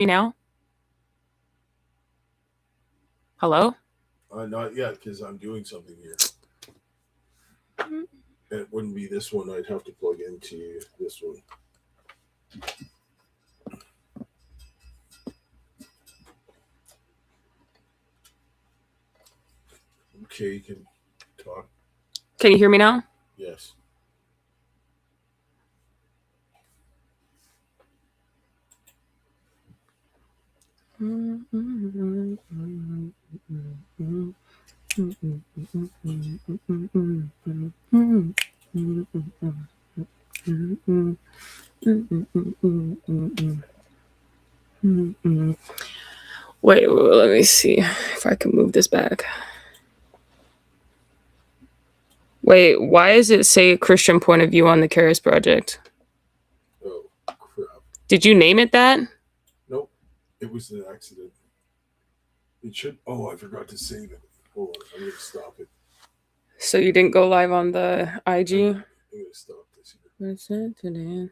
me now? Hello? Not yet, because I'm doing something here. And it wouldn't be this one. I'd have to plug into this one. Okay, you can talk. Can you hear me now? Yes. Wait, let me see if I can move this back. Wait, why does it say Christian point of view on the Karis project? Oh, crap. Did you name it that? Nope. It was an accident. It should. Oh, I forgot to save it. Hold on. I'm going to stop it. So you didn't go live on the IG? I'm going to stop this here. Listen today,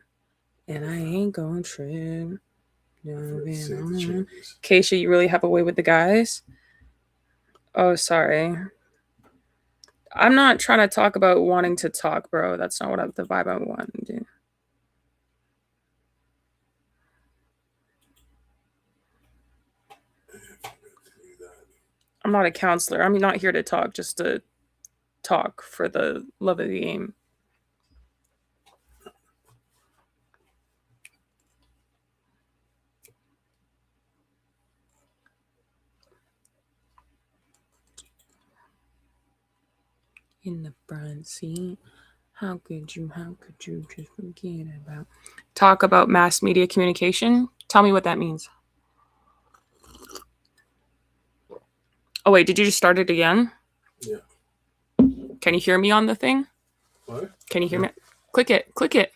and I ain't gonna trip. Kaysha, you really have a way with the guys? Oh, sorry. I'm not trying to talk about wanting to talk, bro. That's not what the vibe I want to do. I'm not a counselor. I'm not here to talk, just to talk for the love of the game. In the front seat. How could you just forget about talk about mass media communication? Tell me what that means. Oh wait, did you just start it again? Yeah. Can you hear me on the thing? What? Can you hear me? Click it. Click it.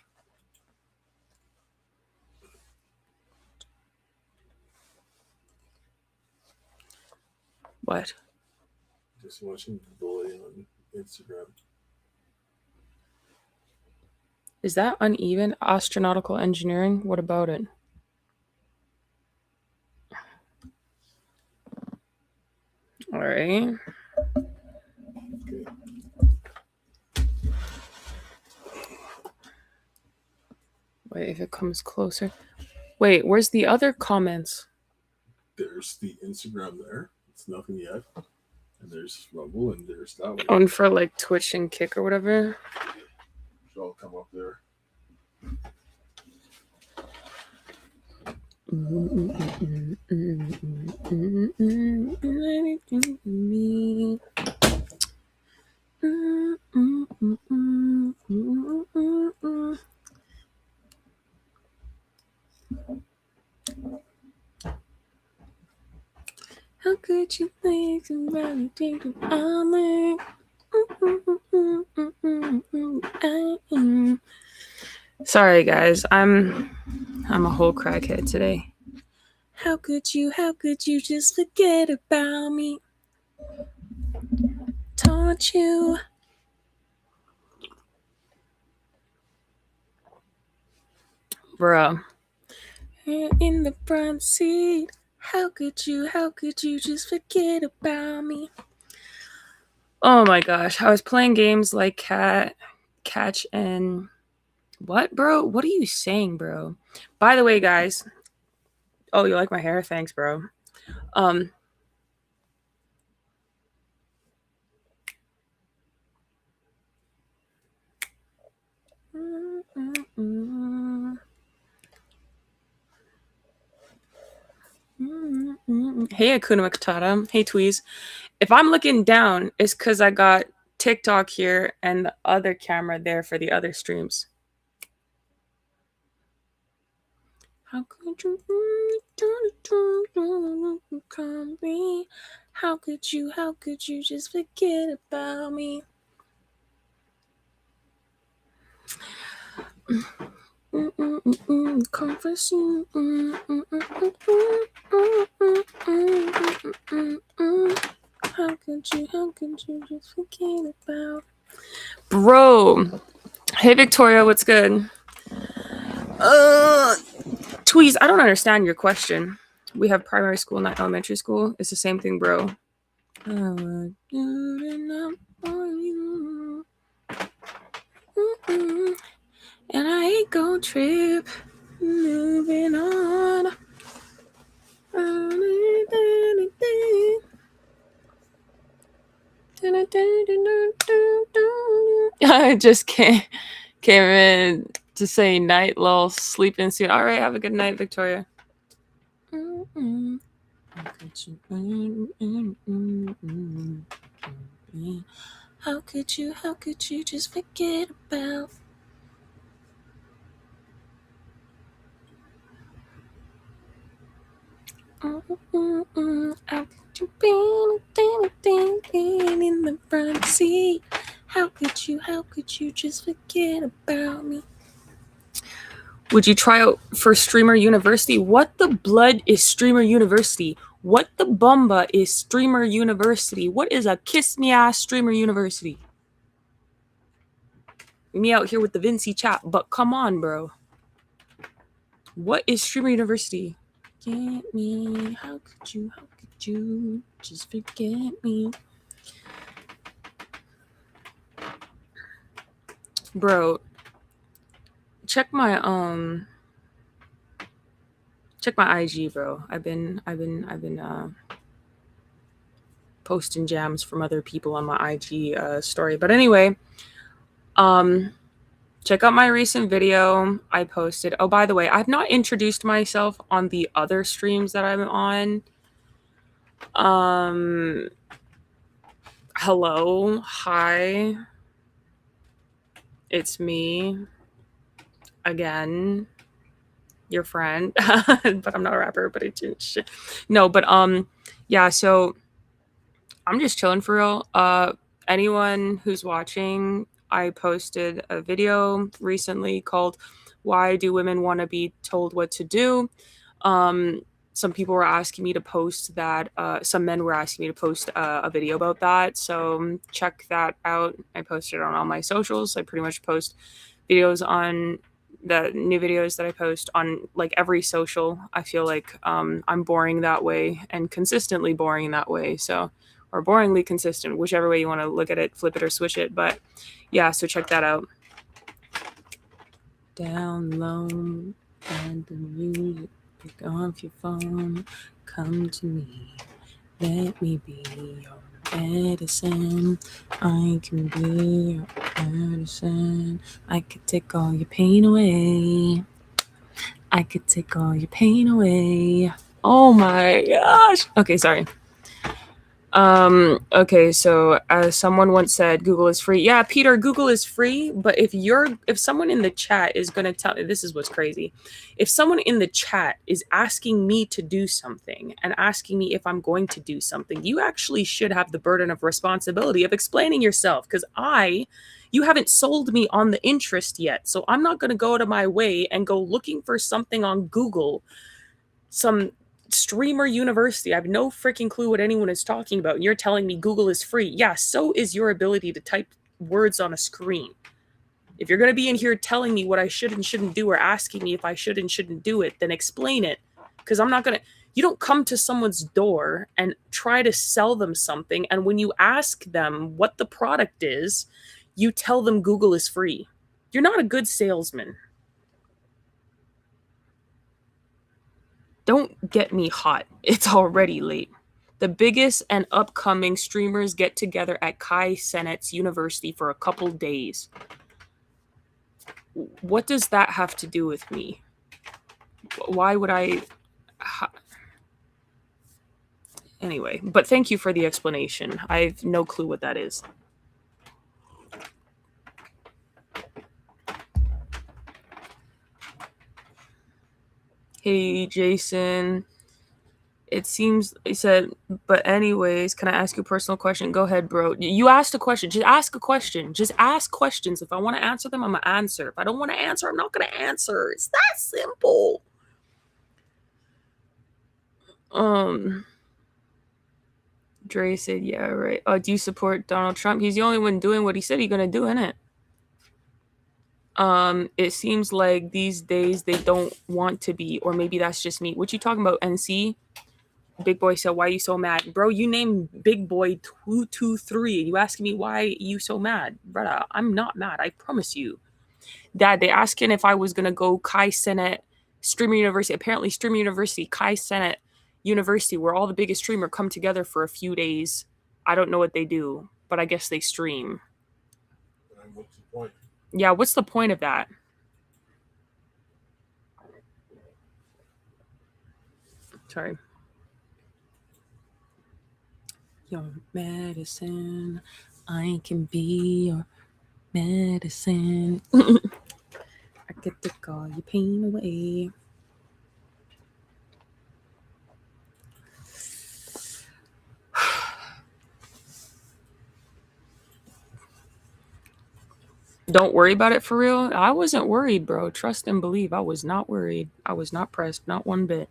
What? Just watching the boy on Instagram. Is that uneven? Astronautical engineering? What about it? All right. Okay. Wait, if it comes closer. Wait, where's the other comments? There's the Instagram there. It's nothing yet. And there's Rumble, and there's that one. Oh, and for like Twitch and Kick or whatever. Should all come up there. How could you think about taking armor? Sorry guys, I'm a whole crackhead today. How could you just forget about me? Taught you. Bruh. In the front seat. How could you just forget about me? Oh my gosh, I was playing games like Catch and what, bro? What are you saying, bro? By the way, guys. Oh, you like my hair? Thanks, bro. Hey, Akuna Matata. Hey, Tweez. If I'm looking down, it's because I got TikTok here and the other camera there for the other streams. How could you call me? How could you just forget about me? Confessing. How could you just forget about? Bro. Hey Victoria, what's good? Tweez, I don't understand your question. We have primary school, not elementary school. It's the same thing, bro. And I ain't gon' trip. Moving on. I just came in to say night, lol, sleeping soon. All right, have a good night, Victoria. How could you just forget about? How could you be in the front seat? How could you just forget about me? Would you try out for Streamer University? What the blood is Streamer University? What the bumba is Streamer University? What is a kiss me ass Streamer University? Me out here with the Vinci chat, but come on, bro. What is Streamer University? Get me, how could you just forget me? Bro, check my IG, bro. I've been posting jams from other people on my IG story. But anyway, check out my recent video I posted. Oh, by the way, I've not introduced myself on the other streams that I'm on. Hello, hi. It's me again, your friend. But I'm not a rapper, but it's no, but yeah, so I'm just chilling for real. Anyone who's watching, I posted a video recently called Why Do Women Want to Be Told What to Do? Some people were asking me to post that. Some men were asking me to post a video about that. So check that out. I posted it on all my socials. I pretty much post videos on the new videos that I post on like every social. I feel like I'm boring that way and consistently boring that way. So, or boringly consistent, whichever way you want to look at it, flip it or switch it. But yeah, so check that out. Down low and the music. Pick off your phone, come to me, let me be your medicine. I can be your medicine. I could take all your pain away. I could take all your pain away. Oh my gosh. Okay, sorry. Okay, so as someone once said, Google is free. Yeah, Peter, Google is free, but if someone in the chat is gonna tell, this is what's crazy. If someone in the chat is asking me to do something and asking me if I'm going to do something, you actually should have the burden of responsibility of explaining yourself, because you haven't sold me on the interest yet. So I'm not gonna go out of my way and go looking for something on Google, some Streamer University. I have no freaking clue what anyone is talking about. And you're telling me Google is free. Yeah, so is your ability to type words on a screen. If you're going to be in here telling me what I should and shouldn't do, or asking me if I should and shouldn't do it, then explain it. Because I'm not going to, you don't come to someone's door and try to sell them something. And when you ask them what the product is, you tell them Google is free. You're not a good salesman. Don't get me hot. It's already late. The biggest and upcoming streamers get together at Kaysha University for a couple days. What does that have to do with me? Why would I... Anyway, but thank you for the explanation. I have no clue what that is. Hey, Jason. It seems, he said, but anyways, can I ask you a personal question? Go ahead, bro. You asked a question. Just ask a question. Just ask questions. If I want to answer them, I'm going to answer. If I don't want to answer, I'm not going to answer. It's that simple. Dre said, yeah, right. Do you support Donald Trump? He's the only one doing what he said he's going to do, innit? It seems like these days they don't want to be, or maybe that's just me. What you talking about, NC? Big Boy said, why are you so mad? Bro, you named Big Boy 223. You asking me why you so mad? Brother, I'm not mad. I promise you. Dad, they asking if I was going to go Kai Senate Streamer University. Apparently, Streamer University, Kai Senate University, where all the biggest streamer come together for a few days. I don't know what they do, but I guess they stream. What's the point? Yeah, what's the point of that? Sorry. Your medicine, I can be your medicine. I get to call your pain away. Don't worry about it for real. I wasn't worried, bro. Trust and believe. I was not worried. I was not pressed, not one bit.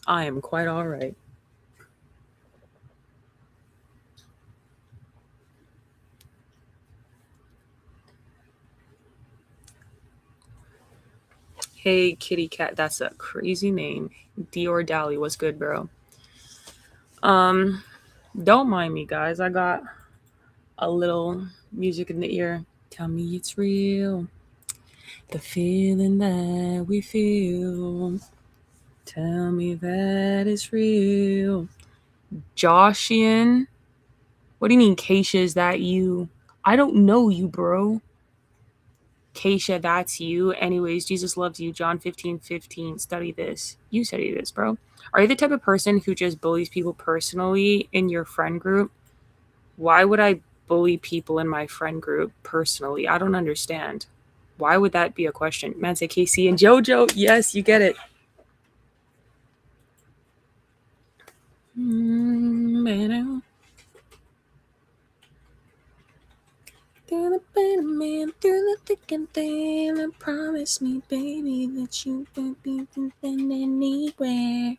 I am quite all right. Hey, kitty cat. That's a crazy name. Dior Dally. What's good, bro? Don't mind me, guys. I got a little music in the ear. Tell me it's real. The feeling that we feel. Tell me that it's real. Joshian. What do you mean, Kaysha? Is that you? I don't know you, bro. Kaysha, that's you. Anyways, Jesus loves you. John 15:15. Study this. You study this, bro. Are you the type of person who just bullies people personally in your friend group? Why would I bully people in my friend group personally? I don't understand. Why would that be a question? Man, say KC and JoJo. Yes, you get it. Man, through the better man, through the thick and thin, and promise me, baby, that you won't be thinking anywhere.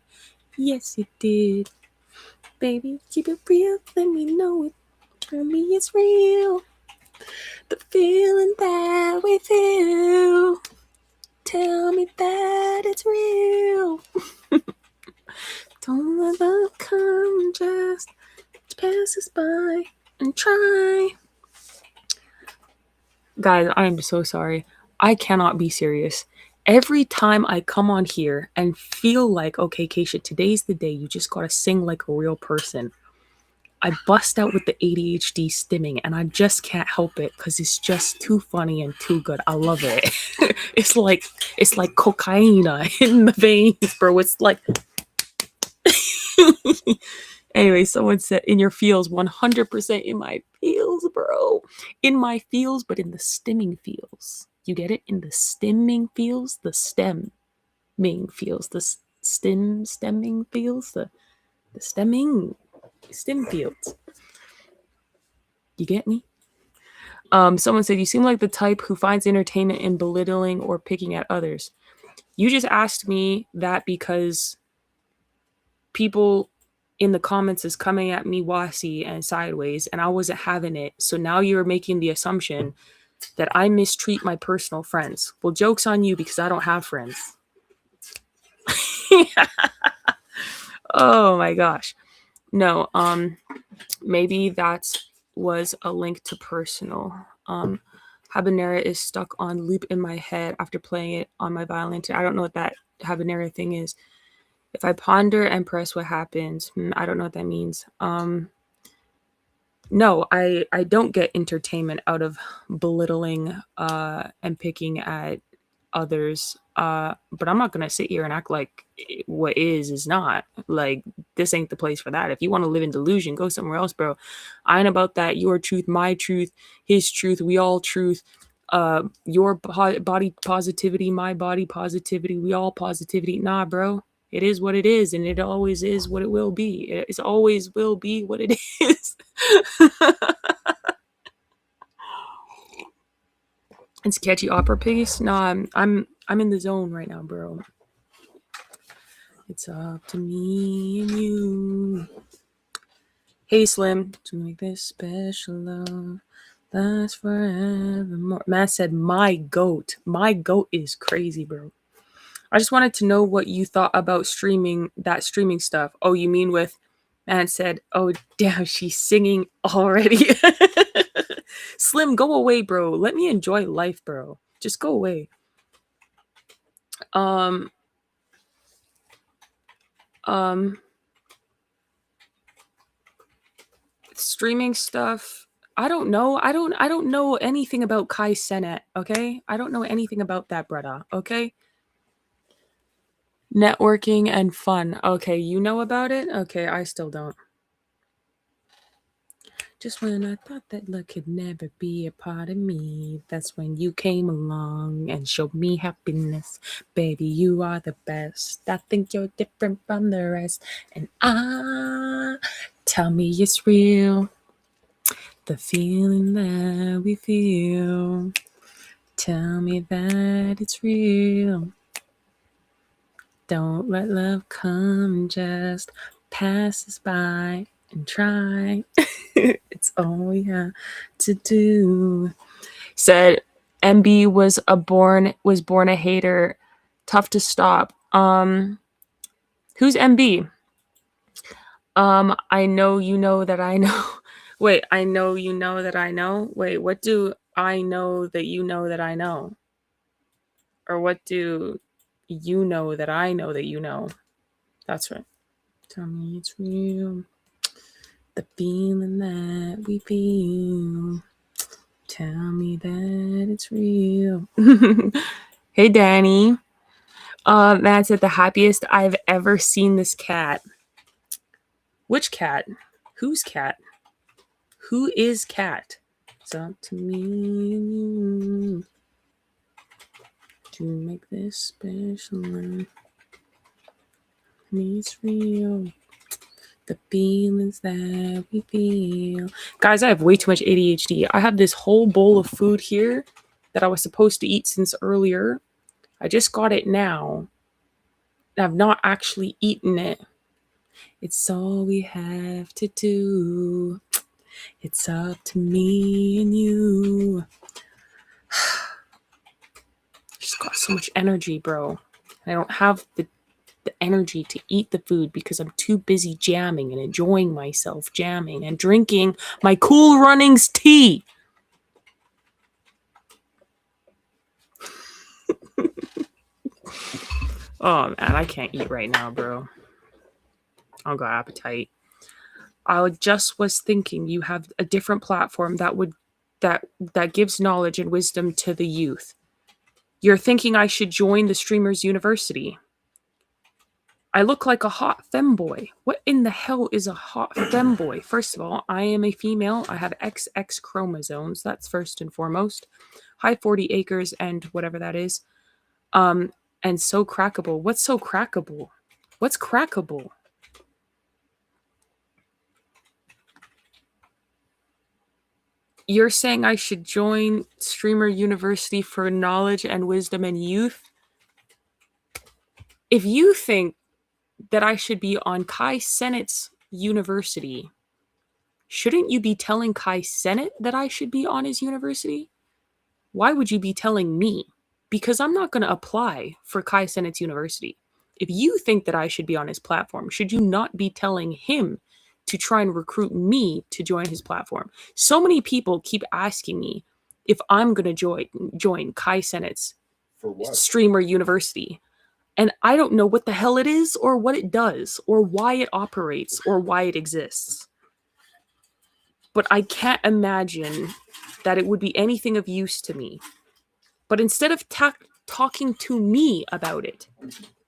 Yes, you did. Baby, keep it real, let me know it. Tell me it's real. The feeling that we feel. Tell me that it's real. Don't let love come just pass us by and try. Guys, I'm so sorry. I cannot be serious. Every time I come on here and feel like, okay, Kaysha, today's the day. You just gotta sing like a real person. I bust out with the ADHD stimming, and I just can't help it because it's just too funny and too good. I love it. it's like cocaine in the veins, bro. It's like. Anyway, someone said in your feels, 100% in my feels, bro. In my feels, but in the stimming feels. You get it? In the stimming feels, the stemming feels, the stemming feels, the stemming stem fields. You get me? Someone said, you seem like the type who finds entertainment in belittling or picking at others. You just asked me that because people in the comments is coming at me wassy and sideways, and I wasn't having it. So now you're making the assumption that I mistreat my personal friends. Well, joke's on you because I don't have friends. Oh my gosh. No, maybe that was a link to personal. Habanera is stuck on loop in my head after playing it on my violin. I don't know what that habanera thing is. If I ponder and press, what happens? I don't know what that means. No, I don't get entertainment out of belittling and picking at others. But I'm not gonna sit here and act like what is not. Like, this ain't the place for that. If you want to live in delusion, go somewhere else, bro. I ain't about that. Your truth, my truth, his truth, we all truth. Your body positivity, my body positivity, we all positivity. Nah, bro. It is what it is, and it always is what it will be. It always will be what it is. It's catchy opera piece. No, I'm in the zone right now, bro. It's up to me and you. Hey Slim, to make this special love. Last forevermore. Matt said, my goat. My goat is crazy, bro. I just wanted to know what you thought about streaming stuff. Oh, you mean with Matt said, oh, damn, she's singing already. Slim, go away, bro. Let me enjoy life, bro. Just go away. Um, streaming stuff. I don't know. I don't know anything about Kai Cenat, okay? I don't know anything about that, brother, okay? Networking and fun. Okay, you know about it? Okay, I still don't. Just when I thought that love could never be a part of me, that's when you came along and showed me happiness. Baby, you are the best. I think you're different from the rest. And tell me it's real. The feeling that we feel. Tell me that it's real. Don't let love come just pass us by and try. It's all we have to do. Said MB was born a hater. Tough to stop. Who's MB? I know you know that I know. Wait, I know you know that I know. Wait, what do I know that you know that I know? Or what do you know that I know that you know? That's right. Tell me it's real. The feeling that we feel. Tell me that it's real. Hey, Danny. Matt said the happiest I've ever seen this cat. Which cat? Whose cat? Who is cat? It's up to me and you to make this special. It's real. The feelings that we feel. Guys, I have way too much ADHD. I have this whole bowl of food here that I was supposed to eat since earlier. I just got it now. I've not actually eaten it. It's all we have to do. It's up to me and you. Just got so much energy, bro. I don't have the energy to eat the food because I'm too busy jamming and enjoying myself jamming and drinking my Cool Runnings tea. Oh man, I can't eat right now, bro. I'll got appetite. I just was thinking you have a different platform that gives knowledge and wisdom to the youth. You're thinking I should join the Streamers University. I look like a hot femboy. What in the hell is a hot femboy? First of all, I am a female. I have XX chromosomes. That's first and foremost. High 40 acres and whatever that is. And so crackable. What's so crackable? What's crackable? You're saying I should join Streamer University for knowledge and wisdom and youth? If you think that I should be on Kai Cenat's university, shouldn't you be telling Kai Cenat that I should be on his university? Why would you be telling me? Because I'm not going to apply for Kai Cenat's university. If you think that I should be on his platform, should you not be telling him to try and recruit me to join his platform? So many people keep asking me if I'm going to join Kai Cenat's Streamer University. And I don't know what the hell it is or what it does or why it operates or why it exists. But I can't imagine that it would be anything of use to me. But instead of talking to me about it,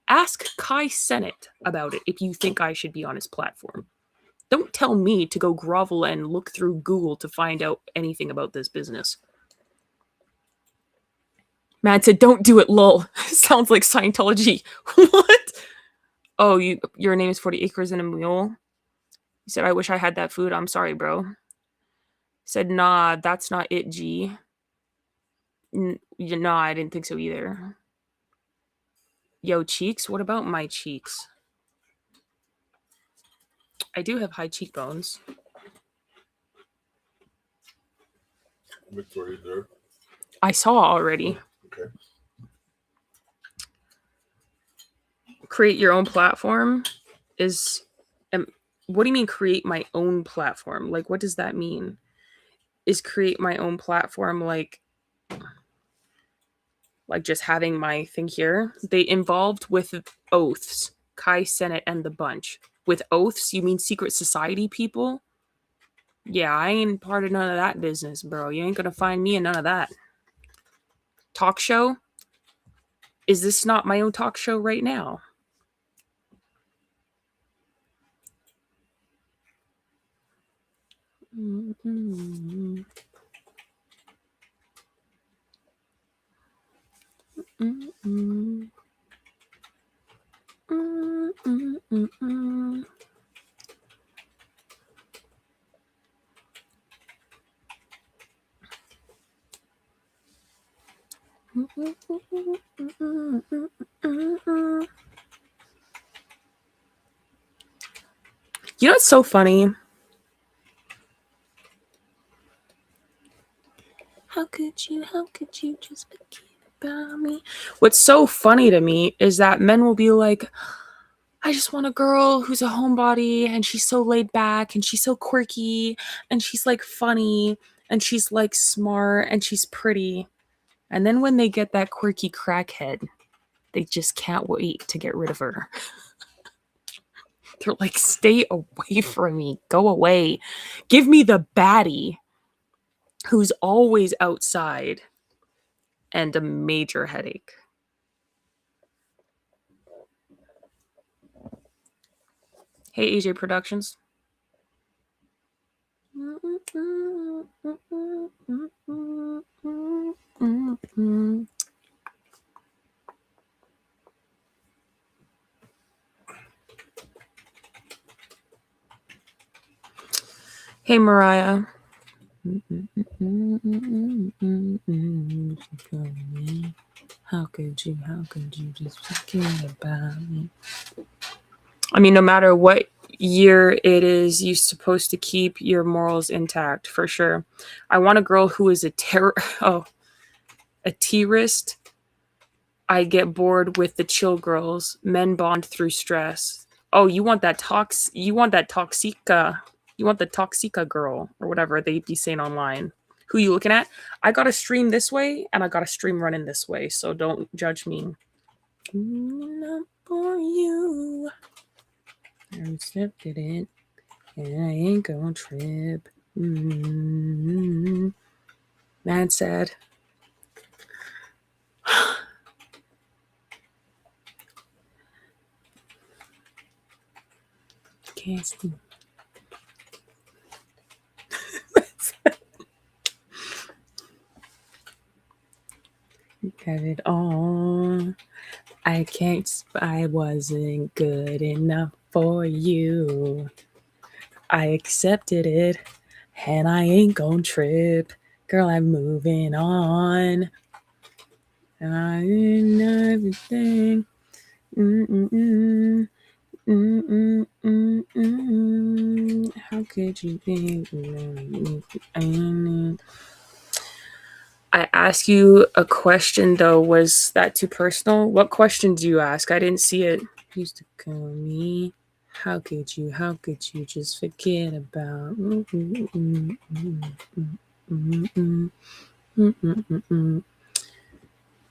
ask Kai Cenat about it if you think I should be on his platform. Don't tell me to go grovel and look through Google to find out anything about this business. Matt said, don't do it, lol. Sounds like Scientology. What? Oh, your name is 40 Acres and a Mule? He said, I wish I had that food. I'm sorry, bro. He said, nah, that's not it, G. Nah, I didn't think so either. Yo, cheeks? What about my cheeks? I do have high cheekbones. Victoria there. I saw already. Okay. Create your own platform is. What do you mean create my own platform? Like, what does that mean? Is create my own platform like just having my thing here? They involved with oaths. Kai, Senate, and the bunch. With oaths, you mean secret society people? Yeah, I ain't part of none of that business, bro. You ain't gonna find me in none of that. Talk show? Is this not my own talk show right now? Mm-hmm. Mm-hmm. Mm-hmm. You know what's so funny? How could you just forget about me? What's so funny to me is that men will be like, I just want a girl who's a homebody and she's so laid back and she's so quirky and she's like funny and she's like smart and she's pretty. And then when they get that quirky crackhead, they just can't wait to get rid of her. They're like, stay away from me. Go away. Give me the baddie who's always outside and a major headache. Hey, AJ Productions. Hey, Mariah. How could you just forget about me? I mean, no matter what year it is, you're supposed to keep your morals intact, for sure. I want a girl who is a terrorist. I get bored with the chill girls. Men bond through stress. Oh, you want that toxica. You want the toxica girl or whatever they be saying online. Who you looking at? I got a stream this way and I got a stream running this way, so don't judge me. Not for you. I accepted it and I ain't gonna trip. That's sad. Can't sleep. Got it all. I wasn't good enough for you. I accepted it and I ain't gon' trip. Girl, I'm moving on. I did everything. Mm-mm-mm. Mm-mm-mm-mm. How could you think? I ask you a question though. Was that too personal? What question do you ask? I didn't see it. Used to call me. How could you just forget about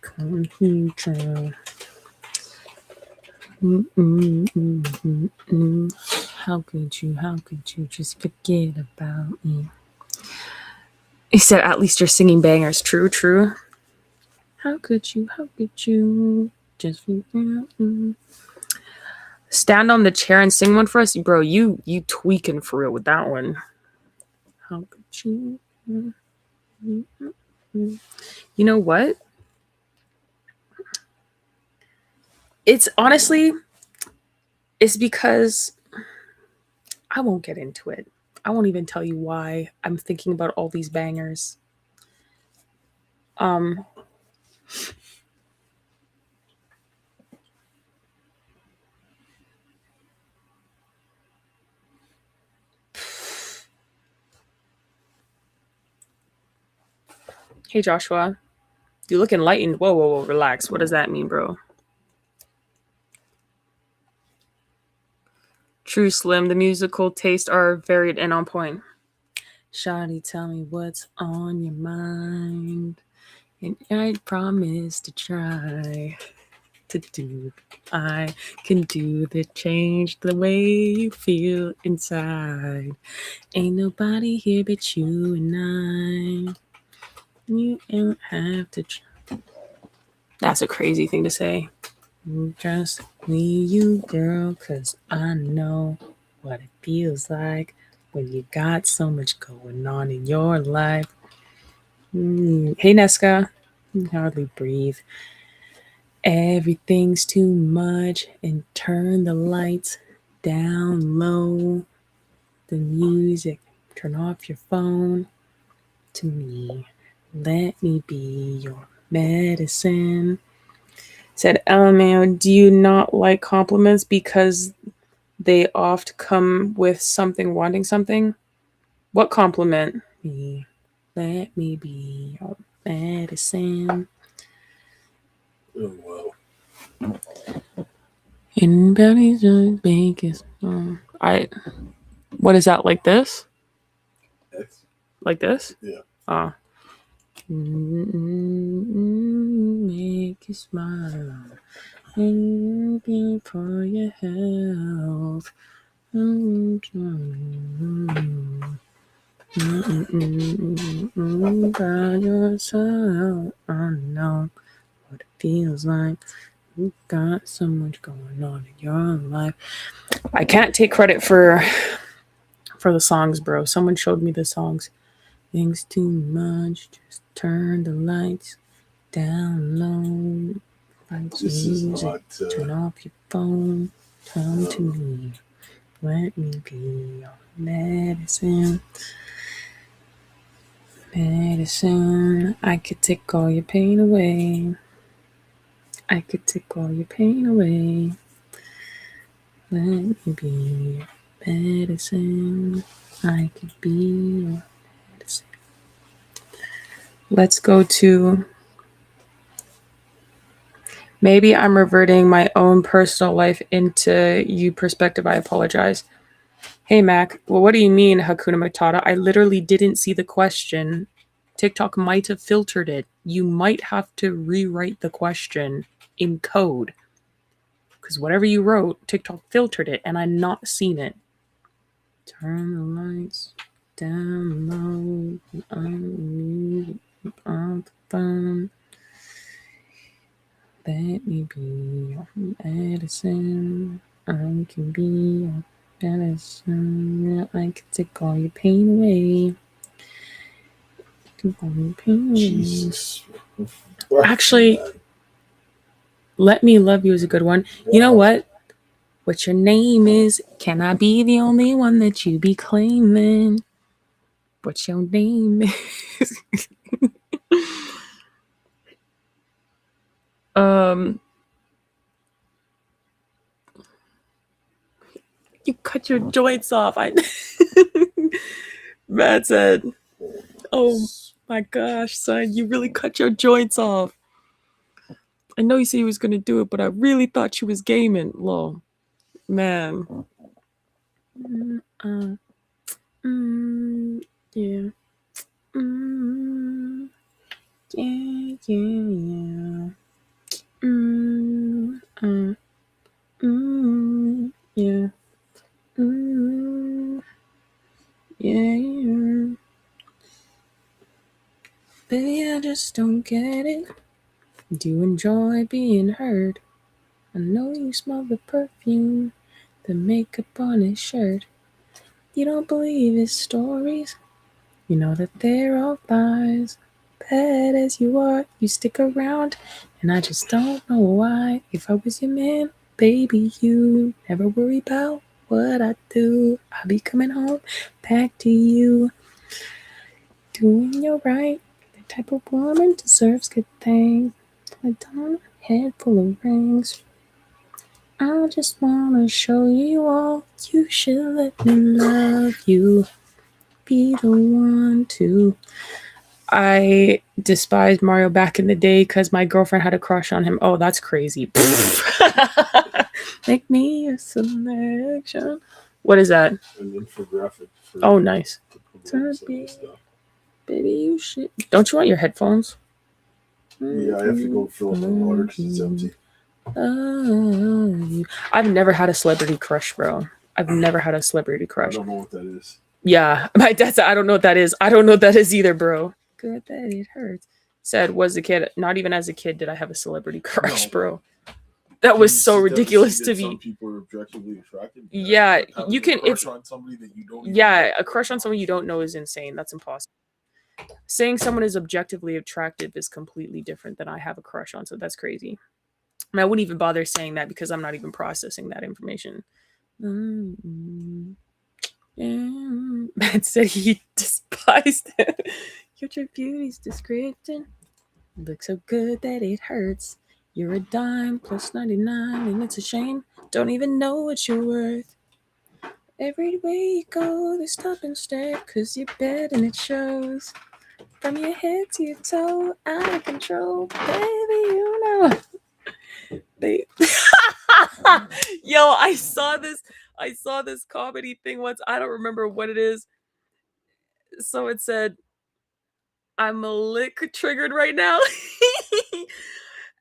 computer? How could you just forget about me? He said, at least you're singing bangers. True, true. How could you just stand on the chair and sing one for us? Bro, you tweaking for real with that one. How could you? You know what? It's honestly, it's because I won't get into it. I won't even tell you why I'm thinking about all these bangers. Hey, Joshua. You look enlightened. Whoa, whoa, whoa. Relax. What does that mean, bro? True Slim. The musical tastes are varied and on point. Shawty, tell me what's on your mind. And I promise to try to do. I can do the change the way you feel inside. Ain't nobody here but you and I. You don't have to. That's a crazy thing to say. Just me, you, girl, 'cause I know what it feels like when you got so much going on in your life. Hey, Nesca. You can hardly breathe. Everything's too much, and turn the lights down low. The music, turn off your phone. To me, let me be your medicine. Said, LMAO, do you not like compliments because they oft come with something wanting something? What compliment? Me. Let me be your medicine. Oh, wow. In belly's just Vegas. What is that, like this? X? Like this? Yeah. Make you smile. And be for your health. By yourself, I know what it feels like. You got so much going on in your life. I can't take credit for the songs, bro. Someone showed me the songs. Things too much. Just turn the lights down low. This is not. Turn off your phone. Come to me. Let me be your medicine. Medicine. I could take all your pain away. I could take all your pain away. Let me be your medicine. I could be your medicine. Let's go to. Maybe I'm reverting my own personal life into you perspective. I apologize. Hey, Mac. Well, what do you mean, Hakuna Matata? I literally didn't see the question. TikTok might have filtered it. You might have to rewrite the question in code. Because whatever you wrote, TikTok filtered it, and I'm not seen it. Turn the lights down low. On the phone. Let me be your medicine. I can be your medicine. I can take all your pain away. Take all your pain away. Jesus. Actually, Let Me Love You is a good one. Wow. You know what? What your name is? Can I be the only one that you be claiming? What your name is? You cut your joints off. Matt said, oh my gosh, son, you really cut your joints off. I know you said he was going to do it, but I really thought you was gaming. Lol. Man. Yeah. Yeah, yeah, yeah. Yeah. Baby, I just don't get it. Do you enjoy being heard? I know you smell the perfume, the makeup on his shirt. You don't believe his stories. You know that they're all lies. Bad as you are, you stick around, and I just don't know why. If I was your man, baby, you never worry about what I do. I'll be coming home back to you, doing you right. The type of woman deserves good things. A dumb head full of rings. I just wanna show you all. You should let me love you. Be the one to. I despised Mario back in the day because my girlfriend had a crush on him. Oh, that's crazy. Make me a selection. What is that? An infographic for Oh, nice. to promote some of this stuff. Baby, you shit. Don't you want your headphones? Yeah, I have to go fill up my water because it's empty. I've never had a celebrity crush, bro. I've never had a celebrity I crush. don't know what that is. Yeah, my dad said, I don't know what that is. I don't know what that is either, bro. Good that it hurts. Said, was a kid. Not even as a kid did I have a celebrity crush, No. bro. That was so Sit down and ridiculous see to that some me. people are objectively attractive. Yeah, Having you a can. crush It's on somebody that you don't even yeah, know. a crush on someone you don't know is insane. That's impossible. Saying someone is objectively attractive is completely different than I have a crush on. So that's crazy. And I wouldn't even bother saying that because I'm not even processing that information. Mm-hmm. Man said he despised it. Your beauty's description looks so good that it hurts. You're a dime plus 99, and it's a shame. Don't even know what you're worth. Every way you go, they stop and stare, cause you're bad and it shows. From your head to your toe, out of control, baby, you know. They Yo, I saw this comedy thing once. I don't remember what it is. So it said, I'm a lick triggered right now.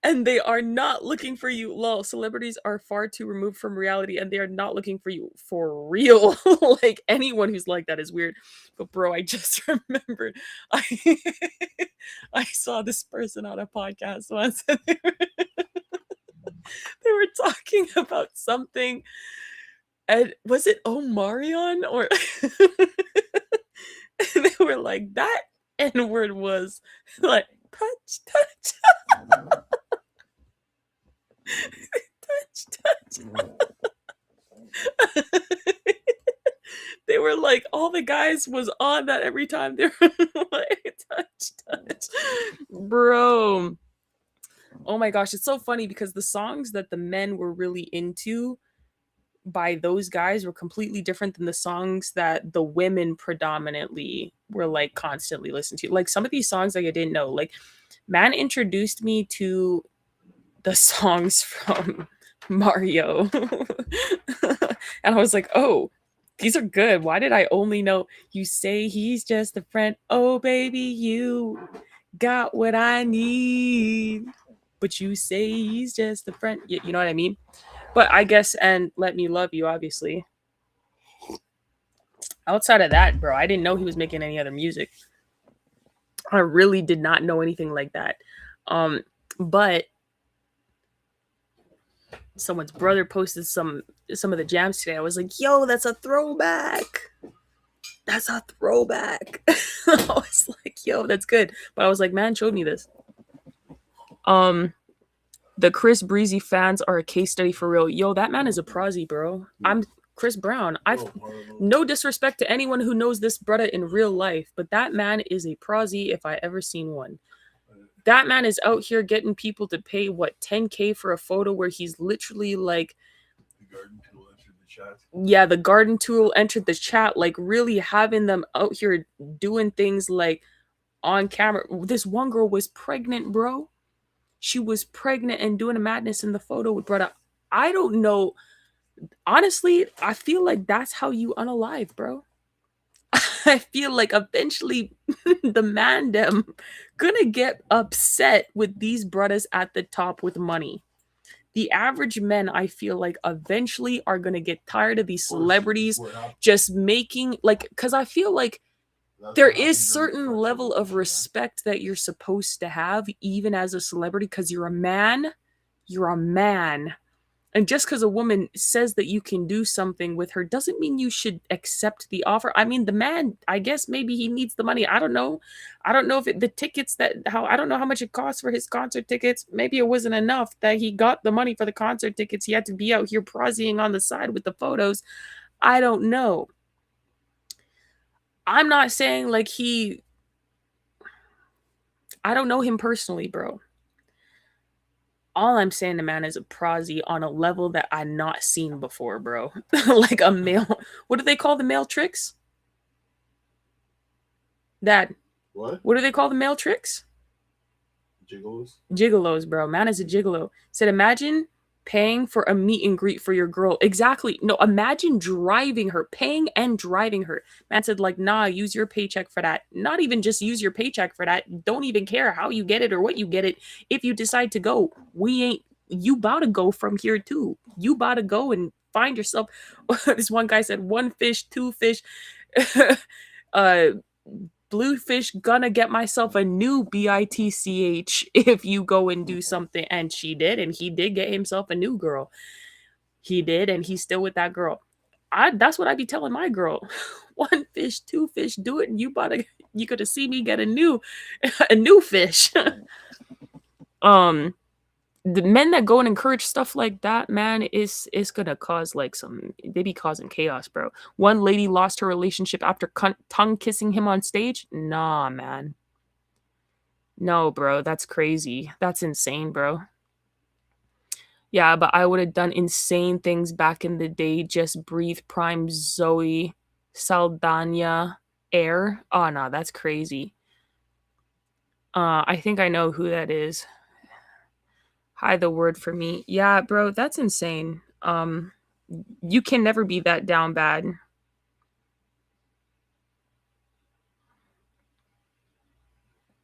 And they are not looking for you. Lol, celebrities are far too removed from reality and they are not looking for you for real. Like anyone who's like that is weird. But bro, I just remembered I I saw this person on a podcast once and they were talking about something. And was it Omarion or they were like that N word was like touch. touch. They were like, all the guys was on that every time they were like, touch. Bro. Oh my gosh, it's so funny because the songs that the men were really into by those guys were completely different than the songs that the women predominantly were like constantly listening to. Like some of these songs like I didn't know. Like man introduced me to the songs from Mario. And I was like, oh, these are good. Why did I only know you say he's just a friend? Oh, baby, you got what I need. But you say he's just a friend. You know what I mean? But I guess, and Let Me Love You, obviously. Outside of that, bro, I didn't know he was making any other music. I really did not know anything like that. But someone's brother posted some of the jams today. I was like, yo, that's a throwback. That's a throwback. I was like, yo, that's good. But I was like, man showed me this. The Chris Breezy fans are a case study for real. Yo, that man is a prosy, bro. I'm Chris Brown. No disrespect to anyone who knows this brother in real life, but that man is a prosy if I ever seen one. That man is out here getting people to pay what 10K for a photo where he's literally like the garden tool entered the chat. Yeah, the garden tool entered the chat, like really having them out here doing things like on camera. This one girl was pregnant, bro. She was pregnant and doing a madness in the photo with brother. I don't know. Honestly, I feel like that's how you unalive, bro. I feel like eventually the man them gonna get upset with these brothers at the top with money. The average men, I feel like, eventually are gonna get tired of these celebrities just making like, because I feel like there is certain level of respect that you're supposed to have even as a celebrity because you're a man. And just because a woman says that you can do something with her doesn't mean you should accept the offer. I mean, the man, I guess maybe he needs the money. I don't know. I don't know if the tickets I don't know how much it costs for his concert tickets. Maybe it wasn't enough that he got the money for the concert tickets. He had to be out here prossying on the side with the photos. I don't know. I'm not saying like I don't know him personally, bro. All I'm saying, the man is a prosy on a level that I've not seen before, bro. Like a male. What do they call the male tricks? That What? What do they call the male tricks? Gigolos? Gigolos, bro. Man is a gigolo. Said, imagine paying for a meet and greet for your girl. Exactly. No, imagine driving her, paying and driving her. Man said, like, nah, use your paycheck for that. Not even just use your paycheck for that. Don't even care how you get it or what you get it. If you decide to go, we ain't, you about to go from here too. You about to go and find yourself. This one guy said, one fish, two fish. uh, Bluefish gonna get myself a new bitch if you go and do something. And she did, and he did get himself a new girl. He did, and he's still with that girl. That's what I be telling my girl. One fish, two fish, do it, and you could have seen me get a new a new fish. um the men that go and encourage stuff like that, man, is gonna cause like some, they be causing chaos, bro. One lady lost her relationship after tongue kissing him on stage. Nah, man. No, bro, that's crazy. That's insane, bro. Yeah, but I would have done insane things back in the day. Just breathe prime Zoe Saldana air. Oh no, that's crazy. I think I know who that is. Hide the word for me. Yeah, bro, that's insane. You can never be that down bad.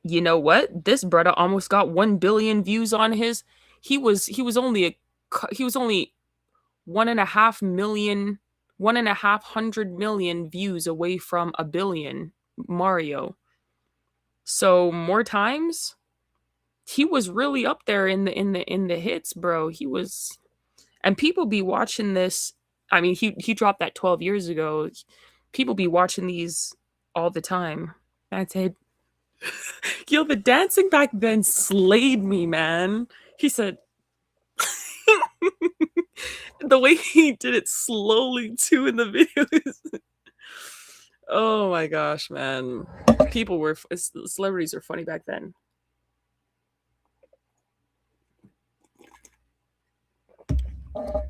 You know what? This brother almost got 1 billion views on his. He was only 1.5 million, 1.5 million views away from a billion. Mario. So more times, he was really up there in the hits, bro. He was, and people be watching this. I mean, he dropped that 12 years ago. People be watching these all the time. That's it. Yo, the dancing back then slayed me, man. He said, the way he did it slowly too in the videos. Oh my gosh, man. People were, celebrities were funny back then.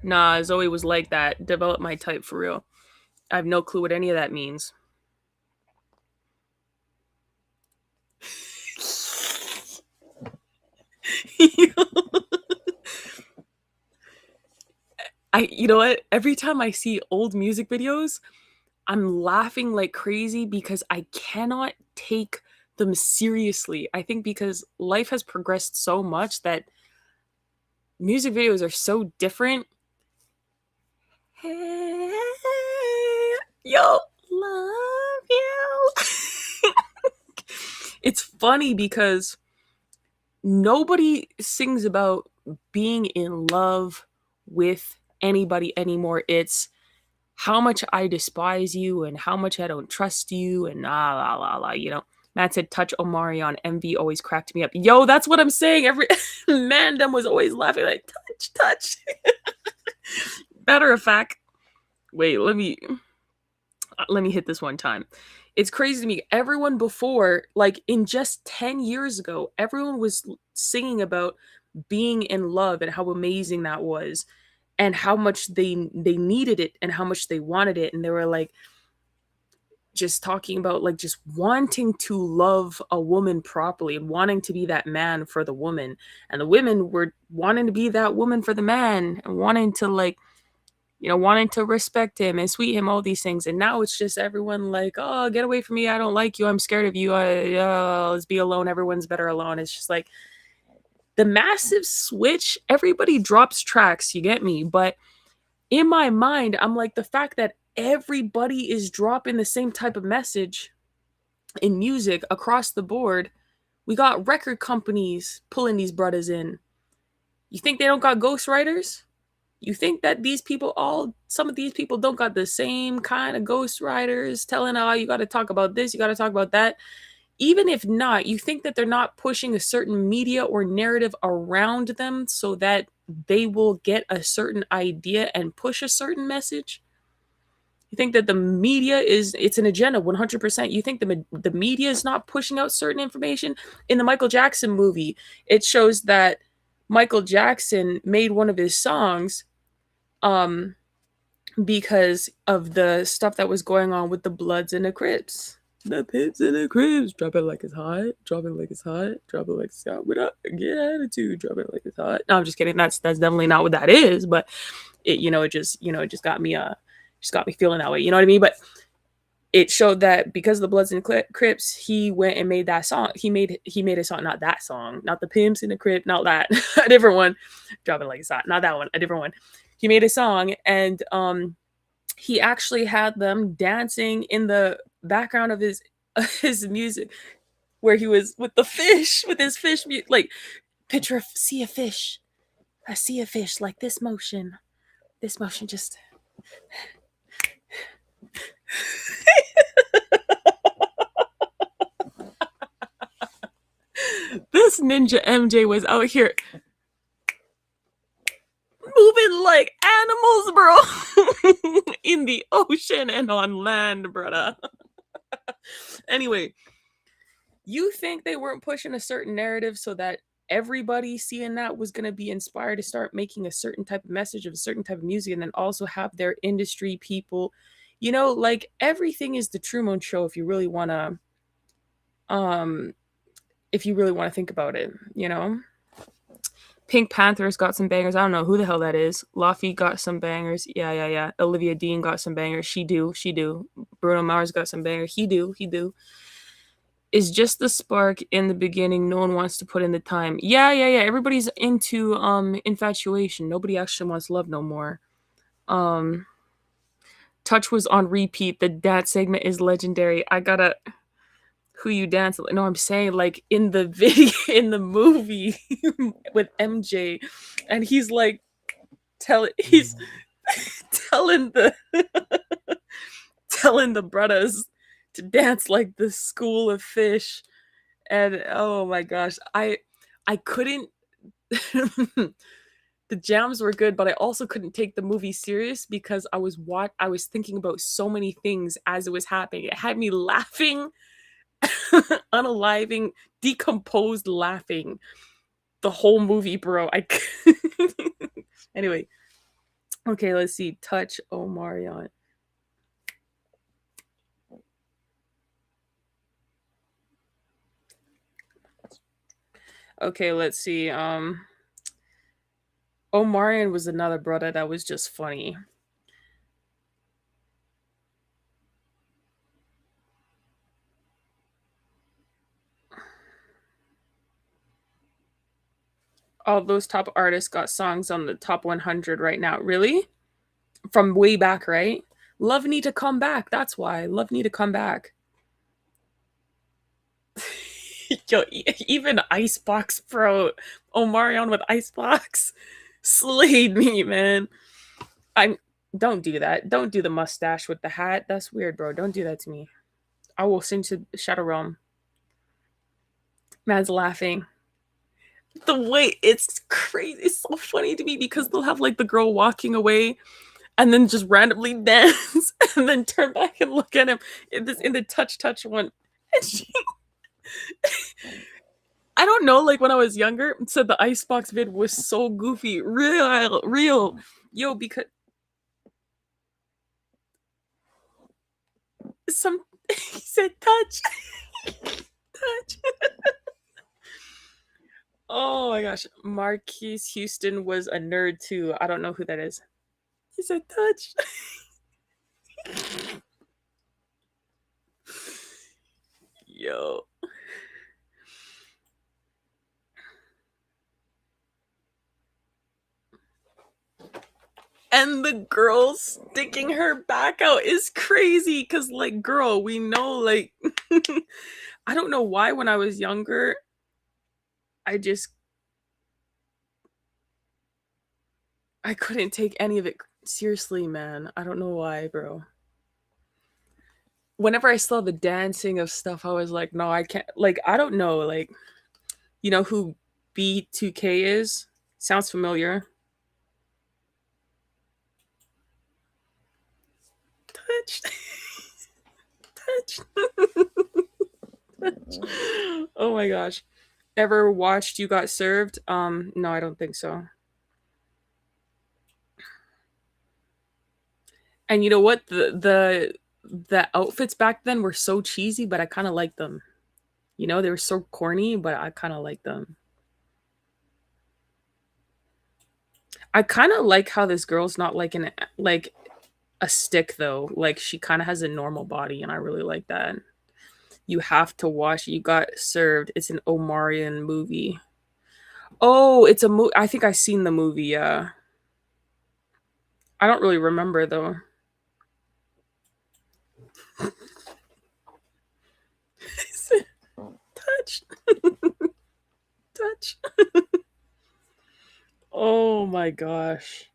Nah, Zoe was like that. Develop my type for real. I have no clue what any of that means. You know what? Every time I see old music videos, I'm laughing like crazy because I cannot take them seriously. I think because life has progressed so much that music videos are so different. Hey, yo, love you. It's funny because nobody sings about being in love with anybody anymore. It's how much I despise you and how much I don't trust you and la la la, you know. Matt said touch Omari on MV always cracked me up. Yo, that's what I'm saying. Every Mandem was always laughing like touch. Matter of fact, wait, let me hit this one time. It's crazy to me. Everyone before, like in just 10 years ago, everyone was singing about being in love and how amazing that was and how much they needed it and how much they wanted it, and they were like just talking about like just wanting to love a woman properly and wanting to be that man for the woman, and the women were wanting to be that woman for the man and wanting to like, you know, wanting to respect him and sweet him, all these things. And now it's just everyone like, oh, get away from me, I don't like you, I'm scared of you, let's be alone, everyone's better alone. It's just like the massive switch. Everybody drops tracks, you get me? But in my mind, I'm like, the fact that everybody is dropping the same type of message in music across the board, we got record companies pulling these brothers in. You think they don't got ghostwriters? You think that these people, some of these people don't got the same kind of ghostwriters telling, oh, you got to talk about this, you got to talk about that? Even if not, you think that they're not pushing a certain media or narrative around them so that they will get a certain idea and push a certain message? You think that the media it's an agenda 100%. You think the media is not pushing out certain information? In the Michael Jackson movie, it shows that Michael Jackson made one of his songs because of the stuff that was going on with the Bloods and the Crips. The pits in the cribs, drop it like it's hot, drop it like it's hot, drop it like it's hot, with a get attitude, drop it like it's hot. No, I'm just kidding. That's definitely not what that is, but it it just got me feeling that way. You know what I mean? But it showed that because of the Bloods and Crips, he went and made that song. He made a song, not that song, not the Pimps in the Crip, not that, a different one. Drop it like it's hot, not that one, a different one. He made a song, and he actually had them dancing in the background of his music, where he was with the fish, with his fish, like picture, see a fish, I see a fish, like this motion just. This ninja MJ was out here moving like animals, bro, in the ocean and on land, brother. Anyway, you think they weren't pushing a certain narrative so that everybody seeing that was going to be inspired to start making a certain type of message of a certain type of music, and then also have their industry people, like everything is the Truman Show if you really want to, think about it. Pink Panther's got some bangers. I don't know who the hell that is. Laffy got some bangers. Yeah. Olivia Dean got some bangers. She do. Bruno Mars got some bangers. He do. Is just the spark in the beginning. No one wants to put in the time. Yeah. Everybody's into infatuation. Nobody actually wants love no more. Touch was on repeat. The dance segment is legendary. I gotta who you dance. No, I'm saying like in the video, in the movie with MJ, and he's like he's telling the telling the brothers to dance like the school of fish. And oh my gosh, I couldn't. The jams were good, but I also couldn't take the movie serious because I was thinking about so many things as it was happening. It had me laughing, unaliving, decomposed laughing the whole movie, bro. Anyway, okay, let's see. Touch Omarion. Okay, let's see. Omarion was another brother that was just funny. All those top artists got songs on the top 100 right now. Really? From way back, right? Love Need to Come Back. That's why. Love Need to Come Back. Yo, even Icebox, bro. Omarion with Icebox slayed me, man. I'm Don't do that. Don't do the mustache with the hat. That's weird, bro. Don't do that to me. I will sing to Shadow Realm. Man's laughing. The way it's crazy. It's so funny to me because they'll have like the girl walking away and then just randomly dance and then turn back and look at him in the touch one. And I don't know, like when I was younger, said the Icebox vid was so goofy. Real. Yo, because he said touch. Touch. Oh my gosh. Marquise Houston was a nerd too. I don't know who that is. He said touch. Yo. And the girl sticking her back out is crazy because, like, girl, we know, like, I don't know why when I was younger, I couldn't take any of it seriously, man. I don't know why, bro. Whenever I saw the dancing of stuff, I was like, no, I can't. Like, I don't know. Like, you know who B2K is? Sounds familiar. Touch. Touch. Touch. Oh my gosh. Ever watched You Got Served? No, I don't think so. And you know what? the outfits back then were so cheesy, but I kind of liked them. You know, they were so corny, but I kind of liked them. I kind of like how this girl's not like like a stick though. Like she kind of has a normal body, and I really like that. You have to watch it. You got served. It's an Omarion movie. Oh, it's a movie. I think I seen the movie. Yeah, I don't really remember though. Touch, touch. Oh my gosh.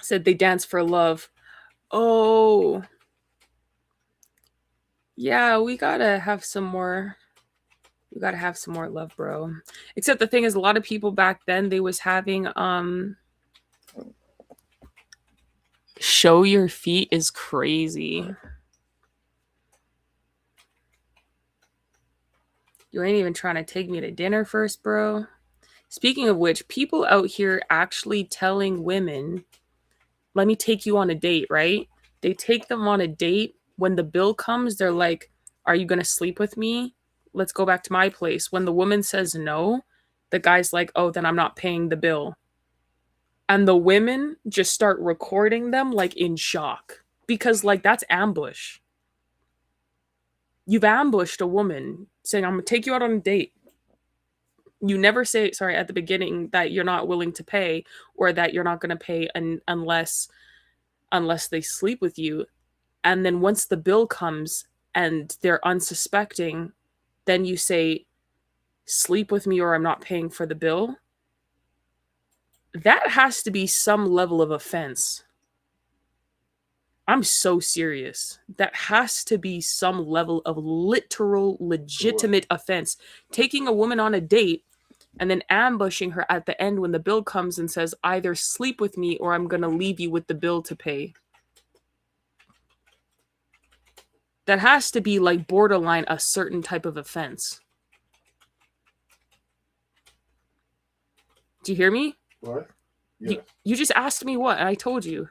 Said they dance for love. Oh, yeah, we gotta have some more. We gotta have some more love, bro. Except the thing is, a lot of people back then they was having show your feet is crazy. You ain't even trying to take me to dinner first, bro. Speaking of which, people out here actually telling women, let me take you on a date, right? They take them on a date. When the bill comes, they're like, are you going to sleep with me? Let's go back to my place. When the woman says no, the guy's like, oh, then I'm not paying the bill. And the women just start recording them like in shock because, like, that's ambush. You've ambushed a woman saying, I'm going to take you out on a date. You never say, sorry, at the beginning that you're not willing to pay or that you're not going to pay unless they sleep with you. And then once the bill comes and they're unsuspecting, then you say, sleep with me or I'm not paying for the bill. That has to be some level of offense. I'm so serious. That has to be some level of literal, legitimate offense. Taking a woman on a date and then ambushing her at the end when the bill comes and says, either sleep with me or I'm going to leave you with the bill to pay. That has to be like borderline a certain type of offense. Do you hear me? What? Yeah. You just asked me what, and I told you.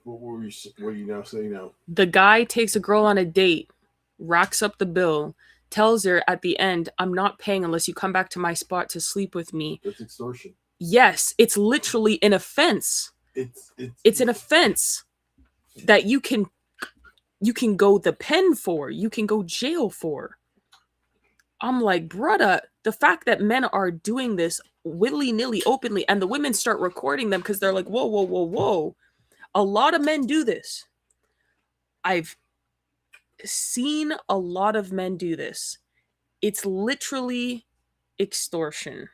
What are you now saying now? The guy takes a girl on a date, racks up the bill, tells her at the end, I'm not paying unless you come back to my spot to sleep with me. That's extortion. Yes, it's literally an offense. It's an offense that you can go the pen for, you can go jail for. I'm like, brother, the fact that men are doing this willy-nilly, openly, and the women start recording them because they're like, whoa, whoa, whoa, whoa. A lot of men do this. I've seen a lot of men do this. It's literally extortion.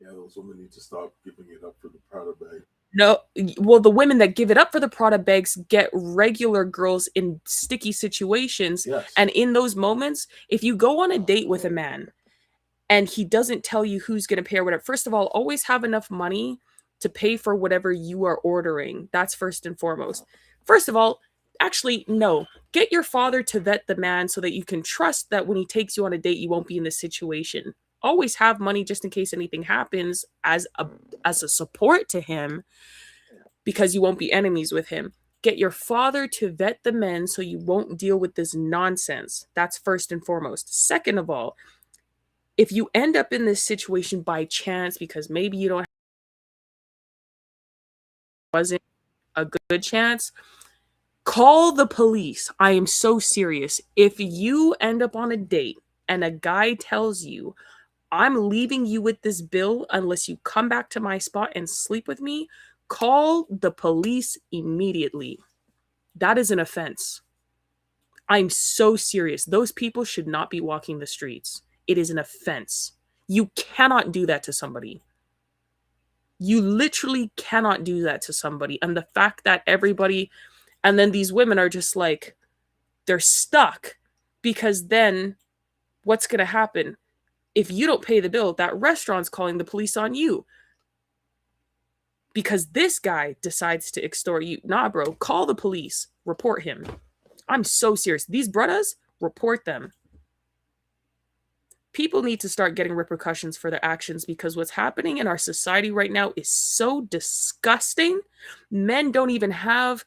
Yeah, those women need to stop giving it up for the Prada bag. No, well, the women that give it up for the Prada bags get regular girls in sticky situations. Yes. And in those moments, if you go on a date with a man and he doesn't tell you who's going to pay or whatever, first of all, always have enough money to pay for whatever you are ordering. That's first and foremost. First of all, actually, no. Get your father to vet the man so that you can trust that when he takes you on a date, you won't be in this situation. Always have money just in case anything happens as a support to him, because you won't be enemies with him. Get your father to vet the men so you won't deal with this nonsense. That's first and foremost. Second of all, if you end up in this situation by chance because maybe you don't wasn't a good chance, call the police. I am so serious. If you end up on a date and a guy tells you, I'm leaving you with this bill unless you come back to my spot and sleep with me, call the police immediately. That is an offense. I'm so serious. Those people should not be walking the streets. It is an offense. You cannot do that to somebody. You literally cannot do that to somebody. And the fact that everybody, and then these women are just like, they're stuck because then what's going to happen? If you don't pay the bill, that restaurant's calling the police on you because this guy decides to extort you. Nah, bro, call the police. Report him. I'm so serious. These brothers, report them. People need to start getting repercussions for their actions, because what's happening in our society right now is so disgusting. Men don't even have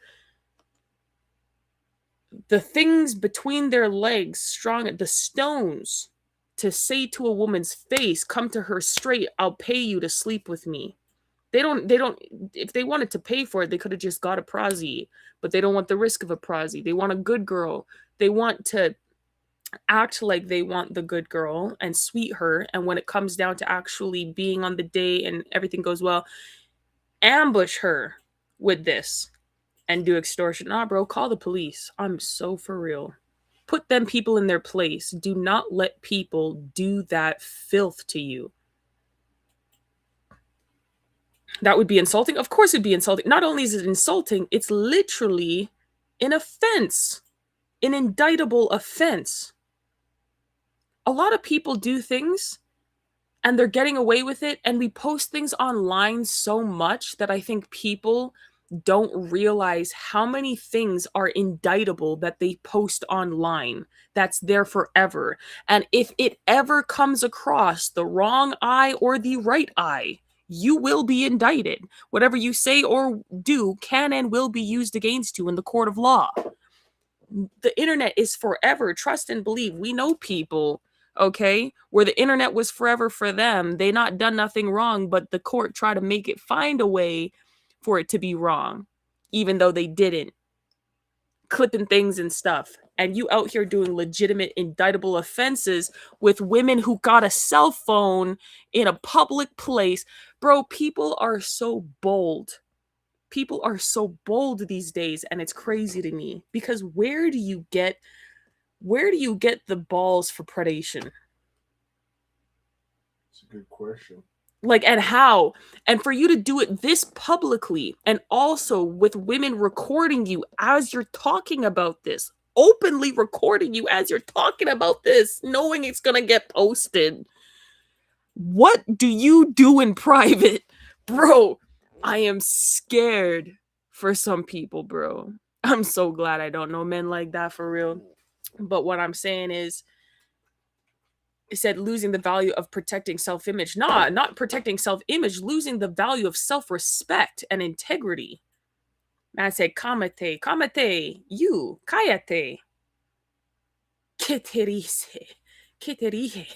the things between their legs strong, the stones, to say to a woman's face, come to her straight, I'll pay you to sleep with me. They don't if they wanted to pay for it, they could have just got a prosy, but they don't want the risk of a prosy. They want a good girl. They want to act like they want the good girl and sweet her, and when it comes down to actually being on the day and everything goes well, ambush her with this and do extortion. Nah, bro, call the police. I'm so for real. Put them people in their place. Do not let people do that filth to you. That would be insulting. Of course, it'd be insulting. Not only is it insulting, it's literally an offense, an indictable offense. A lot of people do things and they're getting away with it, and we post things online so much that I think people don't realize how many things are indictable that they post online that's there forever. And if it ever comes across the wrong eye or the right eye, you will be indicted. Whatever you say or do can and will be used against you in the court of law. The internet is forever. Trust and believe. We know people, okay, where the internet was forever for them. They not done nothing wrong, but the court tried to make it, find a way for it to be wrong, even though they didn't. Clipping things and stuff. And you out here doing legitimate indictable offenses with women who got a cell phone in a public place. Bro, people are so bold. People are so bold these days, and it's crazy to me, because where do you get the balls for predation? It's a good question. Like, and how? And for you to do it this publicly, and also with women recording you as you're talking about this, openly recording you as you're talking about this, knowing it's gonna get posted. What do you do in private? Bro, I am scared for some people, bro. I'm so glad I don't know men like that for real. But what I'm saying is, it said losing the value of protecting self-image. Nah, not protecting self-image, losing the value of self-respect and integrity. Man said, kamate, kamate, you, kayate. Keterise, keterihe.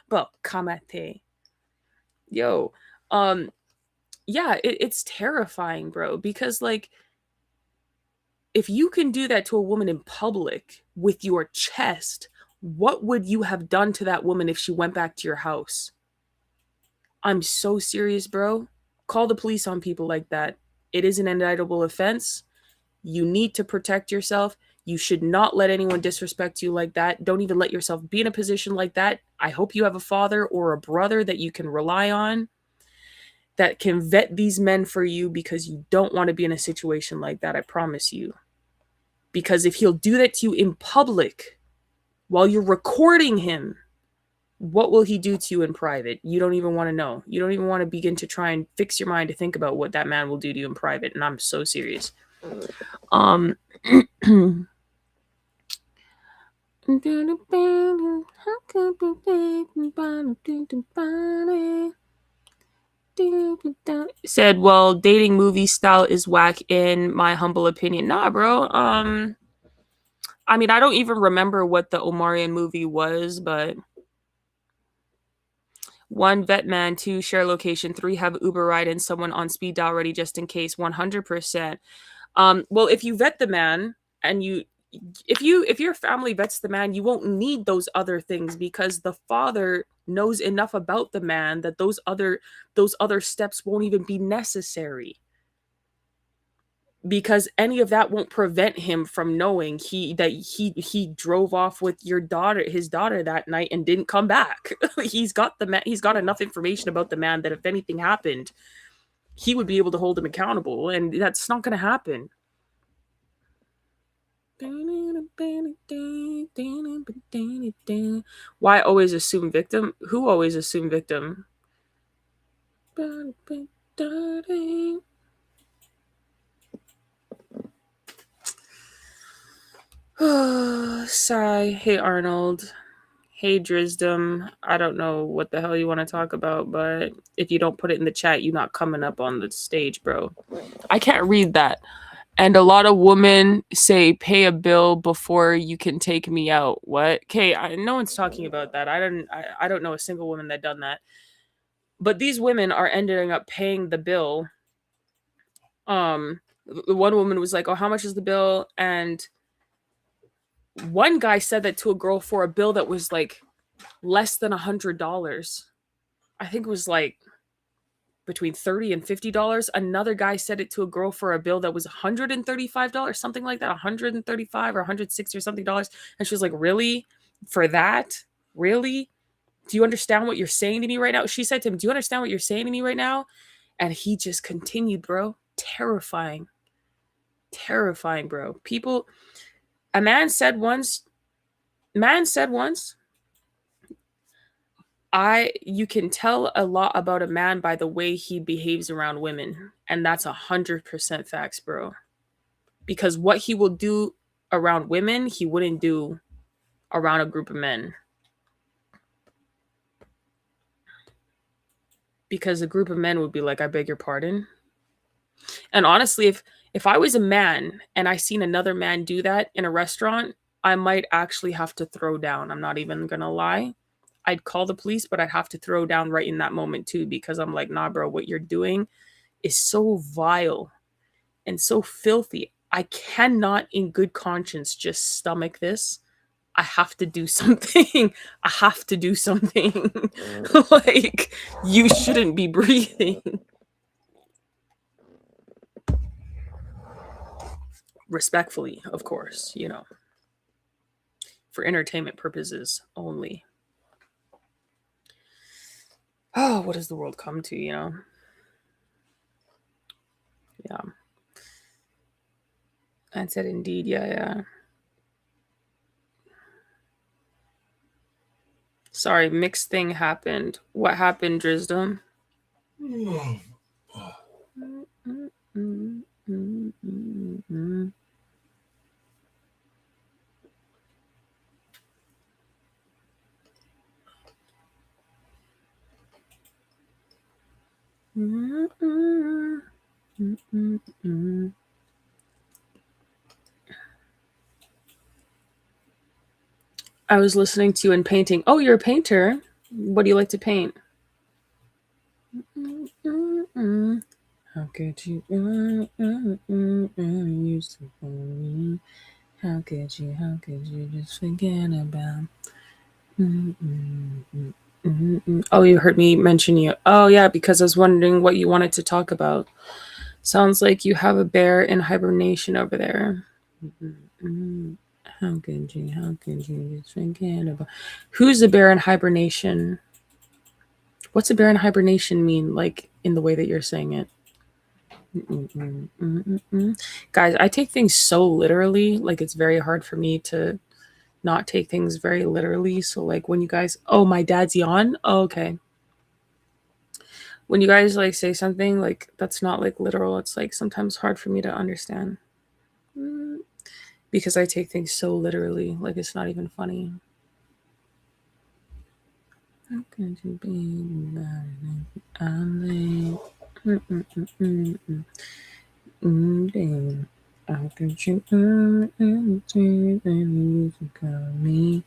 But kamate. Yo, yeah, it's terrifying, bro, because like, if you can do that to a woman in public with your chest, what would you have done to that woman if she went back to your house? I'm so serious, bro. Call the police on people like that. It is an indictable offense. You need to protect yourself. You should not let anyone disrespect you like that. Don't even let yourself be in a position like that. I hope you have a father or a brother that you can rely on, that can vet these men for you, because you don't want to be in a situation like that, I promise you. Because if he'll do that to you in public while you're recording him, what will he do to you in private? You don't even want to know. You don't even want to begin to try and fix your mind to think about what that man will do to you in private. And I'm so serious. Said, well, dating movie style is whack in my humble opinion. Nah, bro. I mean, I don't even remember what the Omarion movie was, but 1, vet man. 2, share location. 3, have Uber ride and someone on speed dial ready just in case. 100%. Well, if you vet the man, and if your family vets the man, you won't need those other things, because the father knows enough about the man that those other steps won't even be necessary, because any of that won't prevent him from knowing he drove off with his daughter that night and didn't come back. He's got enough information about the man that if anything happened, he would be able to hold him accountable, and that's not going to happen. Why always assume victim? Who always assume victim? Sigh. Hey, Arnold. Hey Drisdom, I don't know what the hell you want to talk about, but if you don't put it in the chat, you're not coming up on the stage, bro. I can't read that. And a lot of women say pay a bill before you can take me out. What? Okay, no one's talking about that. I don't know a single woman that done that. But these women are ending up paying the bill. The one woman was like, "Oh, how much is the bill?" And one guy said that to a girl for a bill that was like less than $100. I think it was like between $30 and $50. Another guy said it to a girl for a bill that was $135, something like that, $135 or $160 or something dollars. And she was like, "Really? For that? Really? Do you understand what you're saying to me right now?" She said to him, "Do you understand what you're saying to me right now?" And he just continued, bro. Terrifying. Terrifying, bro. People, a man said once, you can tell a lot about a man by the way he behaves around women. And that's 100% facts, bro. Because what he will do around women, he wouldn't do around a group of men. Because a group of men would be like, "I beg your pardon." And honestly, if I was a man and I seen another man do that in a restaurant, I might actually have to throw down. I'm not even gonna lie. I'd call the police, but I'd have to throw down right in that moment too, because I'm like, "Nah, bro, what you're doing is so vile and so filthy. I cannot in good conscience just stomach this. I have to do something. I have to do something." Like, you shouldn't be breathing. Respectfully, of course, for entertainment purposes only. Oh, what does the world come to, Yeah. I said indeed, yeah. Sorry, mixed thing happened. What happened, Drisdom? I was listening to you and painting. Oh, you're a painter. What do you like to paint? How could you used to for me? How could you just forget about? Oh, you heard me mention you. Oh, yeah, because I was wondering what you wanted to talk about. Sounds like you have a bear in hibernation over there. How could you just forget about? Who's a bear in hibernation? What's a bear in hibernation mean, like, in the way that you're saying it? Guys, I take things so literally. Like, it's very hard for me to not take things very literally. So, like, when you guys, "Oh, my dad's yawn." Oh, okay. When you guys like say something like that's not like literal, it's like sometimes hard for me to understand. Because I take things so literally, like it's not even funny. How could you be how could you call me?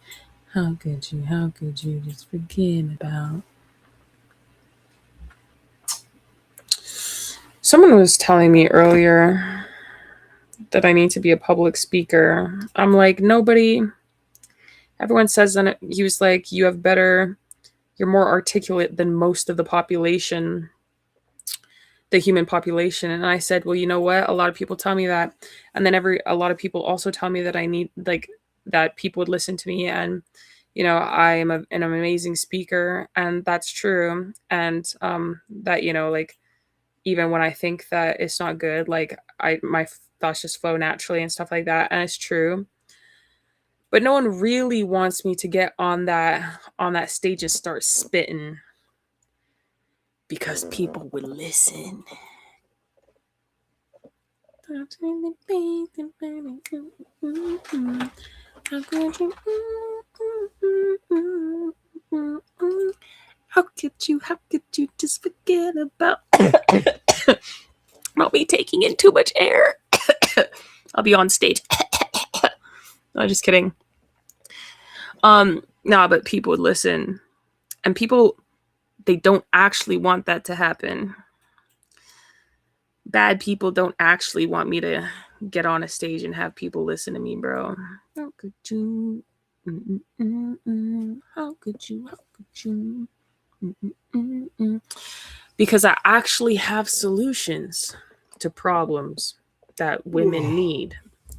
How could you just forget about? Someone was telling me earlier that I need to be a public speaker. I'm like, nobody, everyone says that. He was like, you're more articulate than most of the population, the human population. And I said, well, you know what? A lot of people tell me that. And then a lot of people also tell me that I need, like, that people would listen to me. And, I am an amazing speaker. And that's true. And that, like, even when I think that it's not good, like, my thoughts just flow naturally and stuff like that. And it's true. But no one really wants me to get on that stage and start spitting, because people would listen. How could you just forget about me taking in too much air? I'll be on stage. No, just kidding. Nah, but people would listen. And people, they don't actually want that to happen. Bad people don't actually want me to get on a stage and have people listen to me, bro. How could you? How could you? How could you? Because I actually have solutions to problems that women need,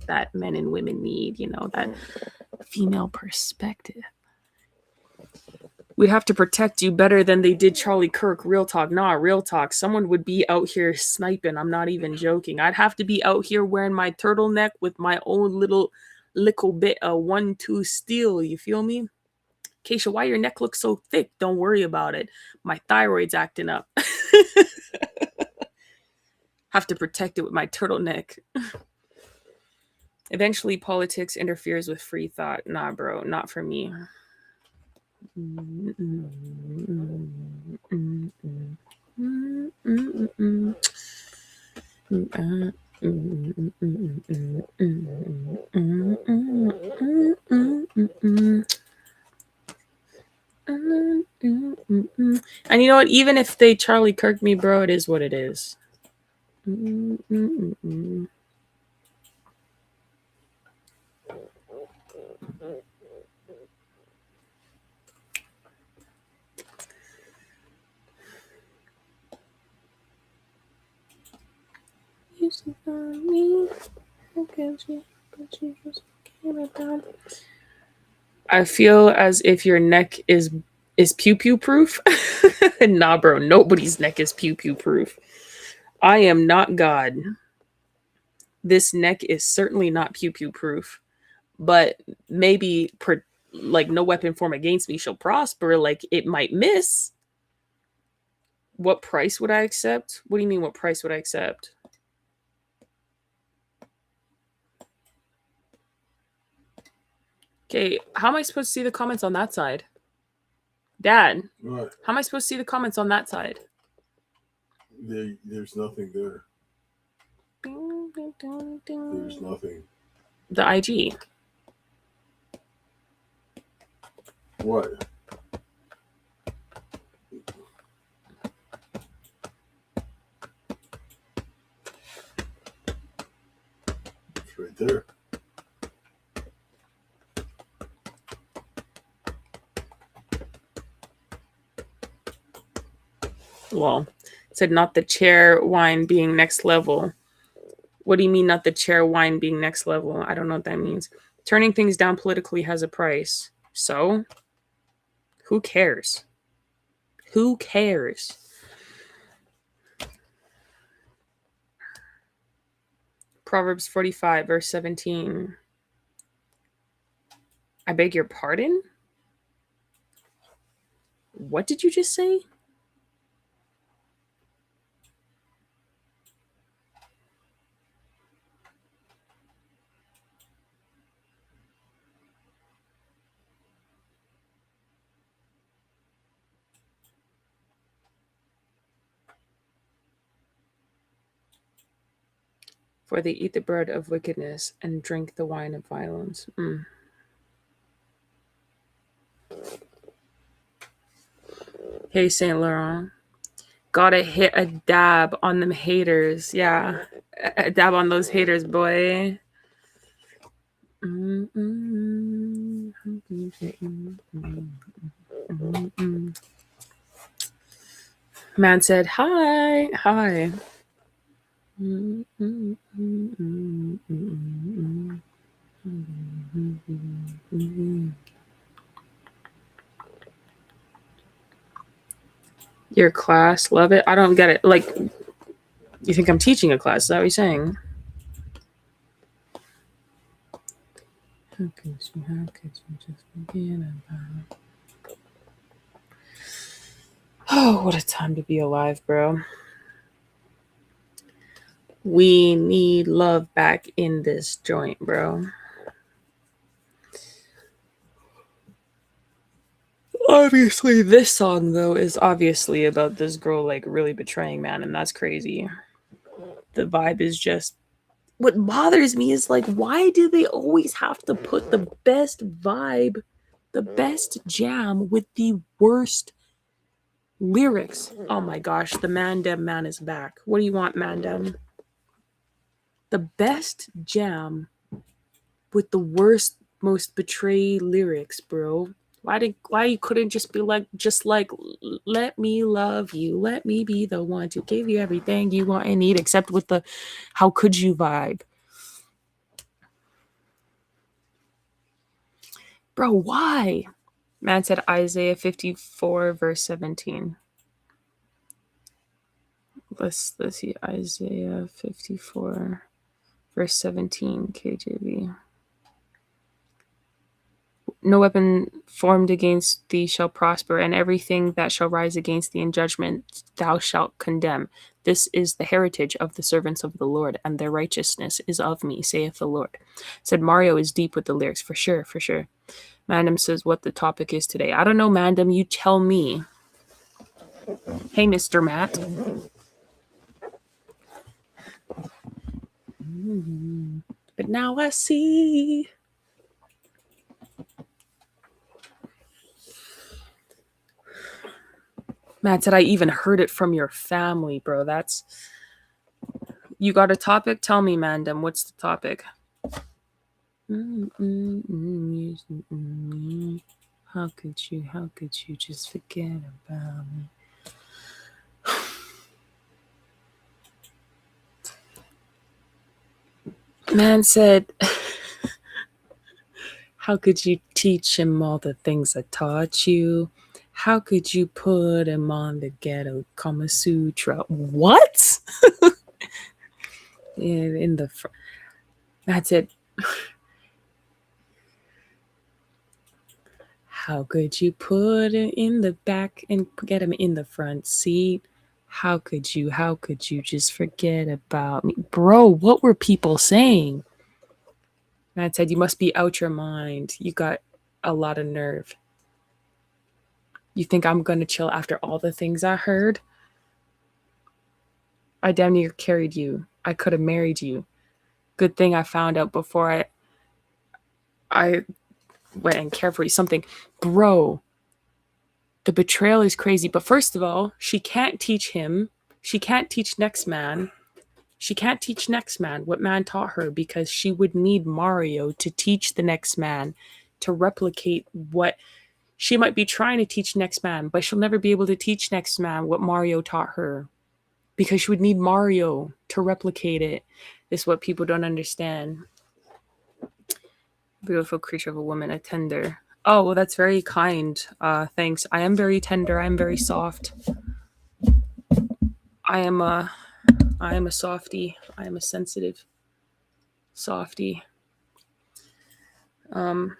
that men and women need, you know, that female perspective. We'd have to protect you better than they did Charlie Kirk. Real talk. Nah, real talk. Someone would be out here sniping. I'm not even joking. I'd have to be out here wearing my turtleneck with my own little bit of 1-2 steel. You feel me? Kaysha, why your neck looks so thick? Don't worry about it. My thyroid's acting up. Have to protect it with my turtleneck. Eventually, politics interferes with free thought. Nah, bro, not for me. And you know what? Even if they Charlie Kirk me, bro, it is what it is. I feel as if your neck is pew pew proof. Nah, bro, nobody's neck is pew pew proof. I am not God. This neck is certainly not pew pew proof, but maybe like no weapon form against me shall prosper. Like it might miss. What price would I accept? What do you mean? What price would I accept? Okay, how am I supposed to see the comments on that side? Dad, What? How am I supposed to see the comments on that side? There's nothing there. There's nothing. The IG. What? It's right there. Well, it said not the chair wine being next level. What do you mean not the chair wine being next level? I don't know what that means. Turning things down politically has a price. So, who cares? Who cares? Proverbs 45, verse 17. I beg your pardon? What did you just say? For they eat the bread of wickedness and drink the wine of violence. Hey, Saint Laurent. Gotta hit a dab on them haters. Yeah. A dab on those haters, boy. Man said, hi. Hi. Your class, love it. I don't get it. Like, you think I'm teaching a class? Is that what you're saying? How could you just forget about? Oh, what a time to be alive, bro. We need love back in this joint, bro. Obviously, this song though is obviously about this girl like really betraying man, and that's crazy. The vibe is just what bothers me is like, why do they always have to put the best vibe, the best jam with the worst lyrics? Oh my gosh, the Mandem man is back. What do you want, Mandem? The best jam with the worst, most betray lyrics, bro. Why you couldn't just be like let me love you, let me be the one to give you everything you want and need, except with the how could you vibe. Bro, why? Man said Isaiah 54 verse 17. Let's see Isaiah 54 verse 17 KJV. No weapon formed against thee shall prosper, and everything that shall rise against thee in judgment thou shalt condemn. This is the heritage of the servants of the Lord, and their righteousness is of me, saith the Lord. Said Mario is deep with the lyrics, for sure, for sure. Mandem says what the topic is today. I don't know, Mandem, you tell me. Hey, Mr. Matt. But now I see. Matt said I even heard it from your family, bro. That's... You got a topic? Tell me, Mandem. What's the topic? How could you just forget about me? Man said, how could you teach him all the things I taught you? How could you put him on the ghetto Kama Sutra? What? in the front. That's it. How could you put him in the back and get him in the front seat? How could you just forget about me? Bro, what were people saying? Matt said, you must be out your mind. You got a lot of nerve. You think I'm going to chill after all the things I heard? I damn near carried you. I could have married you. Good thing I found out before I went and cared for you. Something. Bro, the betrayal is crazy. But first of all, she can't teach him. She can't teach next man. She can't teach next man what man taught her, because she would need Mario to teach the next man to replicate what she might be trying to teach next man, but she'll never be able to teach next man what Mario taught her, because she would need Mario to replicate it. This is what people don't understand. Beautiful creature of a woman, a tender. Oh, well, that's very kind. Thanks. I am very tender. I am very soft. I am a softie. I am a sensitive softie. But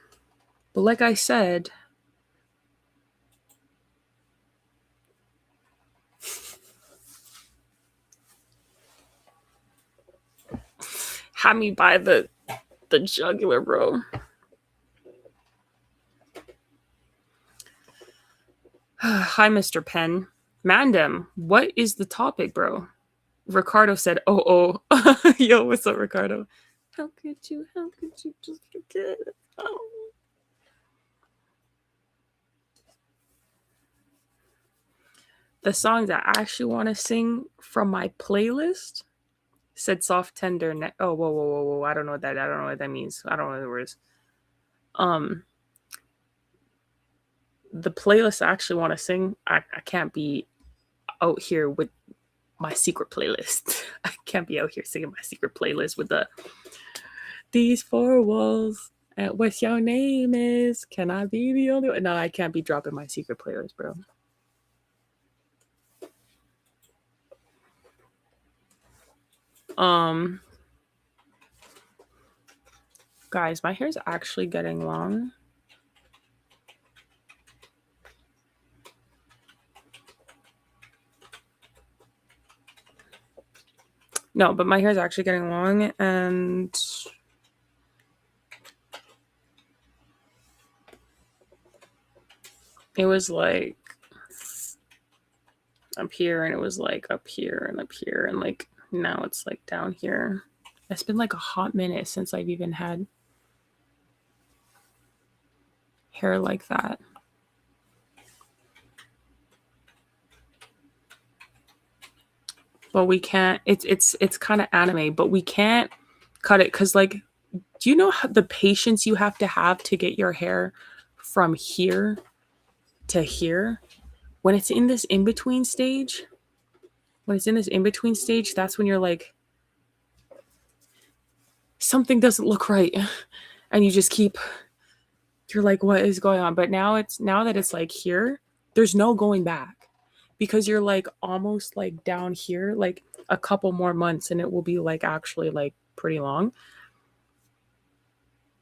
like I said, had me by the jugular, bro. Hi, Mr. Penn. Mandem, what is the topic, bro? Ricardo said, oh. Yo, what's up, Ricardo? How could you just forget? Oh. The songs I actually want to sing from my playlist said soft tender. Oh, whoa. I don't know what that means. I don't know the words. The playlist I actually want to sing, I can't be out here with my secret playlist. I can't be out here singing my secret playlist with these four walls. What's your name is? Can I be the only one? No, I can't be dropping my secret playlist, bro. Guys, my hair's actually getting long. No, but my hair's actually getting long, and it was like up here, and it was like up here and up here, and like now it's like down here. It's been like a hot minute since I've even had hair like that. But we can't. It's kind of anime, but we can't cut it because, like, do you know how the patience you have to get your hair from here to here? When it's in this in between stage, that's when you're like, something doesn't look right, and you just keep. You're like, what is going on? But now that it's like here, there's no going back because you're like almost like down here, like a couple more months, and it will be like actually like pretty long.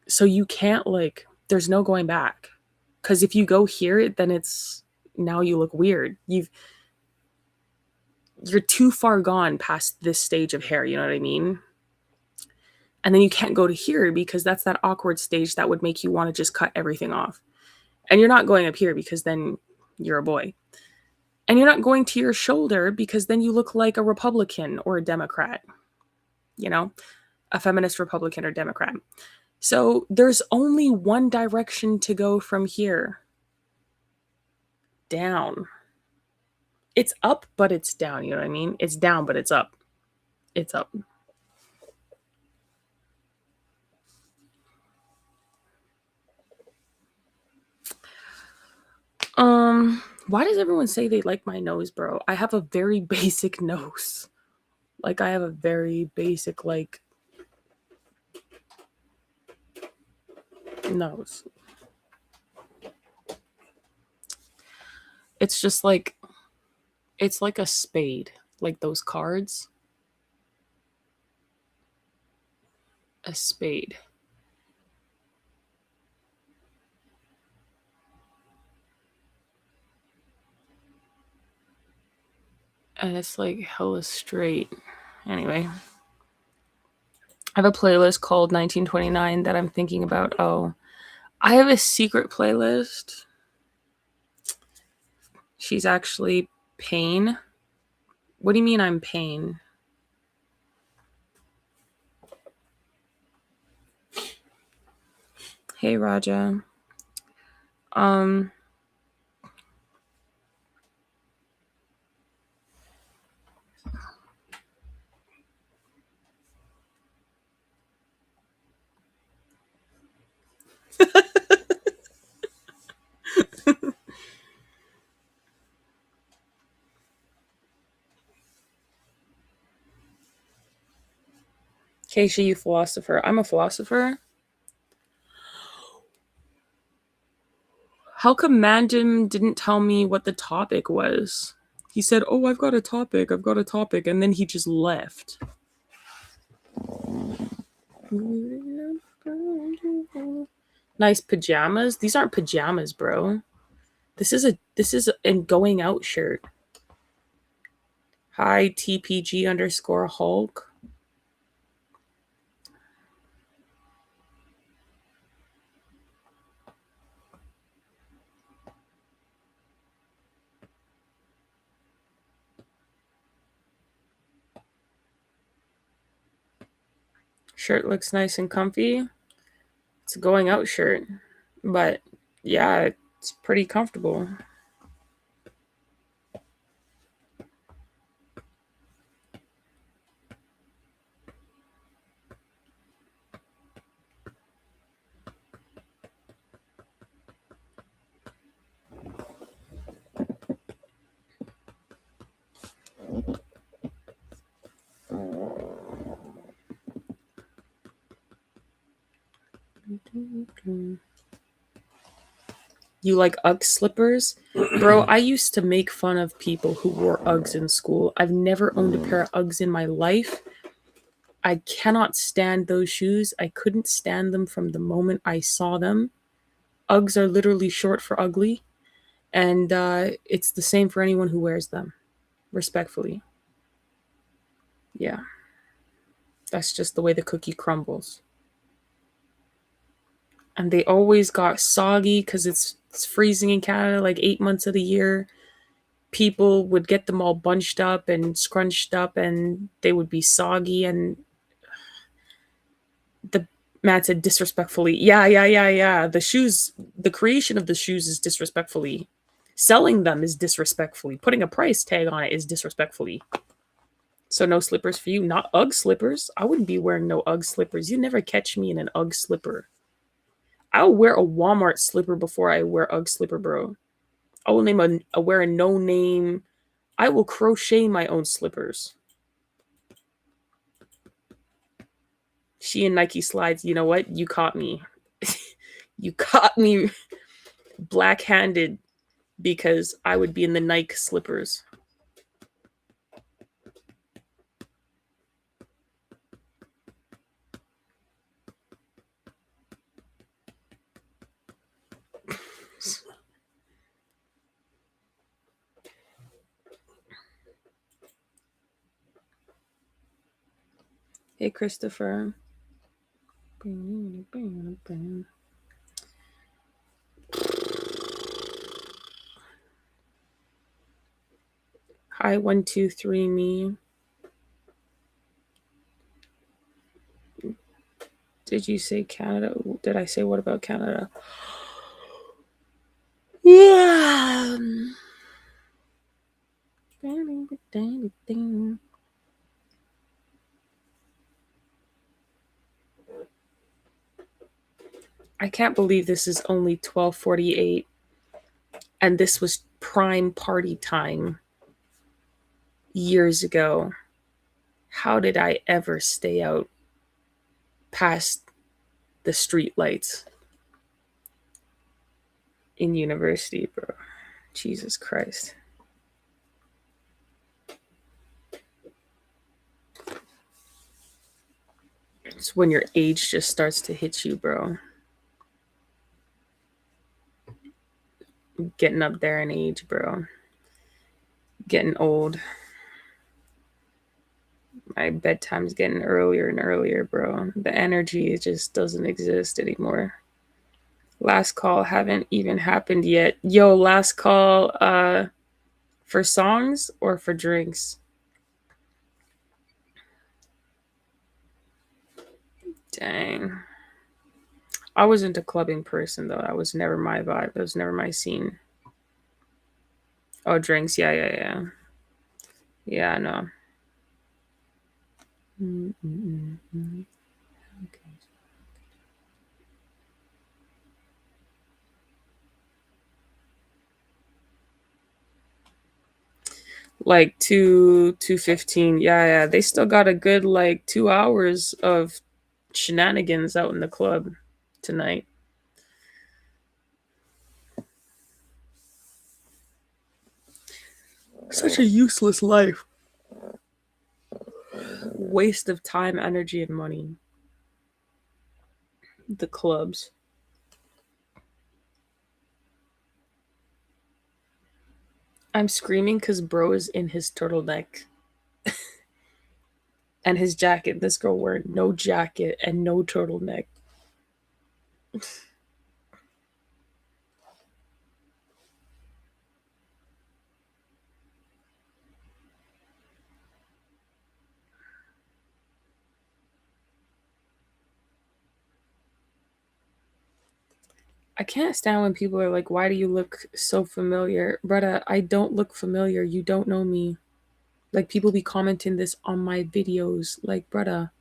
So you can't like, there's no going back because if you go here, then it's now you look weird. You're too far gone past this stage of hair. You know what I mean? And then you can't go to here because that's that awkward stage that would make you want to just cut everything off. And you're not going up here because then you're a boy. And you're not going to your shoulder because then you look like a Republican or a Democrat, you know, a feminist Republican or Democrat. So there's only one direction to go from here. Down. It's up, but it's down. You know what I mean? It's down, but it's up. It's up. Why does everyone say they like my nose, bro? I have a very basic nose. Like, I have a very basic, like, nose. It's just like, it's like a spade. Like those cards. A spade. And it's like hella straight. Anyway, I have a playlist called 1929 that I'm thinking about. Oh, I have a secret playlist. She's actually Pain. What do you mean I'm Pain? Hey, Raja. Kaysha, you philosopher. I'm a philosopher. How come Mandim didn't tell me what the topic was? He said, "Oh, I've got a topic, and then he just left. Nice pajamas. These aren't pajamas, bro. This is a going out shirt. Hi, TPG_Hulk. Shirt looks nice and comfy. It's a going out shirt, but yeah, it's pretty comfortable. You like Ugg slippers? Bro, I used to make fun of people who wore Uggs in school. I've never owned a pair of Uggs in my life. I cannot stand those shoes. I couldn't stand them from the moment I saw them. Uggs are literally short for ugly. And it's the same for anyone who wears them. Respectfully. Yeah. That's just the way the cookie crumbles. And they always got soggy because it's It's freezing in Canada like 8 months of the year. People would get them all bunched up and scrunched up, and they would be soggy. And the man said disrespectfully, yeah. The shoes, the creation of the shoes is disrespectfully. Selling them is disrespectfully. Putting a price tag on it is disrespectfully. So no slippers for you. Not UGG slippers. I wouldn't be wearing no UGG slippers. You never catch me in an UGG slipper. I'll wear a Walmart slipper before I wear UGG slipper, bro. I will wear a no name. I will crochet my own slippers. She and Nike slides. You know what? You caught me. You caught me black handed because I would be in the Nike slippers. Hey, Christopher. Hi, 123 me. Did you say Canada? Did I say what about Canada? Yeah. I can't believe this is only 12:48 and this was prime party time years ago. How did I ever stay out past the street lights in university, bro? Jesus Christ. It's when your age just starts to hit you, bro. Getting up there in age, bro. Getting old. My bedtime's getting earlier and earlier, bro. The energy just doesn't exist anymore. Last call haven't even happened yet. Yo, last call for songs or for drinks? Dang. I wasn't a clubbing person though. That was never my vibe. That was never my scene. Oh, drinks. Yeah. Yeah, I know. Okay. Like 2:15. Yeah. They still got a good like 2 hours of shenanigans out in the club tonight. Such a useless life. Waste of time, energy, and money. The clubs. I'm screaming because bro is in his turtleneck and his jacket. This girl wearing no jacket and no turtleneck. I can't stand when people are like, why do you look so familiar? Brother, I don't look familiar. You don't know me. Like, people be commenting this on my videos. Like, brother,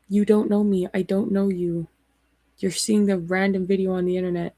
you don't know me. I don't know you. You're seeing the random video on the internet.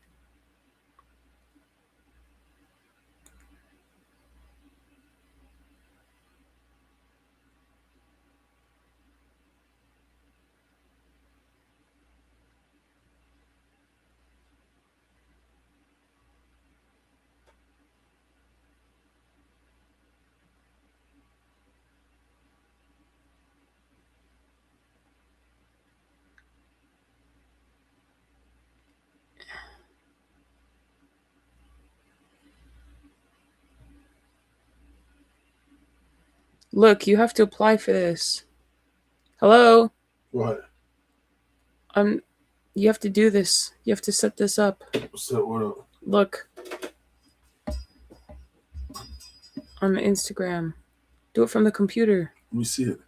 Look, you have to apply for this. Hello? What? I'm You have to do this. You have to set this up. Set what up? Look. On Instagram. Do it from the computer. Let me see it.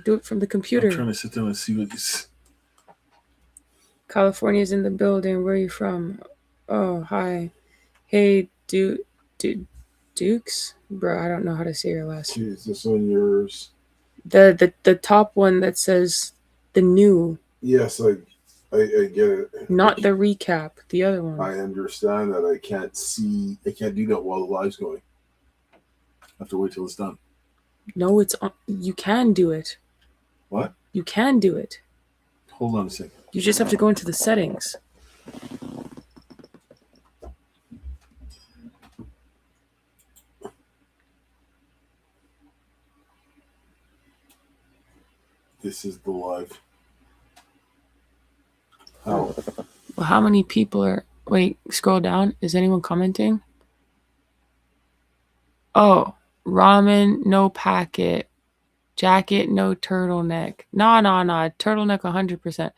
Do it from the computer. I'm trying to sit down and see what this. California's in the building. Where are you from? Oh, hi. Hey, Dukes? Bro, I don't know how to say your last name. Is this on yours? The top one that says the new. Yes, I get it. Not the recap, the other one. I understand that. I can't do that while the live's going. I have to wait till it's done. No, it's on. You can do it. What? You can do it. Hold on a second. You just have to go into the settings. This is the live. How? Well, how many people are... Wait, scroll down. Is anyone commenting? Oh, ramen, no packet. Jacket, no turtleneck. Nah. Turtleneck 100%.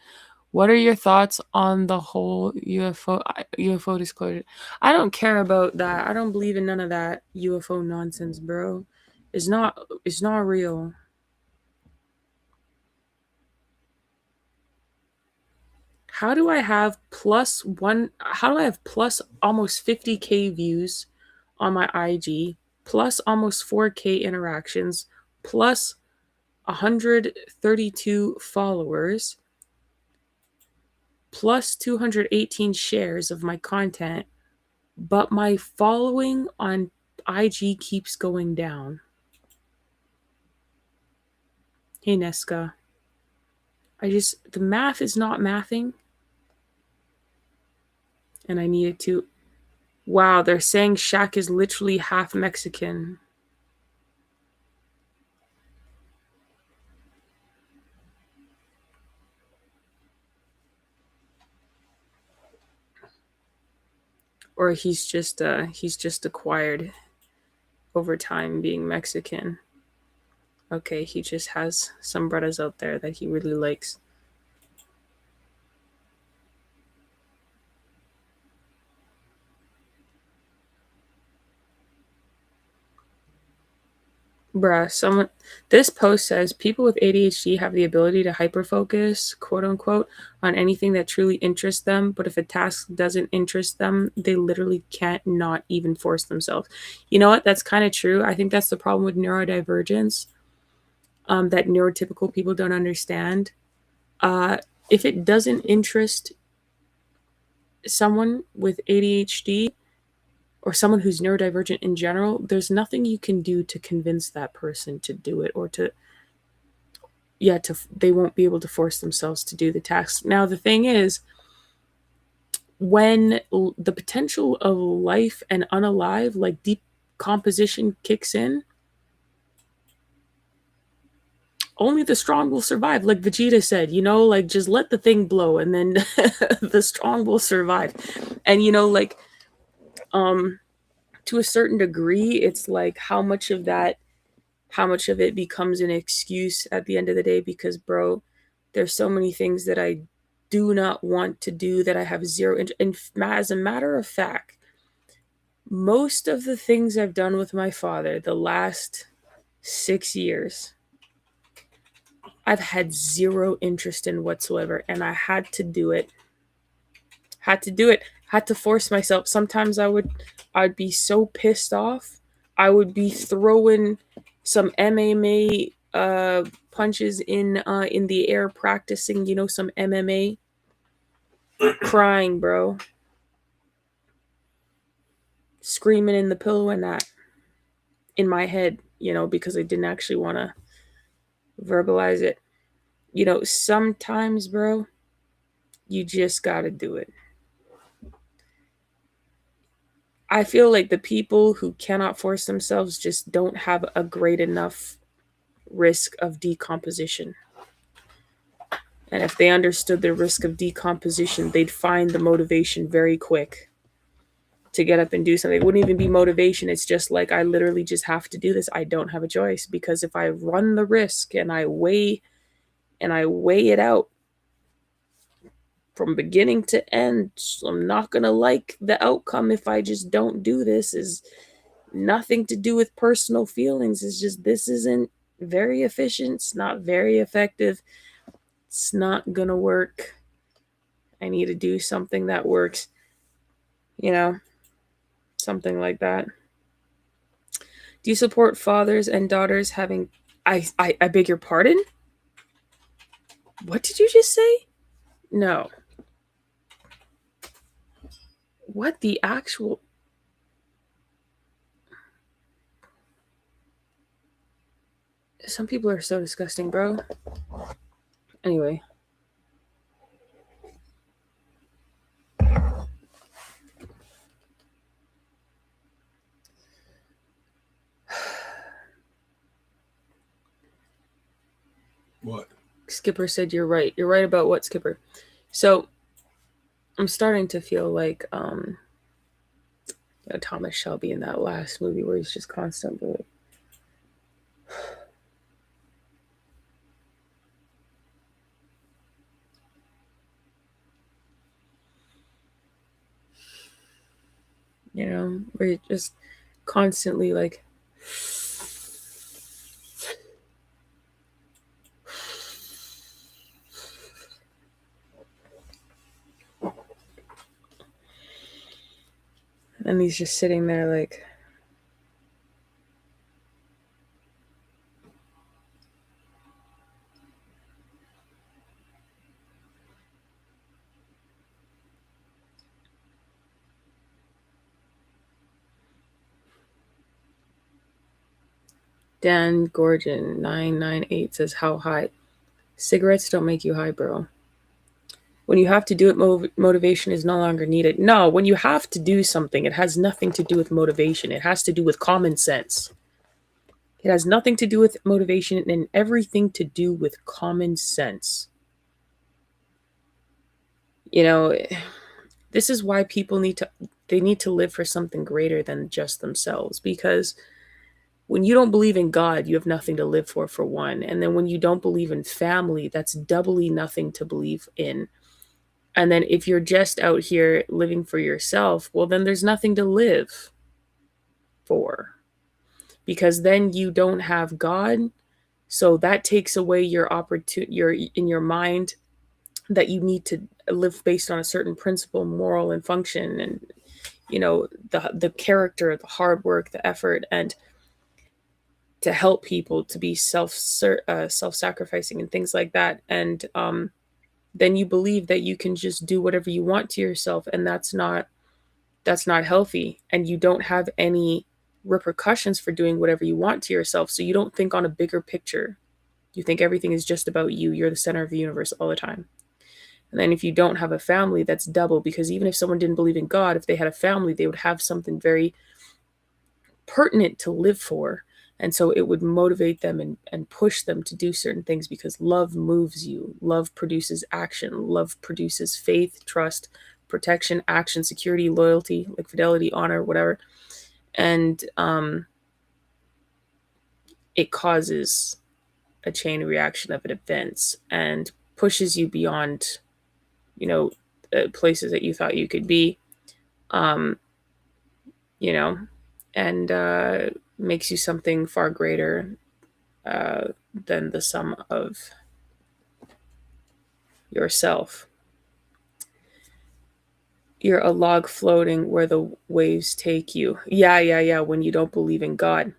What are your thoughts on the whole UFO disclosure? I don't care about that. I don't believe in none of that UFO nonsense, bro. It's not real. How do I have plus almost 50K views on my IG, plus almost 4K interactions, plus 132 followers, plus 218 shares of my content, but my following on IG keeps going down? Hey, Nesca. The math is not mathing. And I needed to... Wow, they're saying Shaq is literally half Mexican. Or he's just acquired over time being Mexican. Okay, he just has some brothers out there that he really likes. Bruh, this post says people with ADHD have the ability to hyperfocus, quote unquote, on anything that truly interests them. But if a task doesn't interest them, they literally can't not even force themselves. You know what? That's kind of true. I think that's the problem with neurodivergence, that neurotypical people don't understand. If it doesn't interest someone with ADHD, or someone who's neurodivergent in general, there's nothing you can do to convince that person to do it, or they won't be able to force themselves to do the task. Now, the thing is, when the potential of life and unalive, like decomposition, kicks in, only the strong will survive. Like Vegeta said, like just let the thing blow and then the strong will survive. And, to a certain degree, it's like how much of it becomes an excuse at the end of the day, because bro, there's so many things that I do not want to do, that I have zero and as a matter of fact, most of the things I've done with my father the last 6 years, I've had zero interest in whatsoever, and I had to do it. Had to force myself. Sometimes I'd be so pissed off, I would be throwing some MMA punches in the air, practicing, some MMA, crying, bro, screaming in the pillow and that in my head, because I didn't actually want to verbalize it. Sometimes, bro, you just gotta do it. I feel like the people who cannot force themselves just don't have a great enough risk of decomposition. And if they understood the risk of decomposition, they'd find the motivation very quick to get up and do something. It wouldn't even be motivation. It's just like, I literally just have to do this. I don't have a choice, because if I run the risk and I weigh it out, from beginning to end. I'm not going to like the outcome if I just don't do this. Is nothing to do with personal feelings. It's just this isn't very efficient. It's not very effective. It's not going to work. I need to do something that works, you know, something like that. Do you support fathers and daughters having I beg your pardon? What did you just say? No. What the actual Some people are so disgusting, bro. Anyway. What? Skipper said you're right. You're right about what, Skipper? So I'm starting to feel like Thomas Shelby in that last movie where he's just constantly where you're just constantly like and he's just sitting there like Dan Gorgon 998 says how high? Cigarettes don't make you high, bro. When you have to do it, motivation is no longer needed. No, when you have to do something, it has nothing to do with motivation. It has to do with common sense. It has nothing to do with motivation and everything to do with common sense. You know, this is why people need to live for something greater than just themselves, because when you don't believe in God, you have nothing to live for one. And then when you don't believe in family, that's doubly nothing to believe in. And then if you're just out here living for yourself, well, then there's nothing to live for, because then you don't have God. So that takes away your opportunity, your in your mind that you need to live based on a certain principle, moral, and function, and the character, the hard work, the effort, and to help people to be self-sacrificing and things like that. And then you believe that you can just do whatever you want to yourself, and that's not healthy, and you don't have any repercussions for doing whatever you want to yourself. So you don't think on a bigger picture. You think everything is just about you. You're the center of the universe all the time. And then if you don't have a family, that's double, because even if someone didn't believe in God, if they had a family, they would have something very pertinent to live for. And so it would motivate them and push them to do certain things, because love moves you. Love produces action. Love produces faith, trust, protection, action, security, loyalty, like fidelity, honor, whatever. And it causes a chain reaction of events and pushes you beyond, places that you thought you could be, um, you know, and makes you something far greater uh, than the sum of yourself. You're a log floating where the waves take you. Yeah. When you don't believe in God.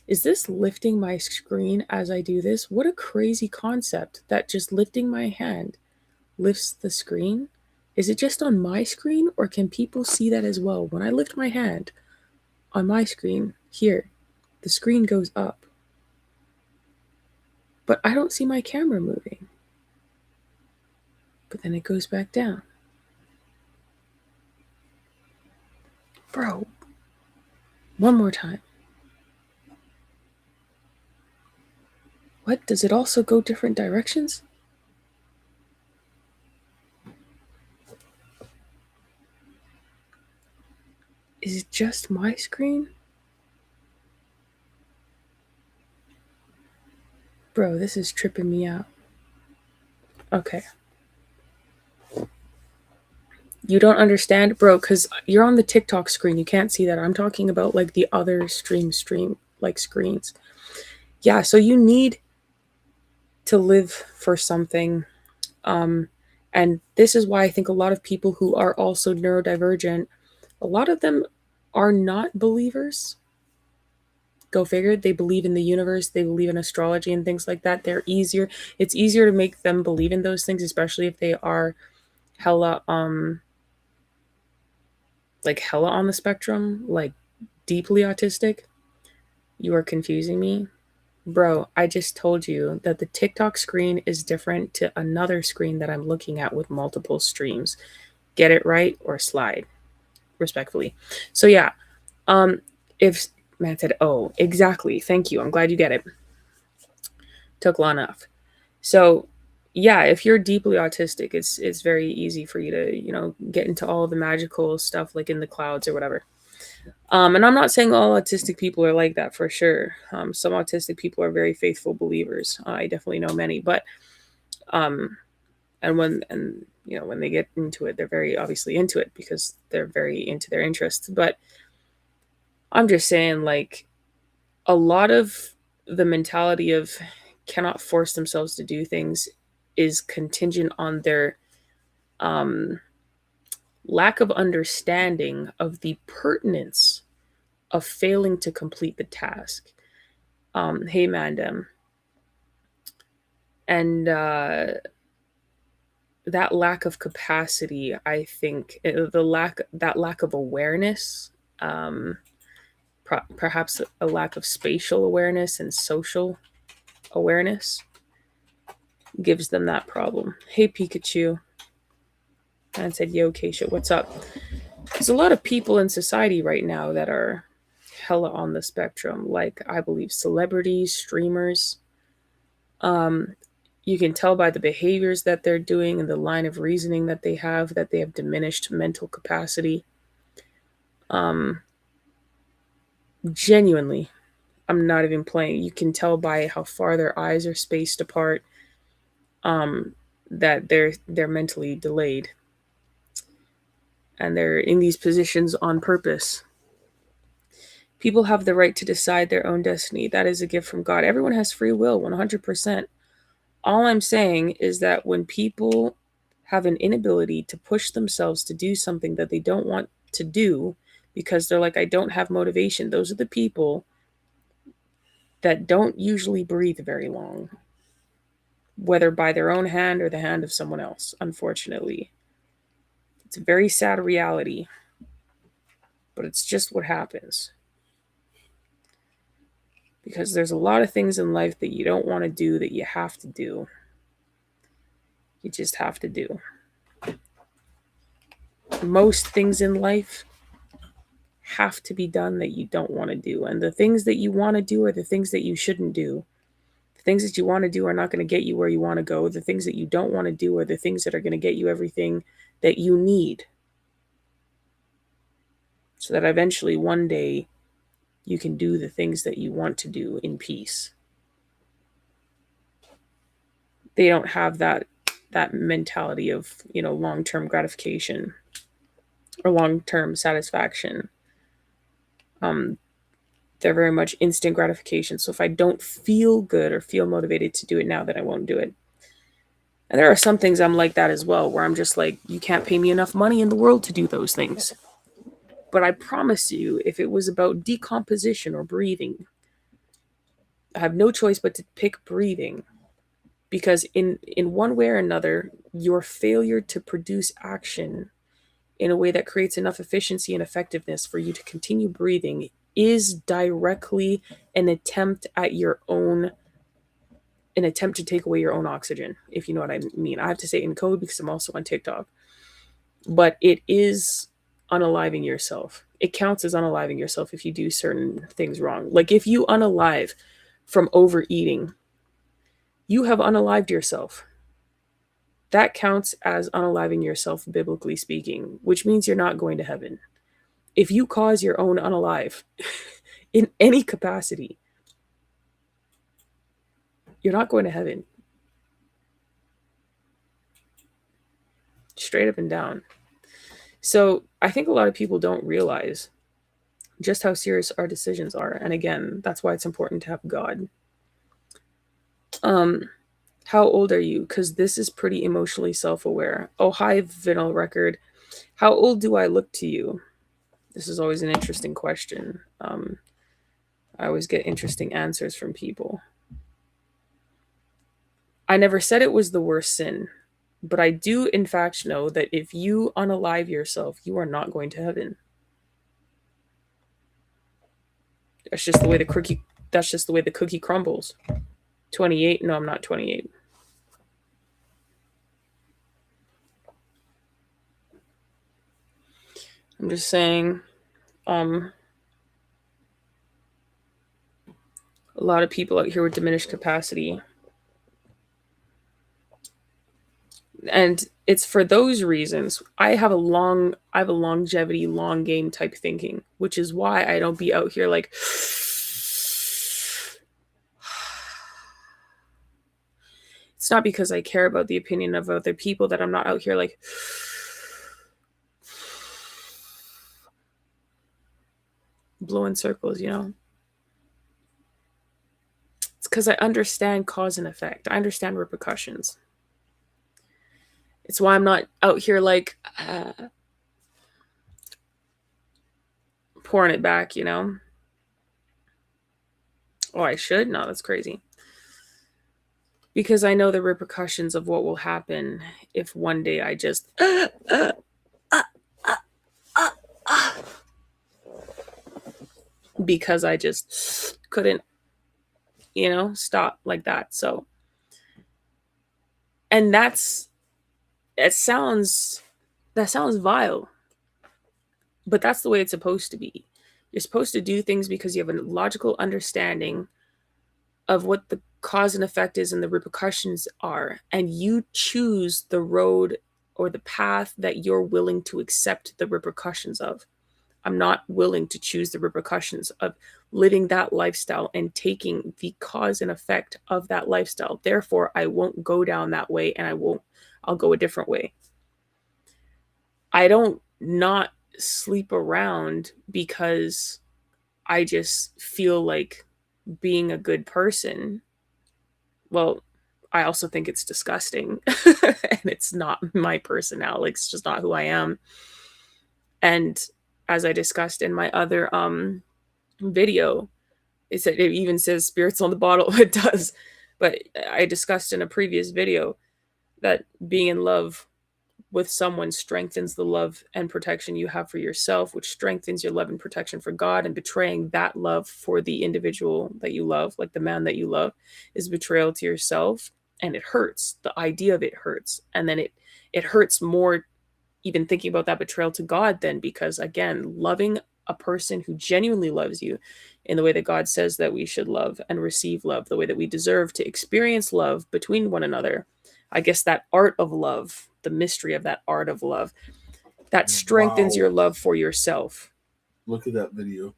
Is this lifting my screen as I do this? What a crazy concept that just lifting my hand lifts the screen. Is it just on my screen, or can people see that as well? When I lift my hand on my screen here, the screen goes up. But I don't see my camera moving. But then it goes back down. Bro, one more time. What? Does it also go different directions? Is it just my screen? Bro, this is tripping me out. Okay. You don't understand, bro, because you're on the TikTok screen. You can't see that. I'm talking about like the other stream like screens. Yeah, so you need to live for something. Um, and this is why I think a lot of people who are also neurodivergent, a lot of them are not believers. Go figure. They believe in the universe. They believe in astrology and things like that. They're easier. It's easier to make them believe in those things, especially if they are hella like hella on the spectrum, like deeply autistic. You are confusing me. Bro, I just told you that the TikTok screen is different to another screen that I'm looking at with multiple streams. Get it right or slide, respectfully. So yeah, um, if man said, "Oh, exactly, thank you. I'm glad you get it." Took long enough. So yeah, if you're deeply autistic, it's very easy for you to get into all the magical stuff like in the clouds or whatever. And I'm not saying all autistic people are like that for sure. Some autistic people are very faithful believers. I definitely know many, but um, when they get into it, they're very obviously into it because they're very into their interests. But I'm just saying, like a lot of the mentality of cannot force themselves to do things is contingent on their um, lack of understanding of the pertinence of failing to complete the task. Hey, Mandem, and that lack of capacity, I think, that lack of awareness, um, perhaps a lack of spatial awareness and social awareness, gives them that problem. Hey, Pikachu, and said, "Yo, Kaysha, what's up?" There's a lot of people in society right now that are hella on the spectrum, like I believe celebrities, streamers. Um, you can tell by the behaviors that they're doing and the line of reasoning that they have diminished mental capacity. Um, Genuinely, I'm not even playing. You can tell by how far their eyes are spaced apart, um, that they're mentally delayed and they're in these positions on purpose. People have the right to decide their own destiny. That is a gift from God. Everyone has free will, 100%. All I'm saying is that when people have an inability to push themselves to do something that they don't want to do because they're like, I don't have motivation, those are the people that don't usually breathe very long, whether by their own hand or the hand of someone else, unfortunately. It's a very sad reality, but it's just what happens. Because there's a lot of things in life that you don't want to do that you have to do. You just have to do. Most things in life have to be done that you don't want to do. And the things that you want to do are the things that you shouldn't do. The things that you want to do are not going to get you where you want to go. The things that you don't want to do are the things that are going to get you everything that you need. So that eventually one day you can do the things that you want to do in peace. They don't have that mentality of, long-term gratification or long-term satisfaction. Um, they're very much instant gratification. So if I don't feel good or feel motivated to do it now, then I won't do it. And there are some things I'm like that as well, where I'm just like, you can't pay me enough money in the world to do those things. But I promise you, if it was about decomposition or breathing, I have no choice but to pick breathing. Because in one way or another, your failure to produce action in a way that creates enough efficiency and effectiveness for you to continue breathing is directly an attempt at an attempt to take away your own oxygen, if you know what I mean. I have to say it in code because I'm also on TikTok. But it is unaliving yourself. It counts as unaliving yourself if you do certain things wrong. Like if you unalive from overeating, you have unalived yourself. That counts as unaliving yourself, biblically speaking, which means you're not going to heaven. If you cause your own unalive in any capacity, you're not going to heaven. Straight up and down. So I think a lot of people don't realize just how serious our decisions are. And again, that's why it's important to have God. Um, how old are you? Because this is pretty emotionally self-aware. Oh, hi, vinyl record. How old do I look to you? This is always an interesting question. I always get interesting answers from people. I never said it was the worst sin, but I do in fact know that if you unalive yourself, you are not going to heaven. That's just the way the cookie. That's just the way the cookie crumbles. 28? No, I'm not 28. I'm just saying. Um, a lot of people out here with diminished capacity, and it's for those reasons I have a longevity, long game type thinking, which is why I don't be out here like. It's not because I care about the opinion of other people that I'm not out here like blowing circles, you know? It's because I understand cause and effect. I understand repercussions. It's why I'm not out here like pouring it back, you know? Oh, I should? No, that's crazy. Because I know the repercussions of what will happen if one day I just because I just couldn't, stop like that. So, and it sounds that sounds vile, but that's the way it's supposed to be. You're supposed to do things because you have a logical understanding of what the cause and effect is and the repercussions are, and you choose the road or the path that you're willing to accept the repercussions of. I'm not willing to choose the repercussions of living that lifestyle and taking the cause and effect of that lifestyle. Therefore, I won't go down that way, and I'll go a different way. I don't not sleep around because I just feel like being a good person. Well, I also think it's disgusting and it's not my personality. It's just not who I am. And as I discussed in my other video, it even says spirits on the bottle. It does. But I discussed in a previous video that being in love with someone strengthens the love and protection you have for yourself, which strengthens your love and protection for God. And betraying that love for the individual that you love, like the man that you love, is betrayal to yourself. And it hurts. The idea of it hurts. And then it hurts more even thinking about that betrayal to God then, because again, loving a person who genuinely loves you in the way that God says that we should love and receive love, the way that we deserve to experience love between one another. I guess that art of love, the mystery of that art of love, that strengthens Wow. your love for yourself. Look at that video.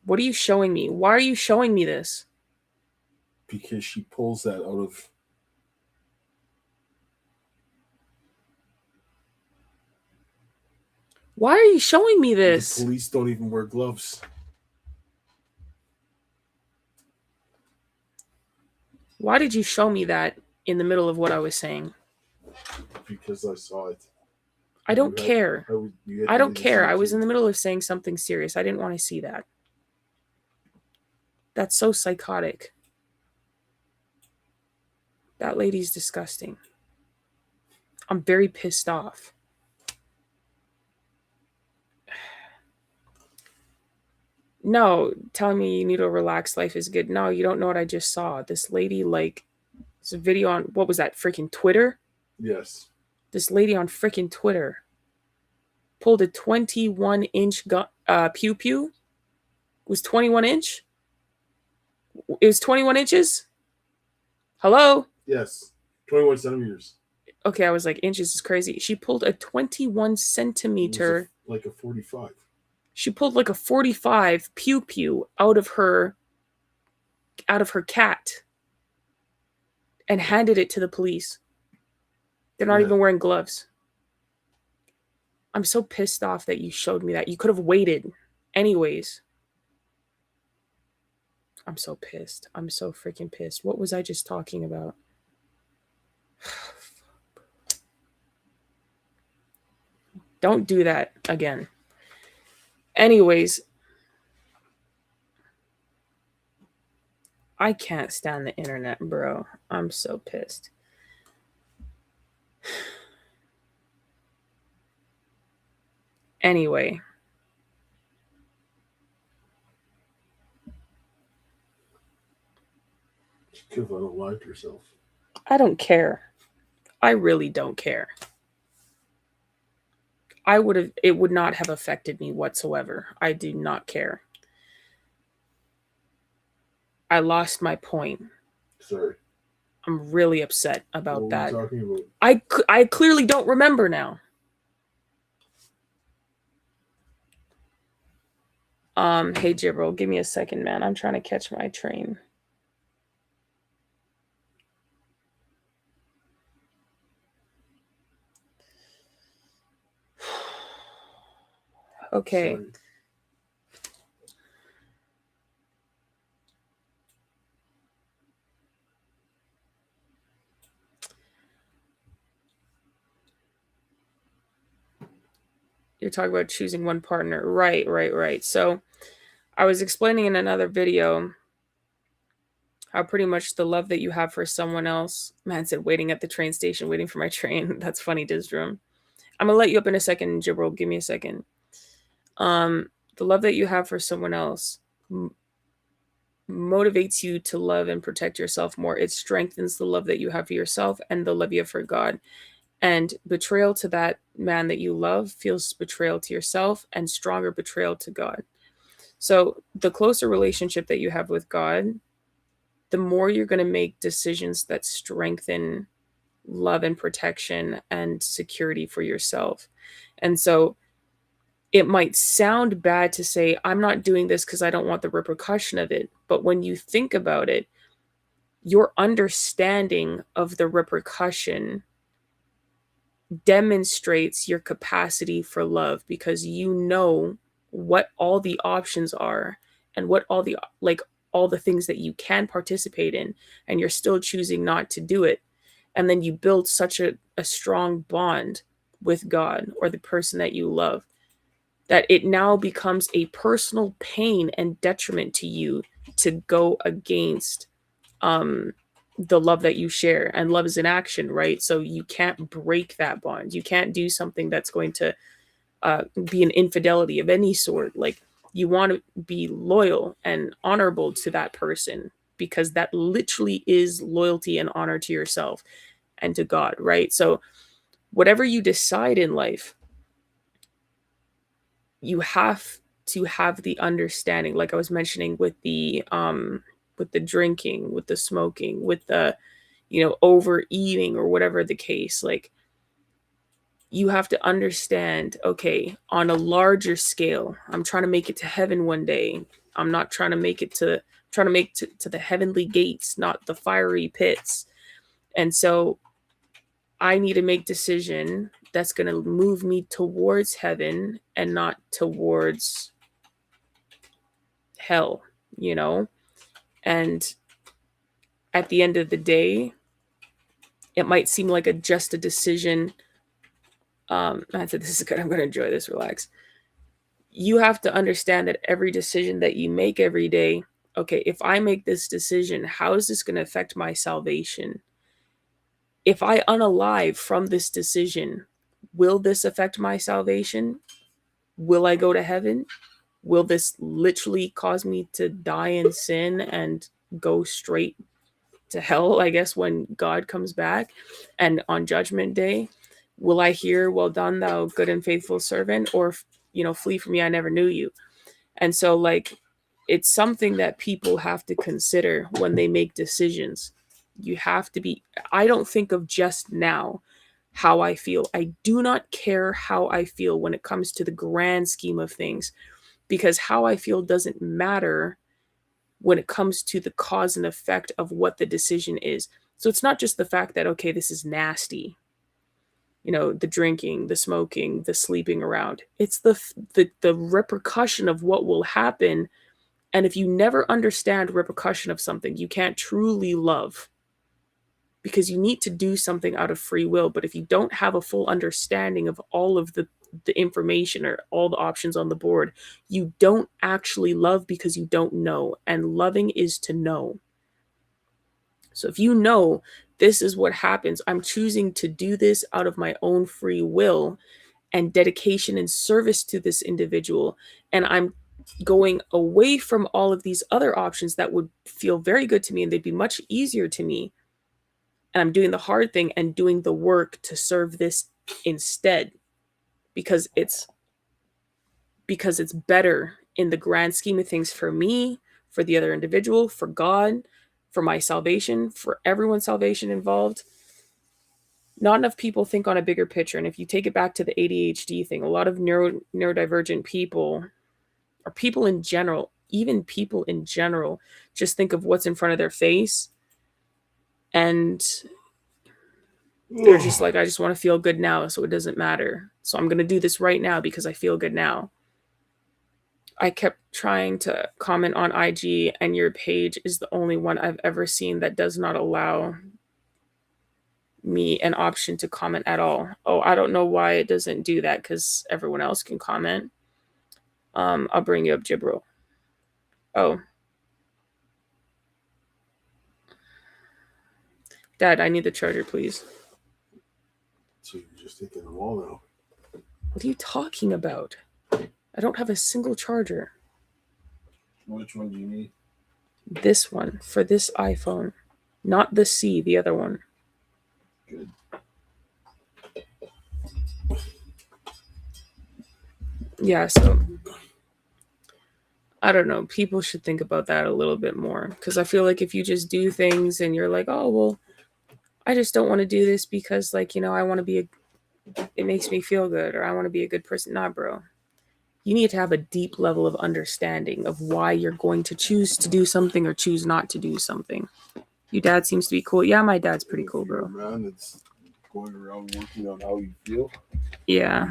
What are you showing me? Why are you showing me this? Because she pulls that out of. Why are you showing me this? The police don't even wear gloves. Why did you show me that in the middle of what I was saying? Because I saw it. I don't care. I don't care. I was in the too. middle of saying something serious. I didn't want to see that. That's so psychotic. That lady's disgusting. I'm very pissed off. No, telling me you need to relax, life is good. No, you don't know what I just saw. This lady, it's a video on, what was that, freaking Twitter? Yes. This lady on freaking Twitter pulled a 21-inch gun, pew pew. It was 21 inch? It was 21 inches? Hello? Yes. 21 centimeters. Okay, I was like, inches is crazy. She pulled a 21 centimeter. Like a 45. She pulled like a 45 pew pew out of her cat and handed it to the police. They're not even wearing gloves. I'm so pissed off that you showed me that. You could have waited. Anyways, I'm so pissed. I'm so freaking pissed. What was I just talking about? Don't do that again. Anyways, I can't stand the internet, bro. I'm so pissed. Anyway, Because I don't like yourself. I don't care. I really don't care. It would not have affected me whatsoever. I do not care. I lost my point. Sorry. I'm really upset about What that. were we talking about? I clearly don't remember now. Hey Jibril, give me a second, man. I'm trying to catch my train. Okay. Sorry. You're talking about choosing one partner. Right. So I was explaining in another video how pretty much the love that you have for someone else. Man said waiting at the train station, waiting for my train. That's funny, Dizdrum. I'm gonna let you up in a second, Jibril. Give me a second. The love that you have for someone else motivates you to love and protect yourself more. It strengthens the love that you have for yourself and the love you have for God. And betrayal to that man that you love feels betrayal to yourself and stronger betrayal to God. So the closer relationship that you have with God, the more you're going to make decisions that strengthen love and protection and security for yourself. And so it might sound bad to say, I'm not doing this because I don't want the repercussion of it. But when you think about it, your understanding of the repercussion demonstrates your capacity for love because you know what all the options are and what all the things that you can participate in, and you're still choosing not to do it. And then you build such a strong bond with God or the person that you love that it now becomes a personal pain and detriment to you to go against um the love that you share. And love is an action, right? So you can't break that bond. You can't do something that's going to be an infidelity of any sort. Like, you want to be loyal and honorable to that person because that literally is loyalty and honor to yourself and to God, right? So whatever you decide in life, you have to have the understanding, like I was mentioning with the drinking, with the smoking, with the overeating or whatever the case. Like, you have to understand, okay, on a larger scale, I'm trying to make it to heaven one day. I'm not trying to make it to trying to make to the heavenly gates, not the fiery pits. And so I need to make decision that's going to move me towards heaven and not towards hell, you know? And at the end of the day, it might seem like just a decision. I said, this is good. I'm going to enjoy this. Relax. You have to understand that every decision that you make every day, okay, if I make this decision, how is this going to affect my salvation? If I unalive from this decision, will this affect my salvation? Will I go to heaven? Will this literally cause me to die in sin and go straight to hell, I guess, when God comes back and on judgment day? Will I hear, well done, thou good and faithful servant, or, flee from me, I never knew you? And so, like, it's something that people have to consider when they make decisions. You have to be, I don't think of just now how I feel. I do not care how I feel when it comes to the grand scheme of things, because how I feel doesn't matter when it comes to the cause and effect of what the decision is. So it's not just the fact that, okay, this is nasty. the drinking, the smoking, the sleeping around. It's the repercussion of what will happen. And if you never understand repercussion of something, you can't truly love, because you need to do something out of free will. But if you don't have a full understanding of all of the information or all the options on the board, you don't actually love, because you don't know. And loving is to know. So if you know this is what happens, I'm choosing to do this out of my own free will and dedication and service to this individual, and I'm going away from all of these other options that would feel very good to me and they'd be much easier to me, and I'm doing the hard thing and doing the work to serve this instead, because it's better in the grand scheme of things, for me, for the other individual, for God, for my salvation, for everyone's salvation involved. Not enough people think on a bigger picture. And if you take it back to the ADHD thing, a lot of neurodivergent people, or people in general, even people in general, just think of what's in front of their face, and they're just like, I just want to feel good now, so it doesn't matter. So I'm going to do this right now because I feel good now. I kept trying to comment on IG, and your page is the only one I've ever seen that does not allow me an option to comment at all. Oh, I don't know why it doesn't do that, because everyone else can comment. I'll bring you up, Jibril. Oh. Dad, I need the charger, please. So you're just taking them all now. What are you talking about? I don't have a single charger. Which one do you need? This one, for this iPhone. Not the C, the other one. Good. Yeah, so I don't know. People should think about that a little bit more, because I feel like if you just do things and you're like, oh, well, I just don't want to do this because, like, I want to be it makes me feel good, or I want to be a good person. Nah, bro. You need to have a deep level of understanding of why you're going to choose to do something or choose not to do something. Your dad seems to be cool. Yeah, my dad's pretty cool, bro. Man, it's going around working on how you feel. Yeah.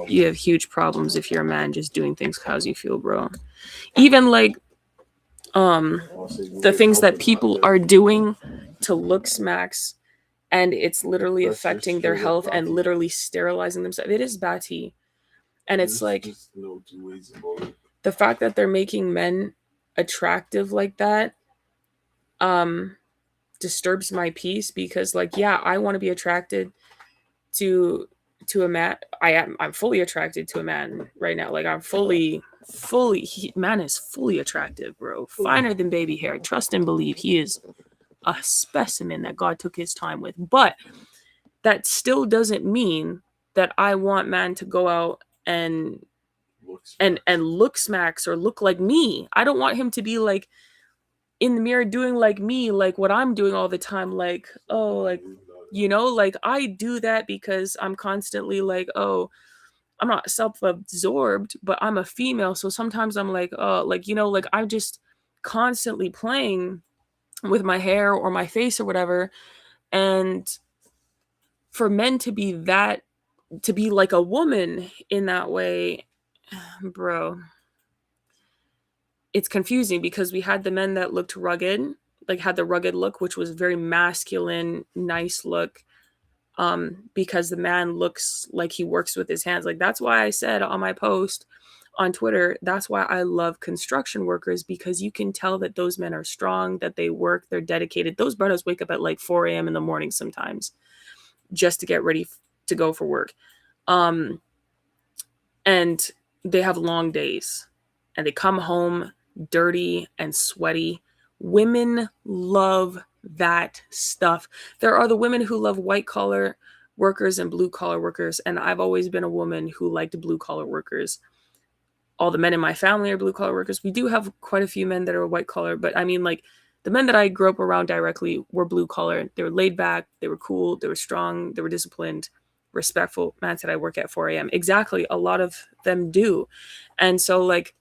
You have huge problems if you're a man just doing things how you feel, bro. Even like the things that people are doing to look smacks, and it's literally affecting their health and literally sterilizing themselves. It is batty. And it's like, no two ways about it. The fact that they're making men attractive like that disturbs my peace, because, like, yeah, I want to be attracted to a man. I'm fully attracted to a man right now. Like, I'm fully man is fully attractive, bro. Finer than baby hair. Trust and believe, he is a specimen that God took his time with. But that still doesn't mean that I want man to go out and look smacks or look like me. I don't want him to be like in the mirror doing like me, like what I'm doing all the time, like, oh, like, like I do that because I'm constantly like, oh, I'm not self-absorbed, but I'm a female, so sometimes I'm like, oh, like, like I'm just constantly playing with my hair or my face or whatever. And for men to be like a woman in that way, bro, it's confusing, because we had the men that looked rugged, like had the rugged look, which was very masculine, nice look, because the man looks like he works with his hands. Like, that's why I said on my post on Twitter, that's why I love construction workers, because you can tell that those men are strong, that they work, they're dedicated. Those brothers wake up at like 4 a.m. in the morning sometimes just to get ready to go for work. And they have long days, and they come home dirty and sweaty. Women love that stuff. There are the women who love white collar workers and blue collar workers, and I've always been a woman who liked blue collar workers. All the men in my family are blue collar workers. We do have quite a few men that are white collar, but I mean, like, the men that I grew up around directly were blue collar. They were laid back, they were cool, they were strong, they were disciplined, respectful. Man said I work at 4 a.m. Exactly. A lot of them do. And so, like,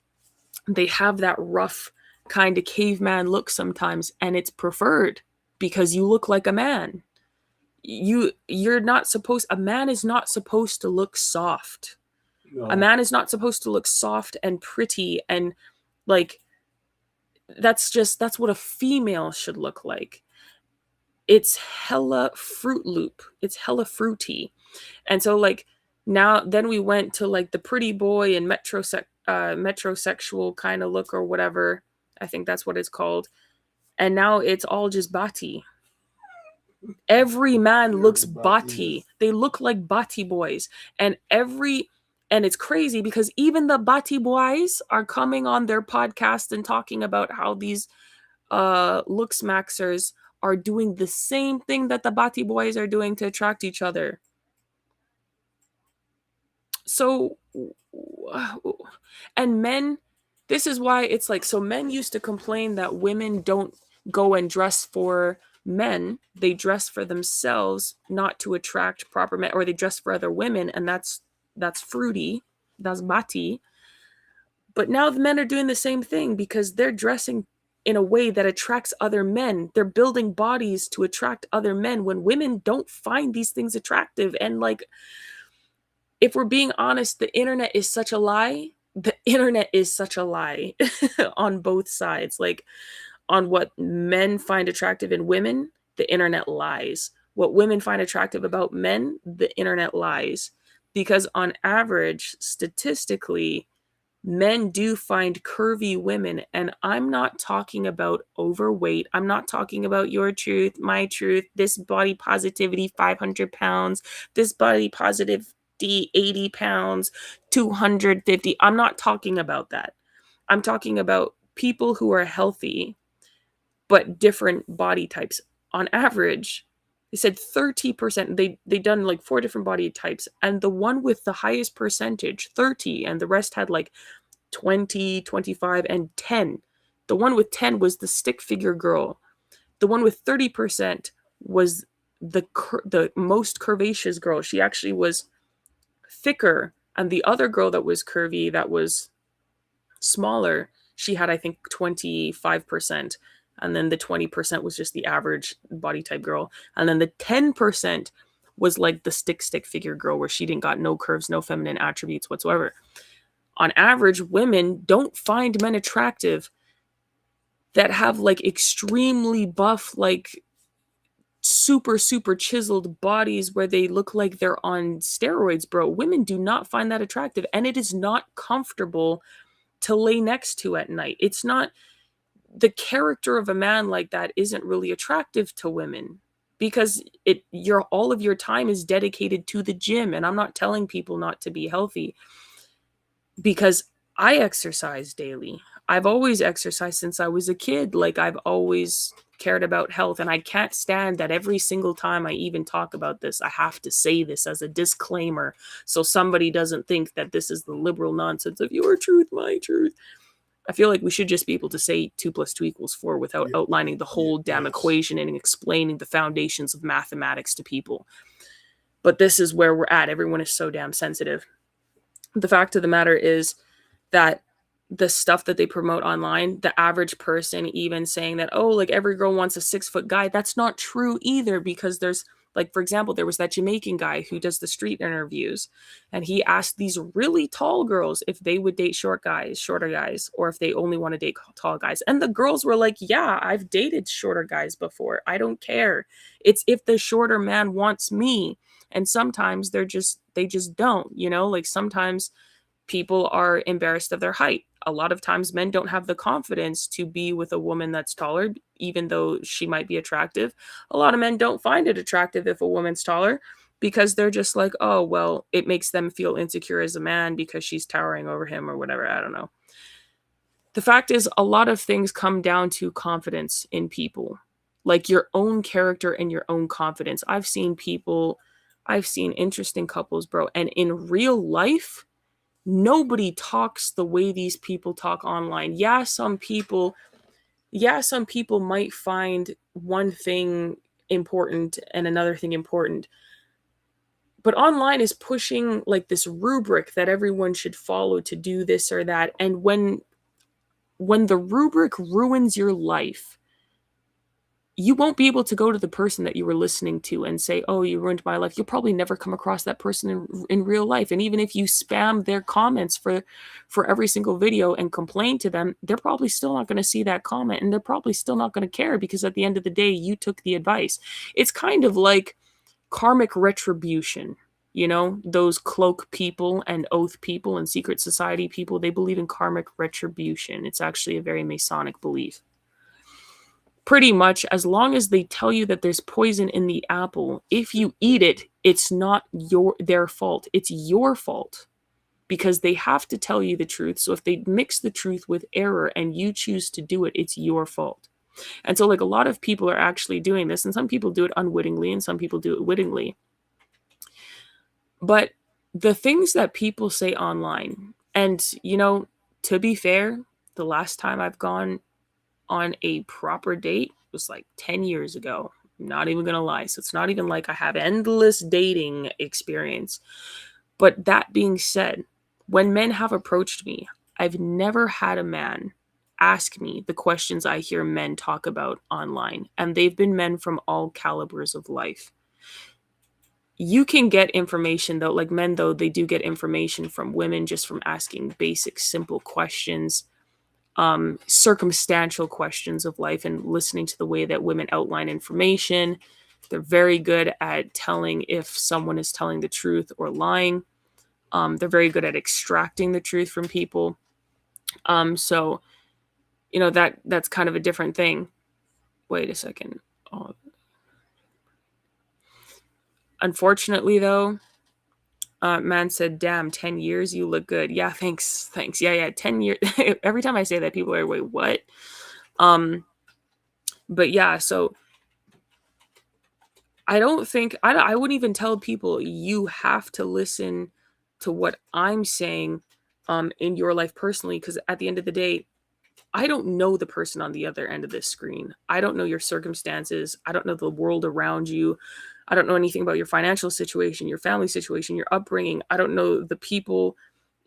they have that rough kind of caveman look sometimes, and it's preferred because you look like a man. you're not supposed, a man is not supposed to look soft. No. A man is not supposed to look soft and pretty and like, that's what a female should look like. It's hella Fruit Loop. It's hella fruity. And so like now then we went to like the pretty boy and metrosexual kind of look or whatever. I think that's what it's called. And now it's all just bati. Every man looks bati. They look like bati boys. And it's crazy because even the bati boys are coming on their podcast and talking about how these looks maxers are doing the same thing that the bati boys are doing to attract each other. So, and men, this is why it's like, so men used to complain that women don't go and dress for men. They dress for themselves, not to attract proper men, or they dress for other women, and that's fruity, that's bati. But now the men are doing the same thing because they're dressing in a way that attracts other men. They're building bodies to attract other men when women don't find these things attractive. And like, if we're being honest, the internet is such a lie. The internet is such a lie on both sides. Like, on what men find attractive in women, the internet lies. What women find attractive about men, the internet lies. Because on average, statistically, men do find curvy women. And I'm not talking about overweight. I'm not talking about your truth, my truth, this body positivity, 500 pounds, this body positivity, 80 pounds, 250. I'm not talking about that. I'm talking about people who are healthy, but different body types. On average, they said 30%. They done like 4 different body types, and the one with the highest percentage, 30, and the rest had like 20, 25, and 10. The one with 10 was the stick figure girl. The one with 30% was the most curvaceous girl. She actually was thicker, and the other girl that was curvy, that was smaller, she had, I think, 25%. And then the 20% was just the average body type girl. And then the 10% was like the stick figure girl, where she didn't got no curves, no feminine attributes whatsoever. On average, women don't find men attractive that have like extremely buff, like super, super chiseled bodies where they look like they're on steroids, bro. Women do not find that attractive, and it is not comfortable to lay next to at night. It's not, the character of a man like that isn't really attractive to women, because all of your time is dedicated to the gym. And I'm not telling people not to be healthy, because I exercise daily. I've always exercised since I was a kid. Like, I've always cared about health, and I can't stand that every single time I even talk about this, I have to say this as a disclaimer so somebody doesn't think that this is the liberal nonsense of your truth, my truth. I feel like we should just be able to say 2 + 2 = 4 without outlining the whole damn equation and explaining the foundations of mathematics to people. But this is where we're at. Everyone is so damn sensitive. The fact of the matter is that the stuff that they promote online, the average person even saying that, oh, like every girl wants a 6-foot guy, that's not true either. Because there's, like, for example, there was that Jamaican guy who does the street interviews, and he asked these really tall girls if they would date shorter guys, or if they only want to date tall guys. And the girls were like, yeah, I've dated shorter guys before. I don't care. It's if the shorter man wants me. And sometimes they just don't, like sometimes people are embarrassed of their height. A lot of times men don't have the confidence to be with a woman that's taller, even though she might be attractive. A lot of men don't find it attractive if a woman's taller, because they're just like, oh, well, it makes them feel insecure as a man because she's towering over him or whatever. I don't know. The fact is, a lot of things come down to confidence in people, like your own character and your own confidence. I've seen interesting couples, bro, and in real life, nobody talks the way these people talk online. Yeah, some people might find one thing important and another thing important. But online is pushing like this rubric that everyone should follow to do this or that. And when the rubric ruins your life, you won't be able to go to the person that you were listening to and say, oh, you ruined my life. You'll probably never come across that person in real life. And even if you spam their comments for every single video and complain to them, they're probably still not going to see that comment, and they're probably still not going to care, because at the end of the day, you took the advice. It's kind of like karmic retribution. You know, those cloak people and oath people and secret society people, they believe in karmic retribution. It's actually a very Masonic belief. Pretty much, as long as they tell you that there's poison in the apple, if you eat it, it's not their fault. It's your fault, because they have to tell you the truth. So if they mix the truth with error and you choose to do it, it's your fault. And so, like, a lot of people are actually doing this, and some people do it unwittingly and some people do it wittingly. But the things that people say online, and, you know, to be fair, the last time I've gone on a proper date was like 10 years ago. I'm not even going to lie. So it's not even like I have endless dating experience. But that being said, when men have approached me, I've never had a man ask me the questions I hear men talk about online. And they've been men from all calibers of life. You can get information, though, like men, though, they do get information from women just from asking basic, simple questions, circumstantial questions of life, and listening to the way that women outline information. They're very good at telling if someone is telling the truth or lying. They're very good at extracting the truth from people. So, you know, that's kind of a different thing. Wait a second. Oh. Unfortunately, though, man said, damn, 10 years, you look good. Yeah, thanks. Yeah, 10 years. Every time I say that, people are, wait, what? But yeah, so I don't think, I wouldn't even tell people you have to listen to what I'm saying in your life personally, because at the end of the day, I don't know the person on the other end of this screen. I don't know your circumstances. I don't know the world around you. I don't know anything about your financial situation, your family situation, your upbringing. I don't know the people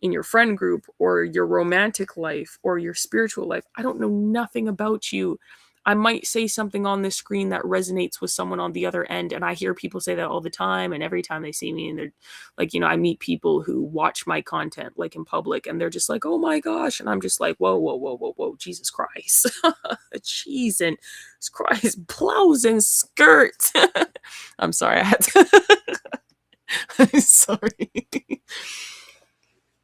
in your friend group or your romantic life or your spiritual life. I don't know nothing about you. I might say something on this screen that resonates with someone on the other end. And I hear people say that all the time. And every time they see me, and they're like, you know, I meet people who watch my content like in public, and they're just like, oh my gosh. And I'm just like, whoa, whoa, whoa, whoa, whoa, Jesus Christ. Jesus Christ, blouse and skirt. I'm sorry. I had to. I'm sorry.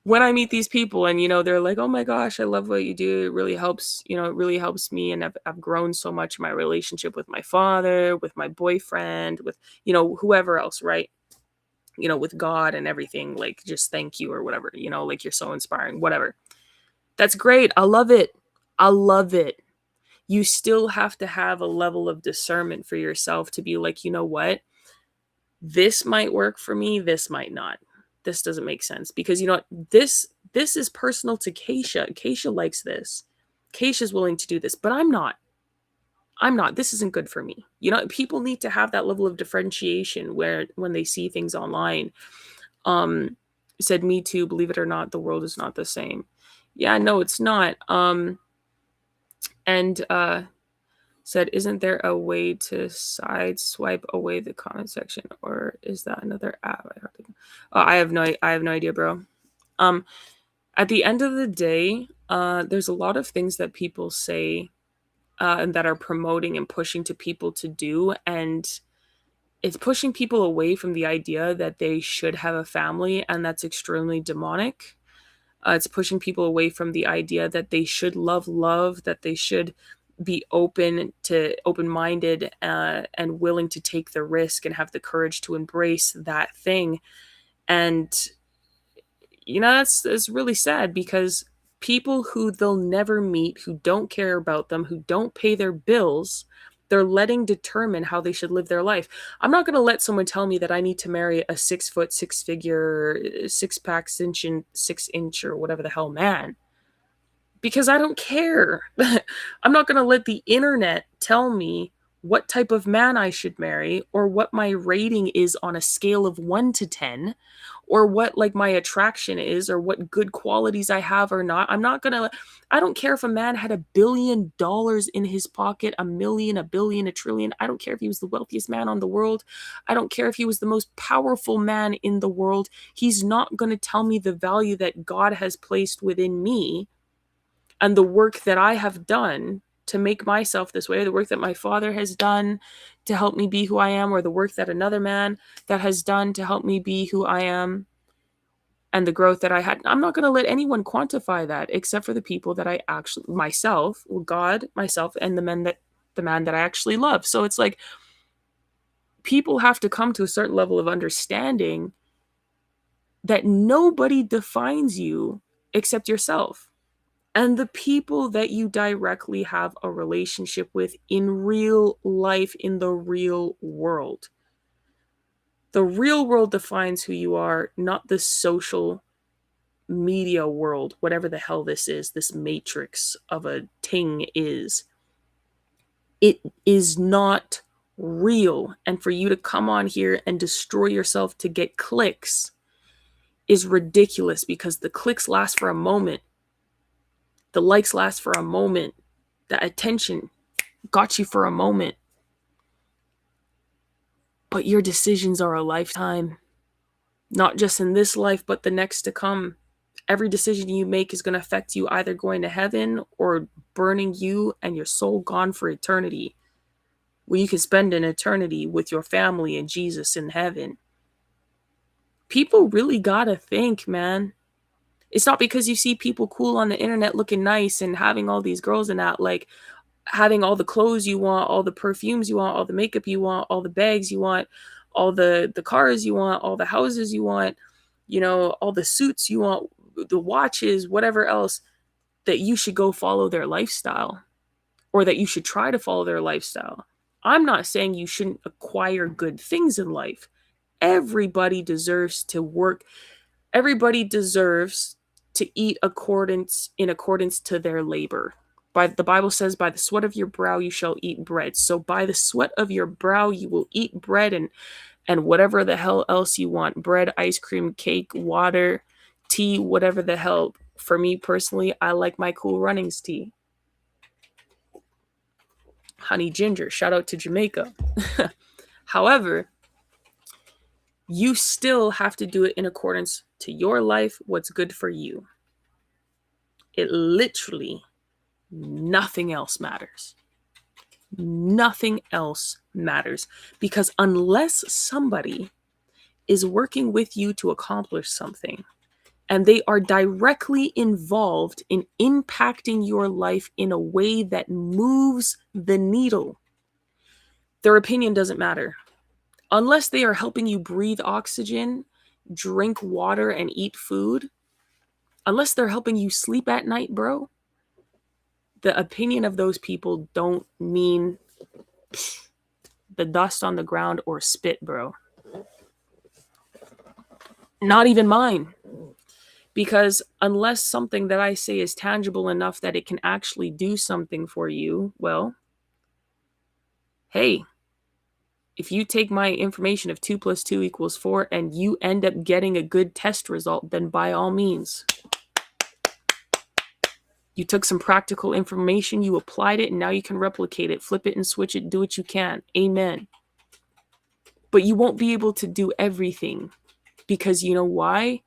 When I meet these people and, you know, they're like, oh my gosh, I love what you do. It really helps, you know, it really helps me. And I've grown so much in my relationship with my father, with my boyfriend, with, you know, whoever else, right? You know, with God and everything. Like, just thank you or whatever, you know, like, you're so inspiring, whatever. That's great. I love it. I love it. You still have to have a level of discernment for yourself to be like, you know what? This might work for me. This might not. This doesn't make sense, because, you know what, this is personal to Kaysha. Kaysha likes this. Kaysha's willing to do this, but I'm not. This isn't good for me. You know, people need to have that level of differentiation where when they see things online. Said me too, believe it or not, the world is not the same. Yeah, no, it's not. And said, isn't there a way to side swipe away the comment section, or is that another app? I have no idea, bro. At the end of the day, there's a lot of things that people say and that are promoting and pushing to people to do, and it's pushing people away from the idea that they should have a family, and that's extremely demonic. It's pushing people away from the idea that they should love, that they should be open-minded and willing to take the risk and have the courage to embrace that thing. And, you know, that's really sad, because people who they'll never meet, who don't care about them, who don't pay their bills, they're letting determine how they should live their life. I'm not going to let someone tell me that I need to marry a 6 foot, 6 figure, 6-pack, 6-inch or whatever the hell man, because I don't care. I'm not going to let the internet tell me what type of man I should marry, or what my rating is on a scale of 1 to 10, or what like my attraction is, or what good qualities I have or not. I don't care if a man had $1 billion in his pocket, a million, a billion, a trillion. I don't care if he was the wealthiest man on the world. I don't care if he was the most powerful man in the world. He's not going to tell me the value that God has placed within me and the work that I have done to make myself this way, the work that my father has done to help me be who I am, or the work that another man that has done to help me be who I am, and the growth that I had. I'm not going to let anyone quantify that except for the people that I actually, myself, God, myself, and the man that I actually love. So it's like people have to come to a certain level of understanding that nobody defines you except yourself. And the people that you directly have a relationship with in real life, in the real world. The real world defines who you are, not the social media world, whatever the hell this is, this matrix of a thing is. It is not real. And for you to come on here and destroy yourself to get clicks is ridiculous, because the clicks last for a moment. The likes last for a moment. The attention got you for a moment. But your decisions are a lifetime. Not just in this life, but the next to come. Every decision you make is going to affect you, either going to heaven or burning you and your soul gone for eternity, where you can spend an eternity with your family and Jesus in heaven. People really got to think, man. It's not because you see people cool on the internet looking nice and having all these girls and that, like having all the clothes you want, all the perfumes you want, all the makeup you want, all the bags you want, all the cars you want, all the houses you want, all the suits you want, the watches, whatever else, that you should go follow their lifestyle, or that you should try to follow their lifestyle. I'm not saying you shouldn't acquire good things in life. Everybody deserves to work. Everybody deserves to eat in accordance to their labor. The Bible says, by the sweat of your brow you shall eat bread. So by the sweat of your brow you will eat bread, and whatever the hell else you want. Bread, ice cream, cake, water, tea, whatever the hell. For me personally, I like my Cool Runnings tea. Honey ginger, shout out to Jamaica. However, you still have to do it in accordance to your life, what's good for you. It literally, nothing else matters. Nothing else matters. Because unless somebody is working with you to accomplish something, and they are directly involved in impacting your life in a way that moves the needle, their opinion doesn't matter. Unless they are helping you breathe oxygen, drink water, and eat food, unless they're helping you sleep at night, bro, the opinion of those people don't mean the dust on the ground or spit, bro. Not even mine. Because unless something that I say is tangible enough that it can actually do something for you, well, hey, if you take my information of 2 + 2 = 4 and you end up getting a good test result, then by all means, you took some practical information, you applied it, and now you can replicate it, flip it and switch it, do what you can. Amen. But you won't be able to do everything, because you know why?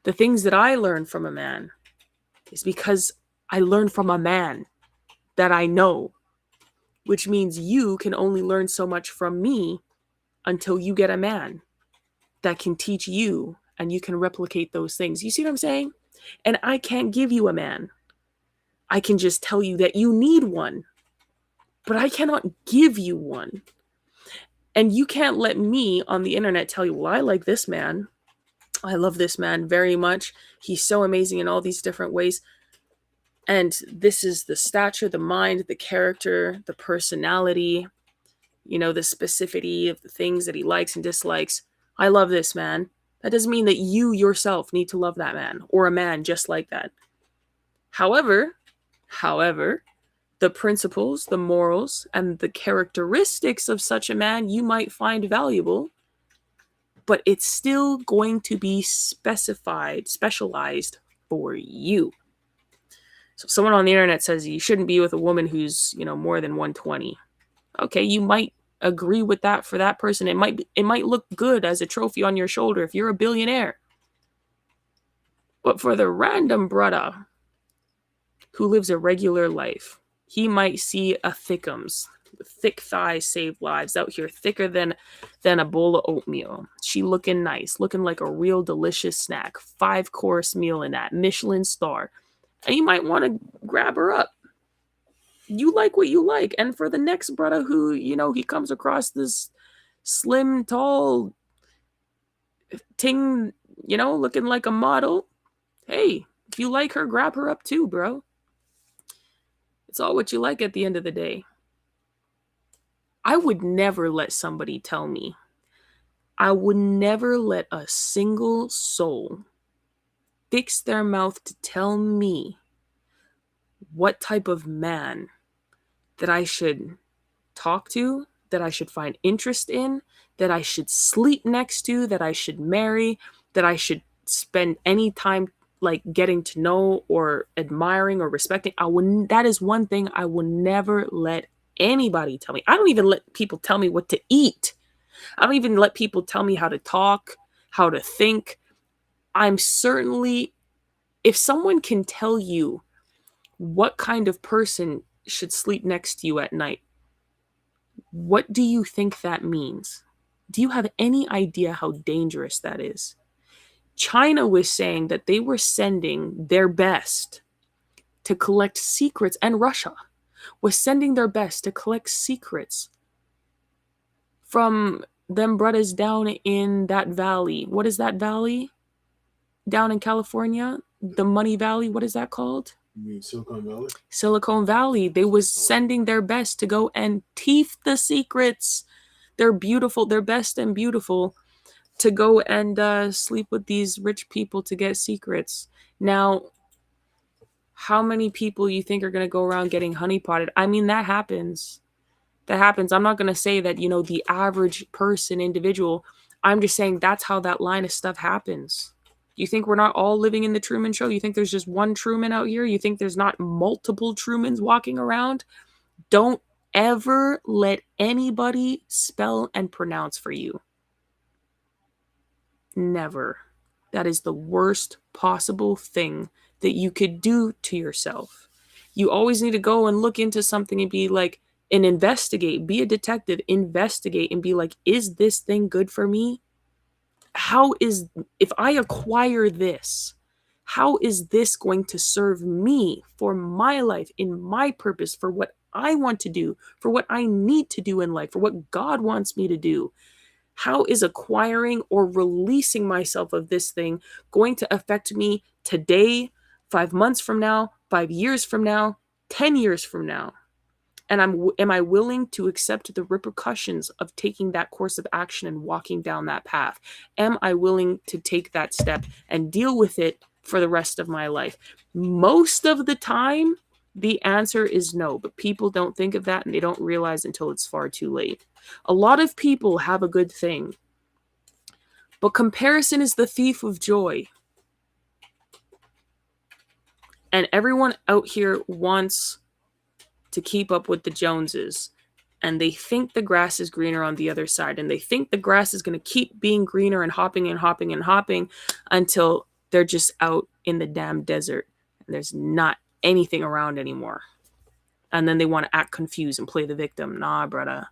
The things that I learned from a man is because I learned from a man that I know, which means you can only learn so much from me until you get a man that can teach you and you can replicate those things. You see what I'm saying? And I can't give you a man. I can just tell you that you need one, but I cannot give you one. And you can't let me on the internet tell you, well, I like this man. I love this man very much. He's so amazing in all these different ways. And this is the stature, the mind, the character, the personality, the specificity of the things that he likes and dislikes. I love this man. That doesn't mean that you yourself need to love that man or a man just like that. However, the principles, the morals, and the characteristics of such a man you might find valuable, but it's still going to be specialized for you. So someone on the internet says you shouldn't be with a woman who's, more than 120. Okay, you might agree with that for that person. It might look good as a trophy on your shoulder if you're a billionaire. But for the random brother who lives a regular life, he might see a thickums. Thick thighs save lives out here, thicker than a bowl of oatmeal. She looking nice, looking like a real delicious snack. 5-course meal in that Michelin star. And you might want to grab her up. You like what you like. And for the next brother who, he comes across this slim, tall ting, looking like a model. Hey, if you like her, grab her up too, bro. It's all what you like at the end of the day. I would never let somebody tell me. I would never let a single soul fix their mouth to tell me what type of man that I should talk to, that I should find interest in, that I should sleep next to, that I should marry, that I should spend any time like getting to know or admiring or respecting. That is one thing I will never let anybody tell me. I don't even let people tell me what to eat. I don't even let people tell me how to talk, how to think. I'm certainly, if someone can tell you what kind of person should sleep next to you at night, what do you think that means? Do you have any idea how dangerous that is? China was saying that they were sending their best to collect secrets, and Russia was sending their best to collect secrets from them brothers down in that valley. What is that valley? Down in California? The Money Valley? What is that called? You mean Silicon Valley? Silicon Valley. They was sending their best to go and teeth the secrets. They're beautiful. They're best and beautiful to go and sleep with these rich people to get secrets. Now, how many people you think are going to go around getting honeypotted? I mean, that happens. That happens. I'm not going to say that, the average person, individual. I'm just saying that's how that line of stuff happens. You think we're not all living in the Truman Show? You think there's just one Truman out here? You think there's not multiple Trumans walking around? Don't ever let anybody spell and pronounce for you. Never. That is the worst possible thing that you could do to yourself. You always need to go and look into something and be like, and investigate, be a detective, investigate and be like, is this thing good for me? If I acquire this, how is this going to serve me for my life, in my purpose, for what I want to do, for what I need to do in life, for what God wants me to do? How is acquiring or releasing myself of this thing going to affect me today, 5 months from now, 5 years from now, 10 years from now? And am I willing to accept the repercussions of taking that course of action and walking down that path? Am I willing to take that step and deal with it for the rest of my life? Most of the time, the answer is no, but people don't think of that and they don't realize until it's far too late. A lot of people have a good thing, but comparison is the thief of joy. And everyone out here wants to keep up with the Joneses, and they think the grass is greener on the other side, and they think the grass is going to keep being greener and hopping and hopping and hopping until they're just out in the damn desert and there's not anything around anymore. And then they want to act confused and play the victim. Nah, brother.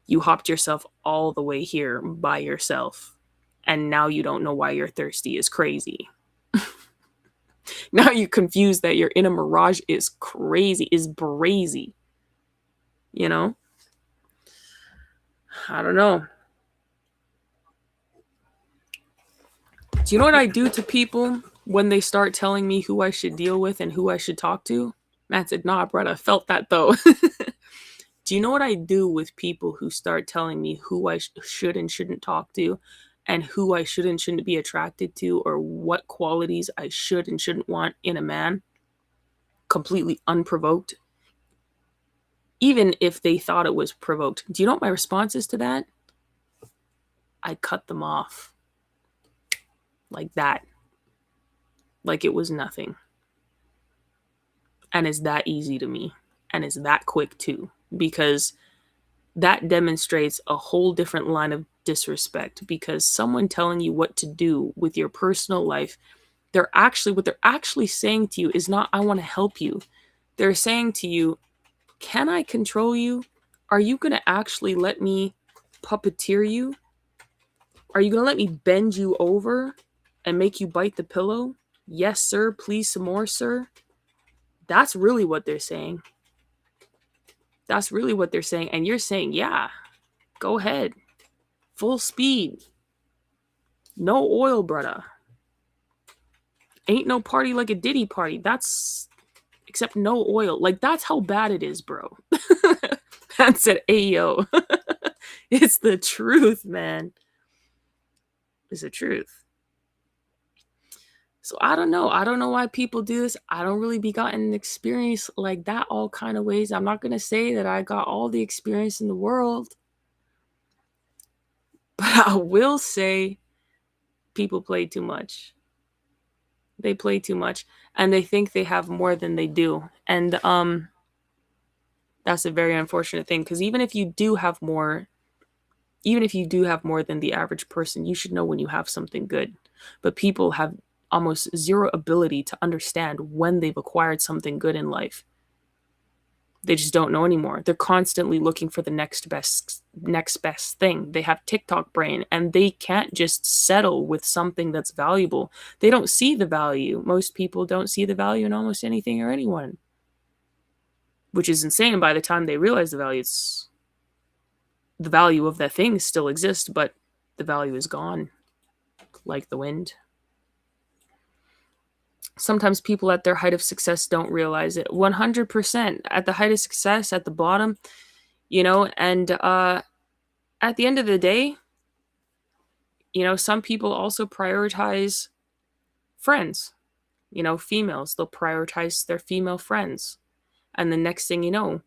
You hopped yourself all the way here by yourself, and now you don't know why you're thirsty. Is crazy. Now you're confused that you're in a mirage is crazy, is brazy. I don't know. Do you know what I do to people when they start telling me who I should deal with and who I should talk to? Matt said, nah, brother, I felt that though. Do you know what I do with people who start telling me who I should and shouldn't talk to, and who I should and shouldn't be attracted to, or what qualities I should and shouldn't want in a man? Completely unprovoked. even if they thought it was provoked. Do you know what my response is to that? I cut them off. Like that. Like it was nothing. And it's that easy to me. And it's that quick too. Because that demonstrates a whole different line of disrespect. Because someone telling you what to do with your personal life, what they're actually saying to you is not, I want to help you. They're saying to you, can I control you? Are you going to actually let me puppeteer you? Are you going to let me bend you over and make you bite the pillow? Yes, sir. Please, some more, sir. That's really what they're saying. That's really what they're saying. And you're saying, yeah, go ahead. Full speed. No oil, brother. Ain't no party like a Diddy party. That's except no oil. Like, that's how bad it is, bro. Man said, ayo. It's the truth, man. It's the truth. So I don't know. I don't know why people do this. I don't really be gotten an experience like that all kind of ways. I'm not going to say that I got all the experience in the world. But I will say people play too much. They play too much. And they think they have more than they do. And that's a very unfortunate thing. Because even if you do have more than the average person, you should know when you have something good. But people have almost zero ability to understand when they've acquired something good in life. They just don't know anymore. They're constantly looking for the next best thing. They have TikTok brain, and they can't just settle with something that's valuable. They don't see the value. Most people don't see the value in almost anything or anyone, which is insane. By the time they realize the value of that thing still exists, but the value is gone, like the wind. Sometimes people at their height of success don't realize it. 100% at the height of success, at the bottom, and at the end of the day, some people also prioritize friends, females. They'll prioritize their female friends. And the next thing you know,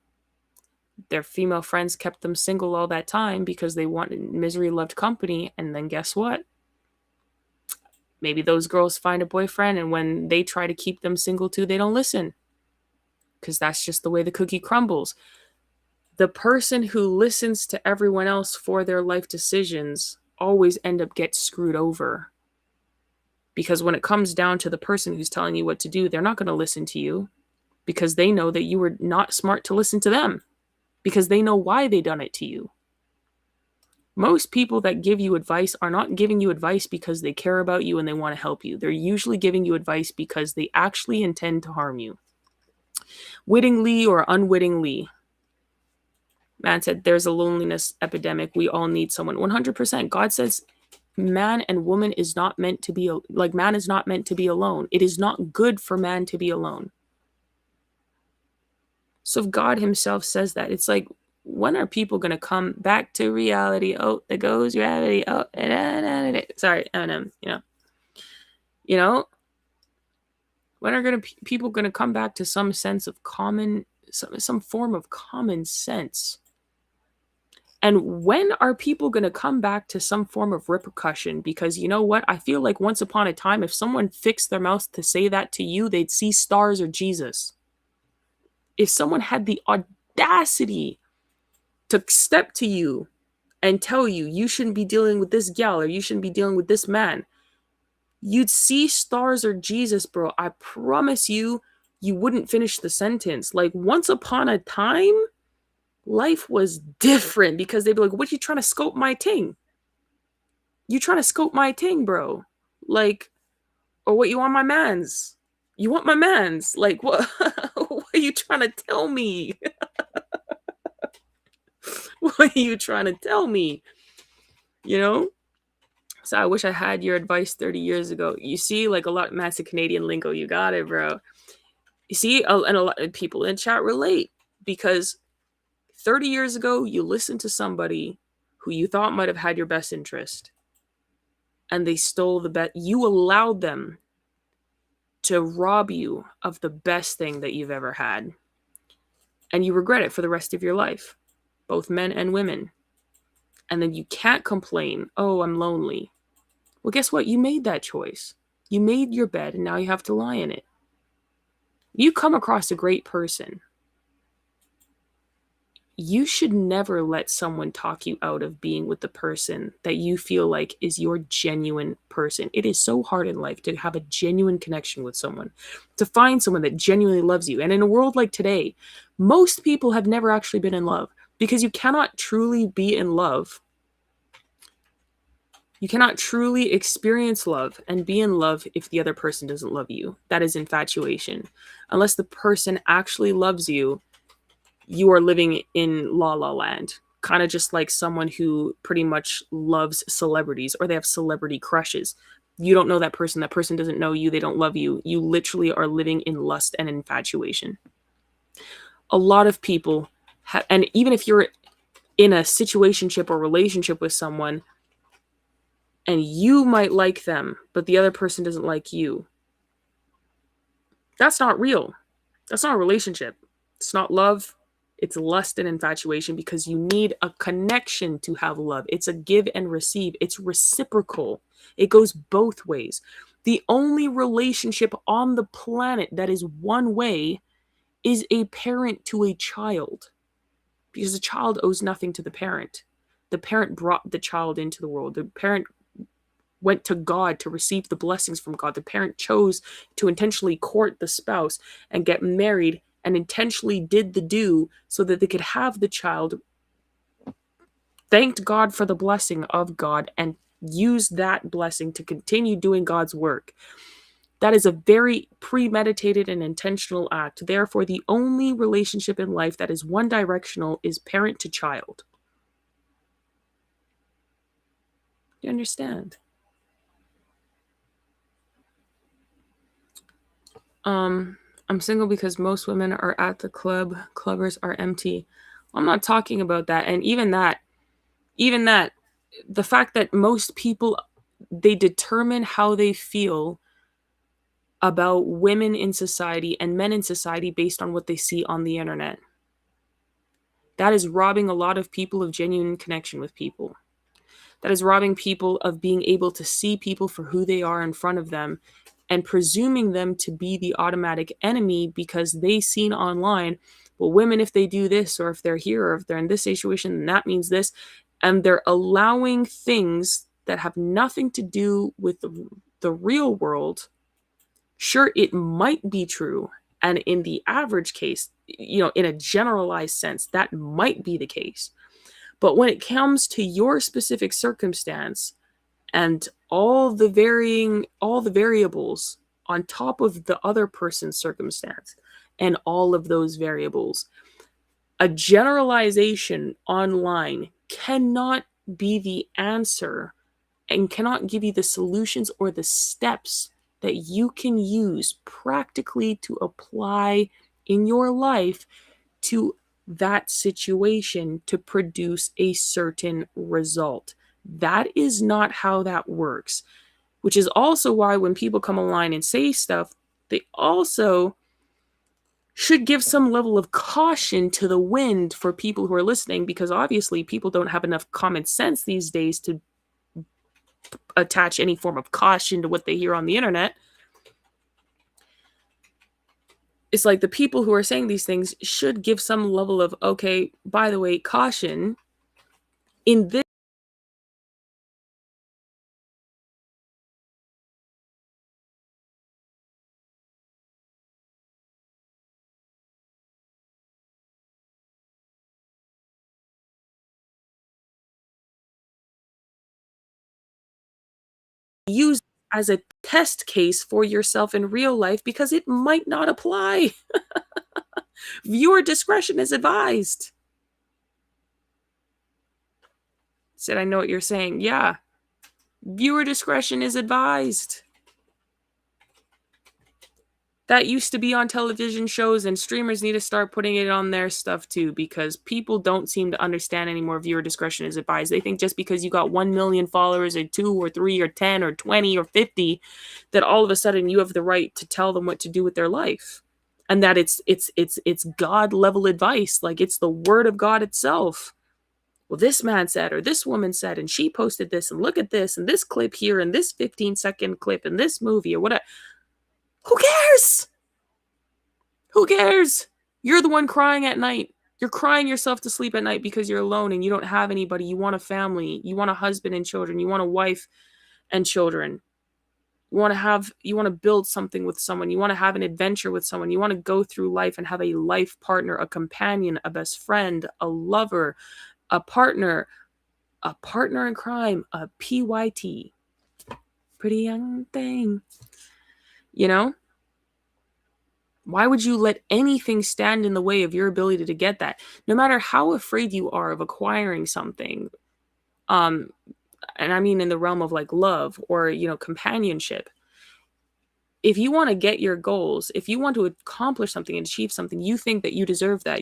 their female friends kept them single all that time because they wanted misery loved company. And then guess what? Maybe those girls find a boyfriend, and when they try to keep them single too, they don't listen. Because that's just the way the cookie crumbles. The person who listens to everyone else for their life decisions always end up get screwed over. Because when it comes down to the person who's telling you what to do, they're not going to listen to you because they know that you were not smart to listen to them because they know why they done it to you. Most people that give you advice are not giving you advice because they care about you and they want to help you. They're usually giving you advice because they actually intend to harm you. Wittingly or unwittingly. Man said, there's a loneliness epidemic. We all need someone. 100%. God says man and woman is not meant to be, man is not meant to be alone. It is not good for man to be alone. So if God himself says that, it's like, when are people going to come back to reality? Oh, there goes reality. Oh, sorry, Eminem, when are people going to come back to some sense of some form of common sense? And when are people going to come back to some form of repercussion? Because you know what? I feel like once upon a time, if someone fixed their mouth to say that to you, they'd see stars or Jesus. If someone had the audacity to step to you and tell you, you shouldn't be dealing with this gal or you shouldn't be dealing with this man, you'd see stars or Jesus, bro. I promise you, you wouldn't finish the sentence. Like, once upon a time, life was different because they'd be like, what you trying to scope my ting? You trying to scope my ting, bro? Like, or what you want my mans? You want my mans? Like, what? What are you trying to tell me? What are you trying to tell me? So I wish I had your advice 30 years ago. You see, like, a lot of massive Canadian lingo. You got it, bro. You see, and a lot of people in chat relate because 30 years ago, you listened to somebody who you thought might have had your best interest and they stole the best. You allowed them to rob you of the best thing that you've ever had. and you regret it for the rest of your life, both men and women. And then you can't complain, oh, I'm lonely. Well, guess what? You made that choice. You made your bed, and now you have to lie in it. You come across a great person. You should never let someone talk you out of being with the person that you feel like is your genuine person. It is so hard in life to have a genuine connection with someone, to find someone that genuinely loves you. And in a world like today, most people have never actually been in love, because you cannot truly be in love. You cannot truly experience love and be in love if the other person doesn't love you. That is infatuation. Unless the person actually loves you, you are living in la la land. Kind of just like someone who pretty much loves celebrities, or they have celebrity crushes. You don't know that person doesn't know you, they don't love you. You literally are living in lust and infatuation. A lot of people and even if you're in a situationship or relationship with someone, and you might like them, but the other person doesn't like you, that's not real. That's not a relationship. It's not love. It's lust and infatuation, because you need a connection to have love. It's a give and receive. It's reciprocal. It goes both ways. The only relationship on the planet that is one way is a parent to a child, because the child owes nothing to the parent. The parent brought the child into the world. The parent went to God to receive the blessings from God. The parent chose to intentionally court the spouse and get married, and intentionally did the do so that they could have the child, thanked God for the blessing of God, and used that blessing to continue doing God's work. That is a very premeditated and intentional act. Therefore, the only relationship in life that is one directional is parent to child. You understand? I'm single because most women are at the club. Clubbers are empty. I'm not talking about that. And even that, the fact that most people, they determine how they feel about women in society and men in society based on what they see on the internet. That is robbing a lot of people of genuine connection with people. That is robbing people of being able to see people for who they are in front of them, and presuming them to be the automatic enemy because they seen online, well, women, if they do this, or if they're here, or if they're in this situation, then that means this. And they're allowing things that have nothing to do with the real world. Sure, it might be true. And in the average case, in a generalized sense, that might be the case. But when it comes to your specific circumstance and all the variables on top of the other person's circumstance and all of those variables, a generalization online cannot be the answer and cannot give you the solutions or the steps that you can use practically to apply in your life to that situation to produce a certain result. That is not how that works, which is also why when people come online and say stuff, they also should give some level of caution to the wind for people who are listening, because obviously people don't have enough common sense these days to attach any form of caution to what they hear on the internet. It's like the people who are saying these things should give some level of, okay, by the way, caution. In this use as a test case for yourself in real life, because it might not apply. Viewer discretion is advised. Said, I know what you're saying. Yeah. Viewer discretion is advised. That used to be on television shows, and streamers need to start putting it on their stuff too, because people don't seem to understand anymore. Viewer discretion is advised. They think just because you got 1 million followers, or 2 or 3 or 10 or 20 or 50, that all of a sudden you have the right to tell them what to do with their life. and that it's God level advice, like it's the word of God itself. Well, this man said, or this woman said, and she posted this, and look at this, and this clip here, and this 15-second clip in this movie, or whatever. Who cares? Who cares? You're the one crying at night. You're crying yourself to sleep at night because you're alone and you don't have anybody. You want a family. You want a husband and children. You want a wife and children. You want to build something with someone. You want to have an adventure with someone. You want to go through life and have a life partner, a companion, a best friend, a lover, a partner in crime, a PYT. Pretty young thing. You know? Why would you let anything stand in the way of your ability to get that? No matter how afraid you are of acquiring something, and I mean in the realm of like love or, companionship, if you want to get your goals, if you want to accomplish something and achieve something, you think that you deserve that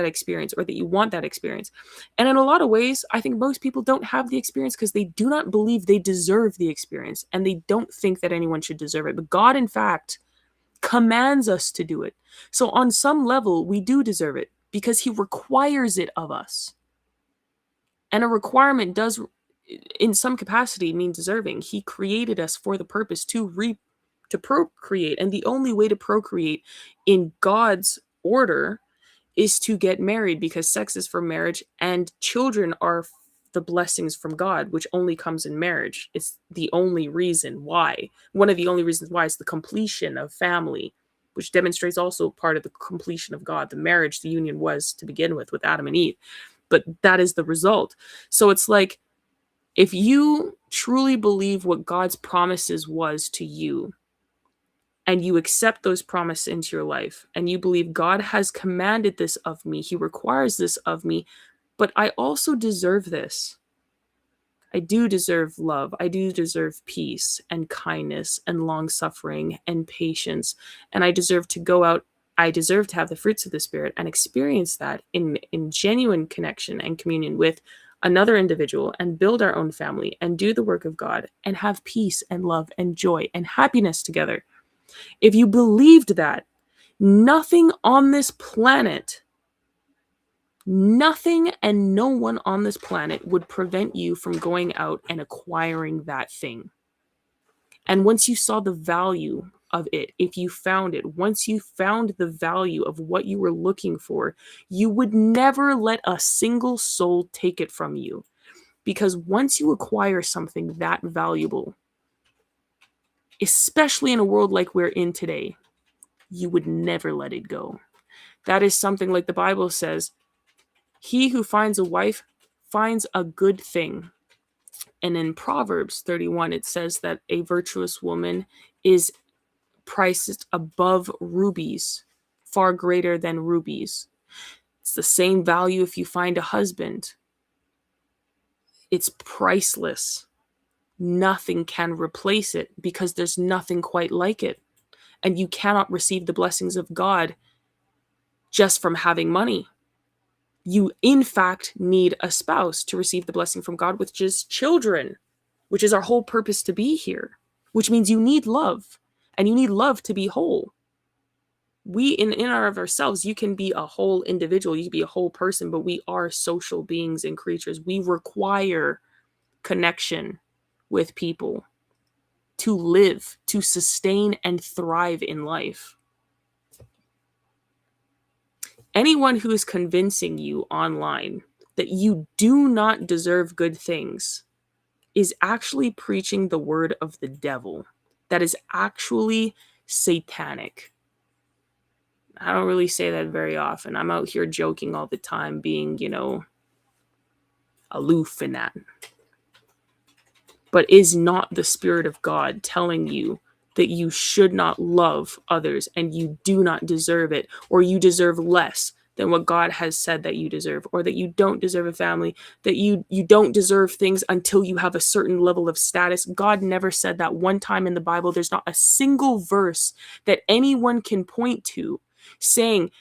experience, or that you want that experience. And in a lot of ways, I think most people don't have the experience because they do not believe they deserve the experience, and they don't think that anyone should deserve it. But God, in fact, commands us to do it. So on some level, we do deserve it because he requires it of us. And a requirement does, in some capacity, mean deserving. He created us for the purpose to procreate. And the only way to procreate in God's order is to get married, because sex is for marriage and children are the blessings from God, which only comes in marriage. It's the only reason why. One of the only reasons why is the completion of family, which demonstrates also part of the completion of God. The marriage, the union was to begin with Adam and Eve, but that is the result. So it's like, if you truly believe what God's promises was to you, and you accept those promises into your life, and you believe God has commanded this of me, he requires this of me, but I also deserve this. I do deserve love. I do deserve peace and kindness and long suffering and patience. And I deserve to go out. I deserve to have the fruits of the Spirit and experience that in genuine connection and communion with another individual, and build our own family and do the work of God and have peace and love and joy and happiness together. If you believed that, nothing on this planet, nothing and no one on this planet would prevent you from going out and acquiring that thing. And once you saw the value of it, if you found it, once you found the value of what you were looking for, you would never let a single soul take it from you. Because once you acquire something that valuable, especially in a world like we're in today, you would never let it go. That is something like the Bible says, he who finds a wife finds a good thing. And in Proverbs 31, it says that a virtuous woman is priced above rubies, far greater than rubies. It's the same value if you find a husband. It's priceless. Nothing can replace it, because there's nothing quite like it. And you cannot receive the blessings of God just from having money. You, in fact, need a spouse to receive the blessing from God, which is children, which is our whole purpose to be here, which means you need love, and you need love to be whole. We, in and of ourselves, you can be a whole individual, you can be a whole person, but we are social beings and creatures. We require connection with people to live, to sustain and thrive in life. Anyone who is convincing you online that you do not deserve good things is actually preaching the word of the devil. That is actually satanic. I don't really say that very often. I'm out here joking all the time, being, aloof in that. But is not the Spirit of God telling you that you should not love others and you do not deserve it, or you deserve less than what God has said that you deserve, or that you don't deserve a family, that you don't deserve things until you have a certain level of status? God never said that one time in the Bible. There's not a single verse that anyone can point to saying,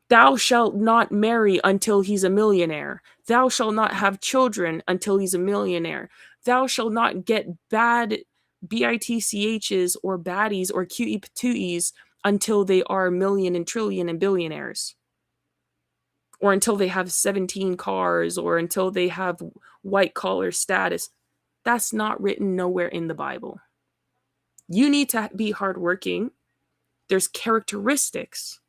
thou shalt not marry until he's a millionaire. Thou shalt not have children until he's a millionaire. Thou shalt not get bad BITCHs or baddies or cutie patooties until they are million and trillion and billionaires, or until they have 17 cars, or until they have white collar status. That's not written nowhere in the Bible. You need to be hardworking. There's characteristics,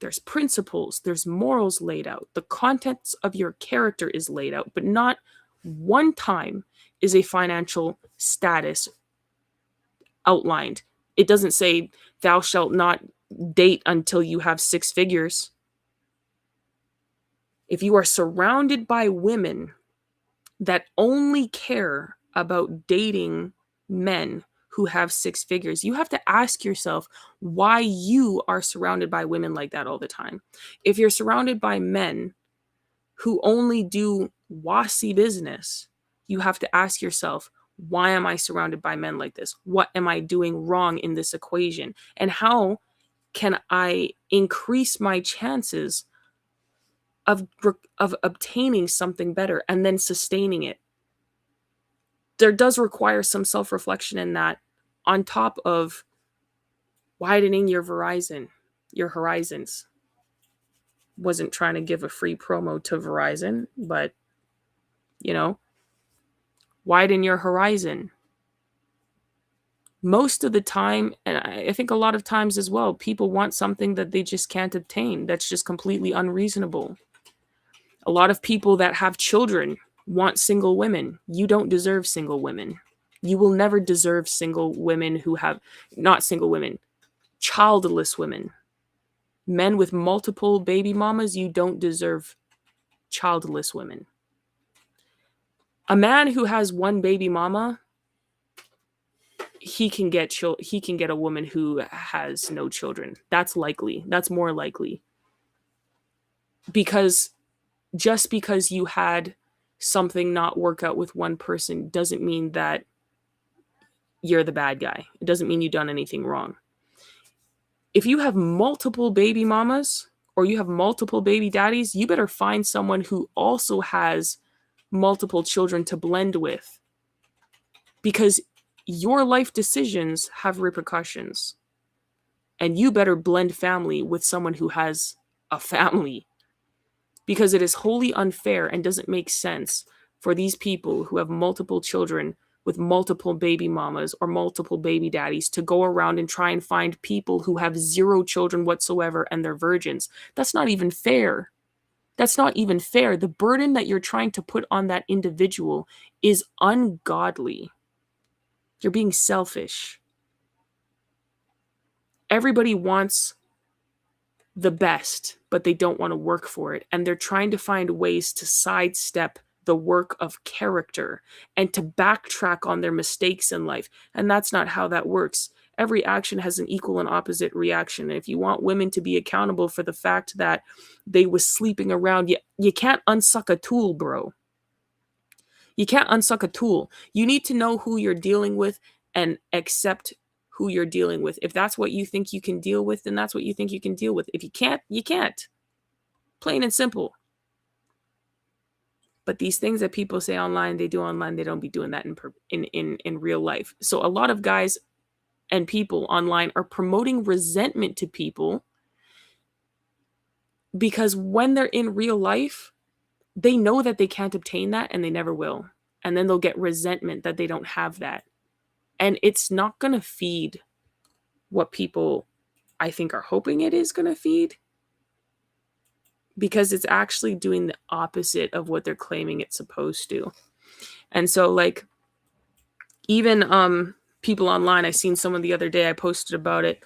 there's principles, there's morals laid out. The contents of your character is laid out, but not one time is a financial status outlined. It doesn't say thou shalt not date until you have 6 figures. If you are surrounded by women that only care about dating men who have 6 figures, you have to ask yourself why you are surrounded by women like that all the time. If you're surrounded by men who only do wassy business, you have to ask yourself, why am I surrounded by men like this? What am I doing wrong in this equation? And how can I increase my chances of obtaining something better and then sustaining it? There does require some self-reflection in that, on top of widening your horizons. Wasn't trying to give a free promo to Verizon, but widen your horizon. Most of the time, and I think a lot of times as well, people want something that they just can't obtain. That's just completely unreasonable. A lot of people that have children want single women. You don't deserve single women. You will never deserve single women who have, not single women, childless women. Men with multiple baby mamas, you don't deserve childless women. A man who has one baby mama, he can get a woman who has no children. That's likely. That's more likely. Because just because you had something not work out with one person doesn't mean that you're the bad guy. It doesn't mean you've done anything wrong. If you have multiple baby mamas or you have multiple baby daddies, you better find someone who also has multiple children to blend with, because your life decisions have repercussions, and you better blend family with someone who has a family, because it is wholly unfair and doesn't make sense for these people who have multiple children with multiple baby mamas or multiple baby daddies to go around and try and find people who have 0 children whatsoever and they're virgins. That's not even fair. That's not even fair. The burden that you're trying to put on that individual is ungodly. You're being selfish. Everybody wants the best, but they don't want to work for it. And they're trying to find ways to sidestep the work of character and to backtrack on their mistakes in life. And that's not how that works. Every action has an equal and opposite reaction. And if you want women to be accountable for the fact that they was sleeping around, you can't unsuck a tool, bro. You can't unsuck a tool. You need to know who you're dealing with and accept who you're dealing with. If that's what you think you can deal with, then that's what you think you can deal with. If you can't, you can't. Plain and simple. But these things that people say online, they do online, they don't be doing that in real life. So a lot of guys and people online are promoting resentment to people because when they're in real life, they know that they can't obtain that and they never will. And then they'll get resentment that they don't have that. And it's not going to feed what people, I think, are hoping it is going to feed, because it's actually doing the opposite of what they're claiming it's supposed to. And so, like, even people online, I seen someone the other day, I posted about it.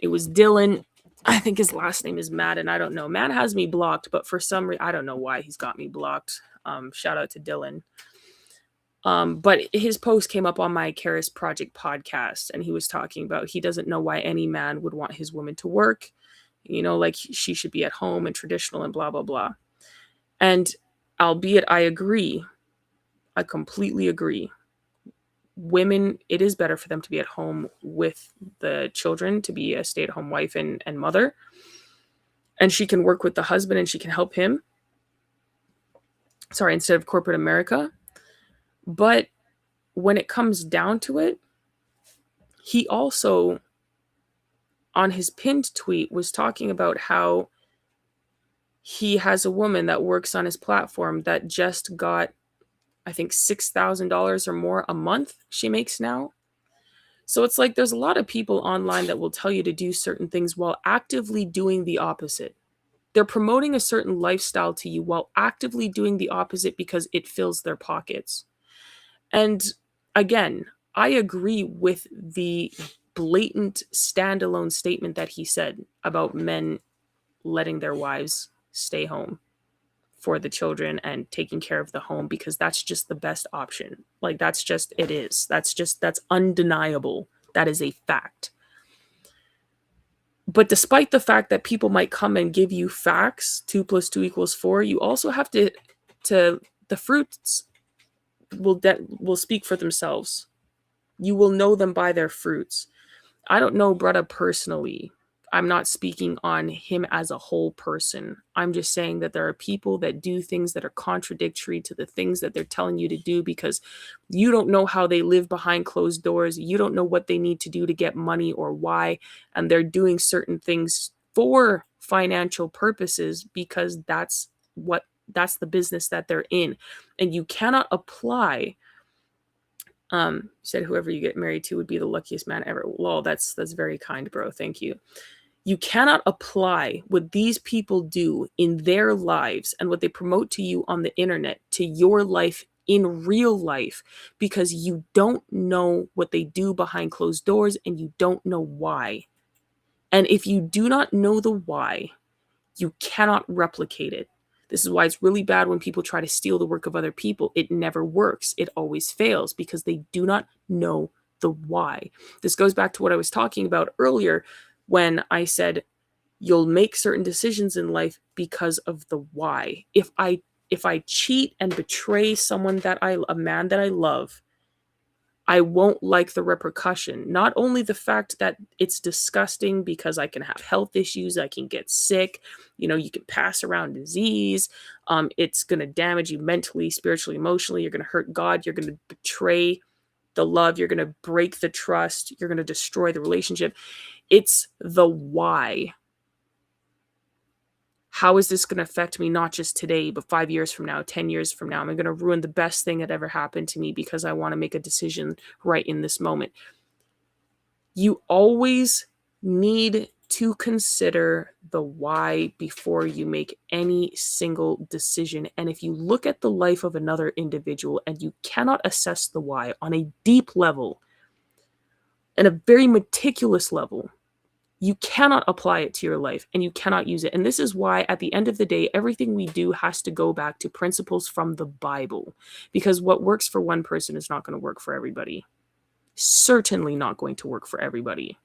It was Dylan. I think his last name is Madden. I don't know. Matt has me blocked, but for some reason, I don't know why he's got me blocked. Shout out to Dylan. But his post came up on my Karis Project podcast, and he was talking about he doesn't know why any man would want his woman to work. Like she should be at home and traditional and blah, blah, blah. And albeit I agree, I completely agree. Women, it is better for them to be at home with the children, to be a stay-at-home wife and mother. And she can work with the husband and she can help him. Sorry, instead of corporate America. But when it comes down to it, he also on his pinned tweet was talking about how he has a woman that works on his platform that just got, I think, $6,000 or more a month she makes now. So it's like there's a lot of people online that will tell you to do certain things while actively doing the opposite. They're promoting a certain lifestyle to you while actively doing the opposite because it fills their pockets. And again, I agree with the blatant standalone statement that he said about men letting their wives stay home for the children and taking care of the home because that's just the best option. Like that's just it is. That's undeniable. That is a fact. But despite the fact that people might come and give you facts, 2 + 2 = 4, you also have to the fruits will speak for themselves. You will know them by their fruits. I don't know Bretta personally. I'm not speaking on him as a whole person. I'm just saying that there are people that do things that are contradictory to the things that they're telling you to do because you don't know how they live behind closed doors. You don't know what they need to do to get money or why. And they're doing certain things for financial purposes because that's the business that they're in. And you cannot apply said whoever you get married to would be the luckiest man ever. Lol, that's very kind, bro. Thank you. You cannot apply what these people do in their lives and what they promote to you on the internet to your life in real life because you don't know what they do behind closed doors and you don't know why. And if you do not know the why, you cannot replicate it. This is why it's really bad when people try to steal the work of other people. It never works. It always fails because they do not know the why. This goes back to what I was talking about earlier when I said you'll make certain decisions in life because of the why. If I cheat and betray a man that I love, I won't like the repercussion. Not only the fact that it's disgusting because I can have health issues, I can get sick, you can pass around disease. It's going to damage you mentally, spiritually, emotionally. You're going to hurt God. You're going to betray the love. You're going to break the trust. You're going to destroy the relationship. It's the why. How is this going to affect me, not just today, but 5 years from now, 10 years from now? Am I going to ruin the best thing that ever happened to me because I want to make a decision right in this moment? You always need to consider the why before you make any single decision. And if you look at the life of another individual and you cannot assess the why on a deep level and a very meticulous level, you cannot apply it to your life and you cannot use it. And this is why at the end of the day, everything we do has to go back to principles from the Bible, because what works for one person is not going to work for everybody. Certainly not going to work for everybody.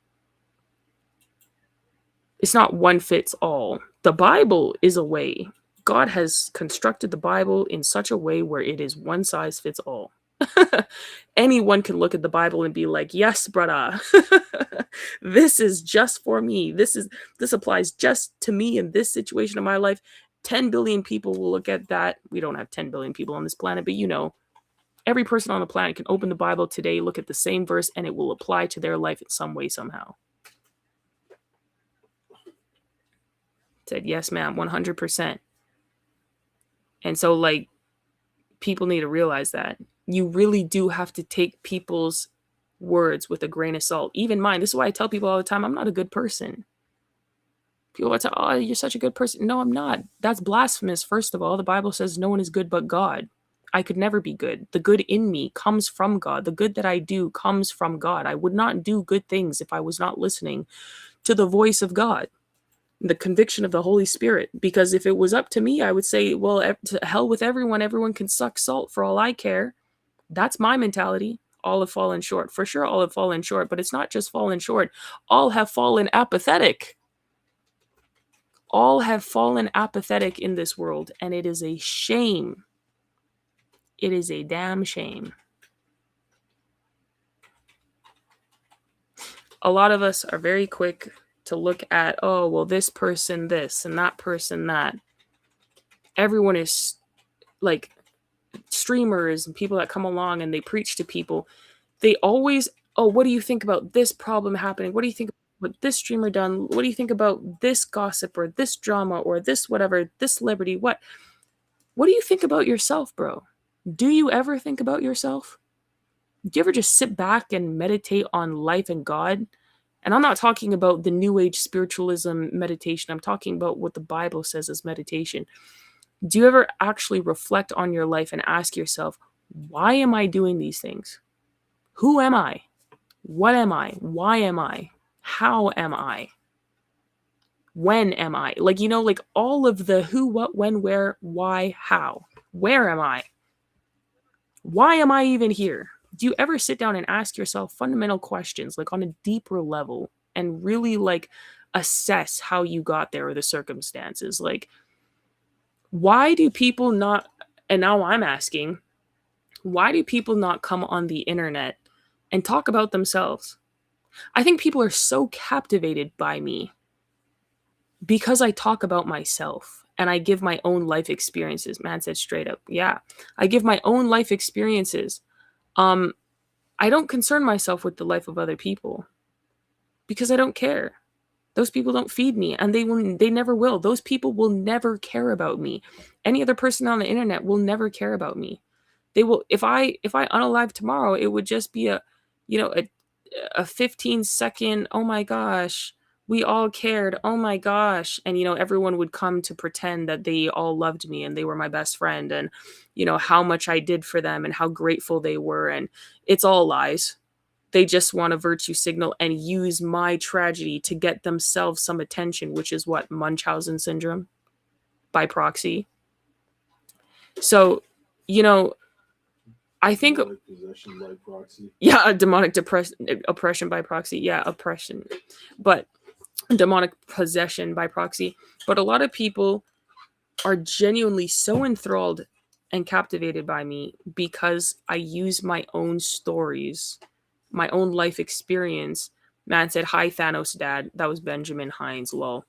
It's not one fits all. The Bible is a way. God has constructed the Bible in such a way where it is one size fits all. Anyone can look at the Bible and be like, yes, brother, this is just for me. This applies just to me in this situation of my life. 10 billion people will look at that. We don't have 10 billion people on this planet, but every person on the planet can open the Bible today, look at the same verse, and it will apply to their life in some way, somehow. Said, yes, ma'am, 100%. And so, people need to realize that you really do have to take people's words with a grain of salt. Even mine. This is why I tell people all the time, I'm not a good person. People are saying, oh, you're such a good person. No, I'm not. That's blasphemous. First of all, the Bible says no one is good but God. I could never be good. The good in me comes from God. The good that I do comes from God. I would not do good things if I was not listening to the voice of God, the conviction of the Holy Spirit. Because if it was up to me, I would say, well, to hell with everyone. Everyone can suck salt for all I care. That's my mentality. All have fallen short. For sure, all have fallen short. But it's not just fallen short. All have fallen apathetic. All have fallen apathetic in this world. And it is a shame. It is a damn shame. A lot of us are very quick to look at, oh, well, this person this and that person that. Everyone is like streamers and people that come along and they preach to people. They always, oh, what do you think about this problem happening? What do you think what this streamer done? What do you think about this gossip or this drama or this whatever, this celebrity? What do you think about yourself, bro? Do you ever think about yourself? Do you ever just sit back and meditate on life and God? And I'm not talking about the new age spiritualism meditation. I'm talking about what the Bible says is meditation. Do you ever actually reflect on your life and ask yourself, why am I doing these things? Who am I? What am I? Why am I? How am I? When am I? Like, like all of the who, what, when, where, why, how. Where am I? Why am I even here? Do you ever sit down and ask yourself fundamental questions, like on a deeper level, and really like assess how you got there or the circumstances? Like, why do people not, and now I'm asking, why do people not come on the internet and talk about themselves? I think people are so captivated by me because I talk about myself and I give my own life experiences. Man said straight up, yeah, I give my own life experiences. I don't concern myself with the life of other people because I don't care. Those people don't feed me, and they never will. Those people will never care about me. Any other person on the internet will never care about me. They will, if I unalive tomorrow, it would just be a 15-second, oh my gosh, we all cared, oh my gosh, and everyone would come to pretend that they all loved me and they were my best friend, and how much I did for them and how grateful they were. And it's all lies. They just want a virtue signal and use my tragedy to get themselves some attention, which is what? Munchausen syndrome by proxy. So, I think possession by proxy. Yeah, demonic oppression by proxy. Yeah, oppression. But demonic possession by proxy. But a lot of people are genuinely so enthralled and captivated by me because I use my own stories, my own life experience. Man said, "Hi, Thanos, Dad." That was Benjamin Hines. Lol.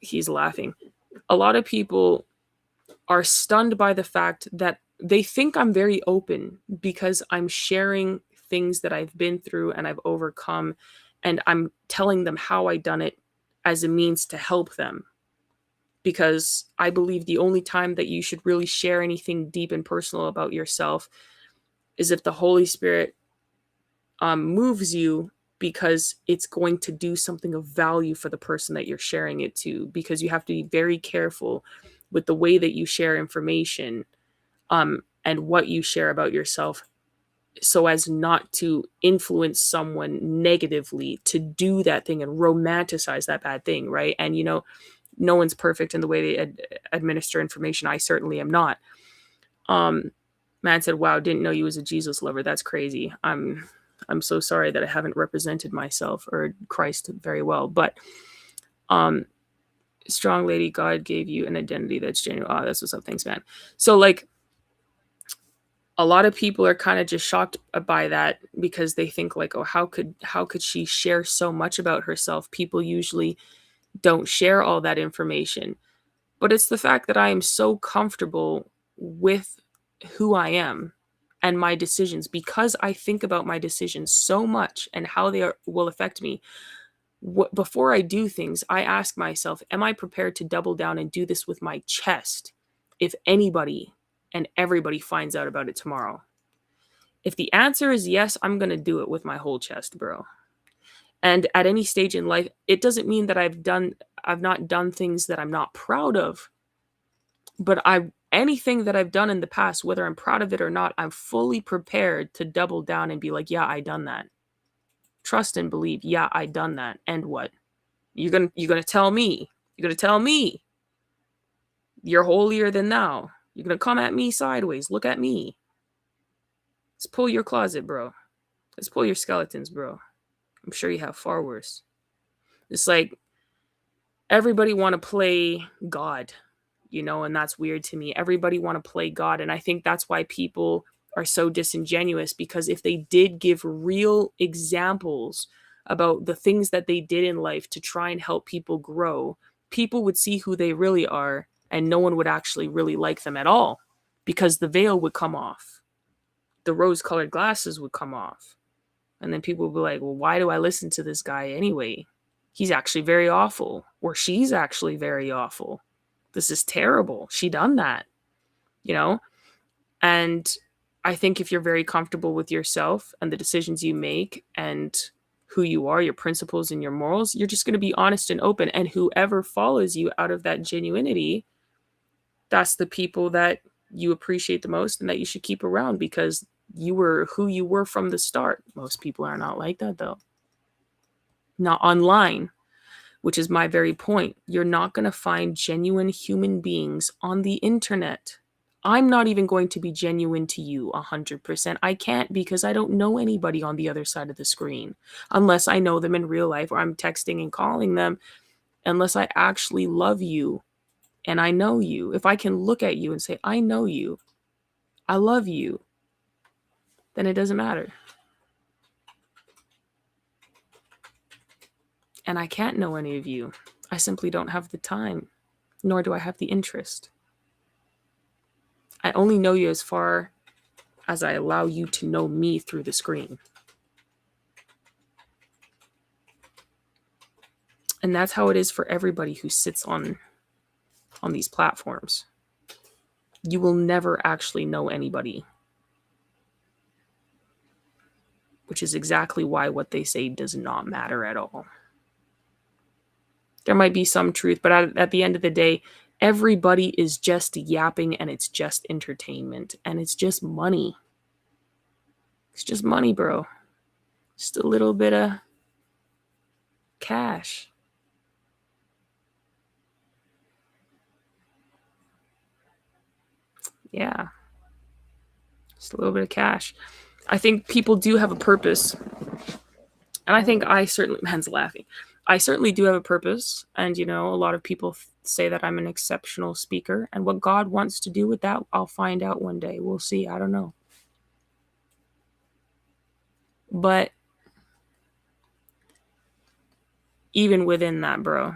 He's laughing. A lot of people are stunned by the fact that they think I'm very open because I'm sharing things that I've been through and I've overcome, and I'm telling them how I done it as a means to help them. Because I believe the only time that you should really share anything deep and personal about yourself is if the Holy Spirit moves you, because it's going to do something of value for the person that you're sharing it to. Because you have to be very careful with the way that you share information, and what you share about yourself, so as not to influence someone negatively to do that thing and romanticize that bad thing, right? And no one's perfect in the way they administer information. I certainly am not. Man said, "Wow, didn't know you was a Jesus lover. That's crazy. I'm so sorry that I haven't represented myself or Christ very well, but strong lady, God gave you an identity that's genuine." Oh, that's what's up. Thanks, man. So like, a lot of people are kind of just shocked by that because they think like, oh, how could she share so much about herself? People usually don't share all that information. But it's the fact that I am so comfortable with who I am and my decisions, because I think about my decisions so much and how will affect me. Before I do things, I ask myself, am I prepared to double down and do this with my chest if anybody and everybody finds out about it tomorrow? If the answer is yes, I'm going to do it with my whole chest, bro. And at any stage in life, it doesn't mean that I've not done things that I'm not proud of. But anything that I've done in the past, whether I'm proud of it or not, I'm fully prepared to double down and be like, yeah, I done that. Trust and believe, yeah, I done that. And what? You're gonna tell me. You're gonna tell me you're holier than thou. You're gonna come at me sideways. Look at me. Let's pull your closet, bro. Let's pull your skeletons, bro. I'm sure you have far worse. It's like everybody want to play God, and that's weird to me. Everybody want to play God, and I think that's why people are so disingenuous, because if they did give real examples about the things that they did in life to try and help people grow, people would see who they really are, and no one would actually really like them at all, because the veil would come off. The rose-colored glasses would come off. And then people will be like, well, why do I listen to this guy anyway? He's actually very awful, or she's actually very awful. This is terrible. She done that, you know? And I think if you're very comfortable with yourself and the decisions you make and who you are, your principles and your morals, you're just going to be honest and open. And whoever follows you out of that genuinity, that's the people that you appreciate the most and that you should keep around, because you were who you were from the start. Most people are not like that, though. Not online, which is my very point. You're not going to find genuine human beings on the internet. I'm not even going to be genuine to you 100%. I can't, because I don't know anybody on the other side of the screen unless I know them in real life, or I'm texting and calling them, unless I actually love you and I know you. If I can look at you and say, I know you, I love you, then it doesn't matter. And I can't know any of you. I simply don't have the time, nor do I have the interest. I only know you as far as I allow you to know me through the screen. And that's how it is for everybody who sits on these platforms. You will never actually know anybody, which is exactly why what they say does not matter at all. There might be some truth, but at the end of the day, everybody is just yapping, and it's just entertainment, and it's just money. It's just money, bro. Just a little bit of cash. Yeah. Just a little bit of cash. I think people do have a purpose. And I think I certainly, man's laughing. I certainly do have a purpose. And, a lot of people say that I'm an exceptional speaker. And what God wants to do with that, I'll find out one day. We'll see. I don't know. But even within that, bro,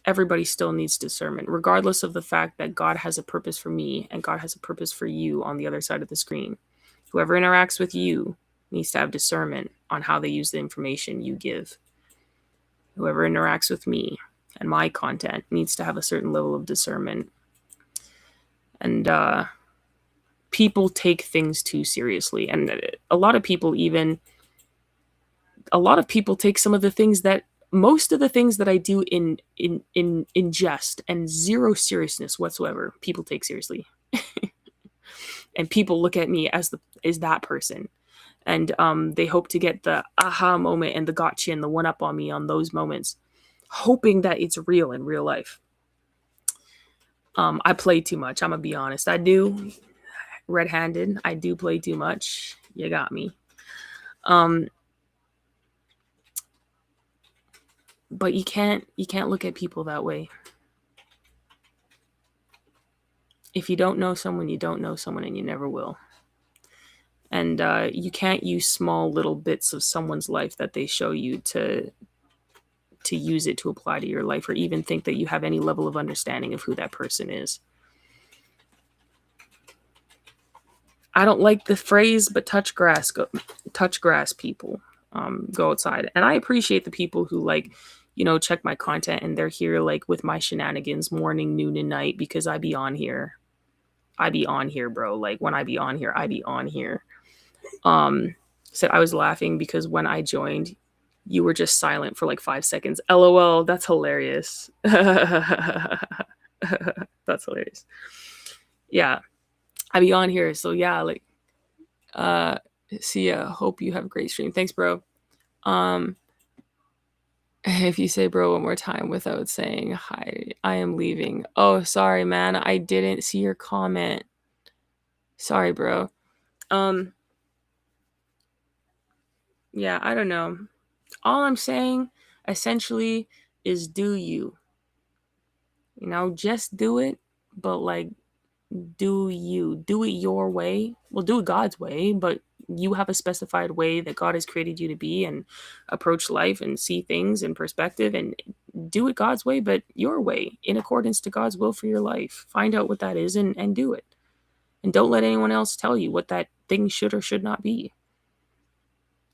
everybody still needs discernment, regardless of the fact that God has a purpose for me and God has a purpose for you on the other side of the screen. Whoever interacts with you needs to have discernment on how they use the information you give. Whoever interacts with me and my content needs to have a certain level of discernment. And people take things too seriously. And a lot of people take some of the things that, most of the things that I do in jest and zero seriousness whatsoever, people take seriously. And people look at me as that person. And they hope to get the aha moment and the gotcha and the one up on me on those moments, hoping that it's real in real life. I play too much. I'm going to be honest. I do. Red-handed. I do play too much. You got me. But you can't look at people that way. If you don't know someone, you don't know someone, and you never will. And you can't use small little bits of someone's life that they show you to use it to apply to your life, or even think that you have any level of understanding of who that person is. I don't like the phrase, but touch grass, people. Go outside. And I appreciate the people who check my content and they're here with my shenanigans morning, noon, and night, because I be on here. Bro. When I be on here, I be on here. So I was laughing because when I joined, you were just silent for 5 seconds. LOL, that's hilarious. That's hilarious. Yeah. I be on here. So yeah, see ya. Hope you have a great stream. Thanks, bro. If you say bro one more time without saying hi, I am leaving. Oh, sorry, man. I didn't see your comment. Sorry, bro. Yeah, I don't know. All I'm saying essentially is do you. Just do it, but do you. Do it your way. Well, do it God's way, but you have a specified way that God has created you to be and approach life and see things in perspective, and do it God's way, but your way, in accordance to God's will for your life. Find out what that is and do it. And don't let anyone else tell you what that thing should or should not be.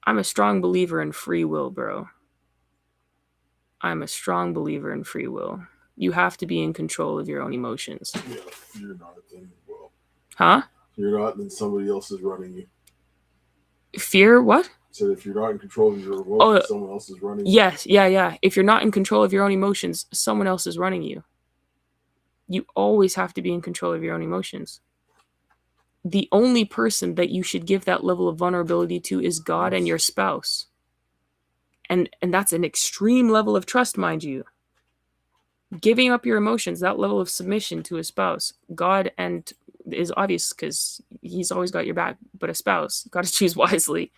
I'm a strong believer in free will, bro. I'm a strong believer in free will. You have to be in control of your own emotions. Yeah, if you're not, then well. Huh? If you're not, then somebody else is running you. Fear what? So if you're not in control of your emotions, Oh, someone else is running you. yes, yeah. If you're not in control of your own emotions, someone else is running you. You always have to be in control of your own emotions. The only person that you should give that level of vulnerability to is God and your spouse. And that's an extreme level of trust, mind you. Giving up your emotions, that level of submission to a spouse, God, and is obvious because he's always got your back, but a spouse, got to choose wisely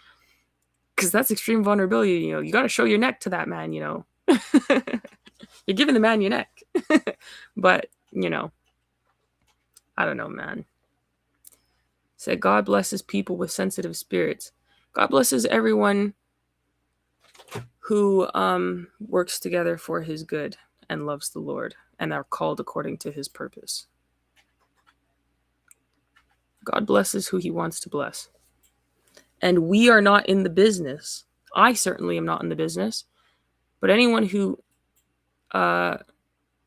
because that's extreme vulnerability. You got to show your neck to that man. You're giving the man your neck. But I don't know, man. Said God blesses people with sensitive spirits. God blesses everyone who works together for his good and loves the Lord and are called according to his purpose. God blesses who he wants to bless. And we are not in the business. I certainly am not in the business. But anyone who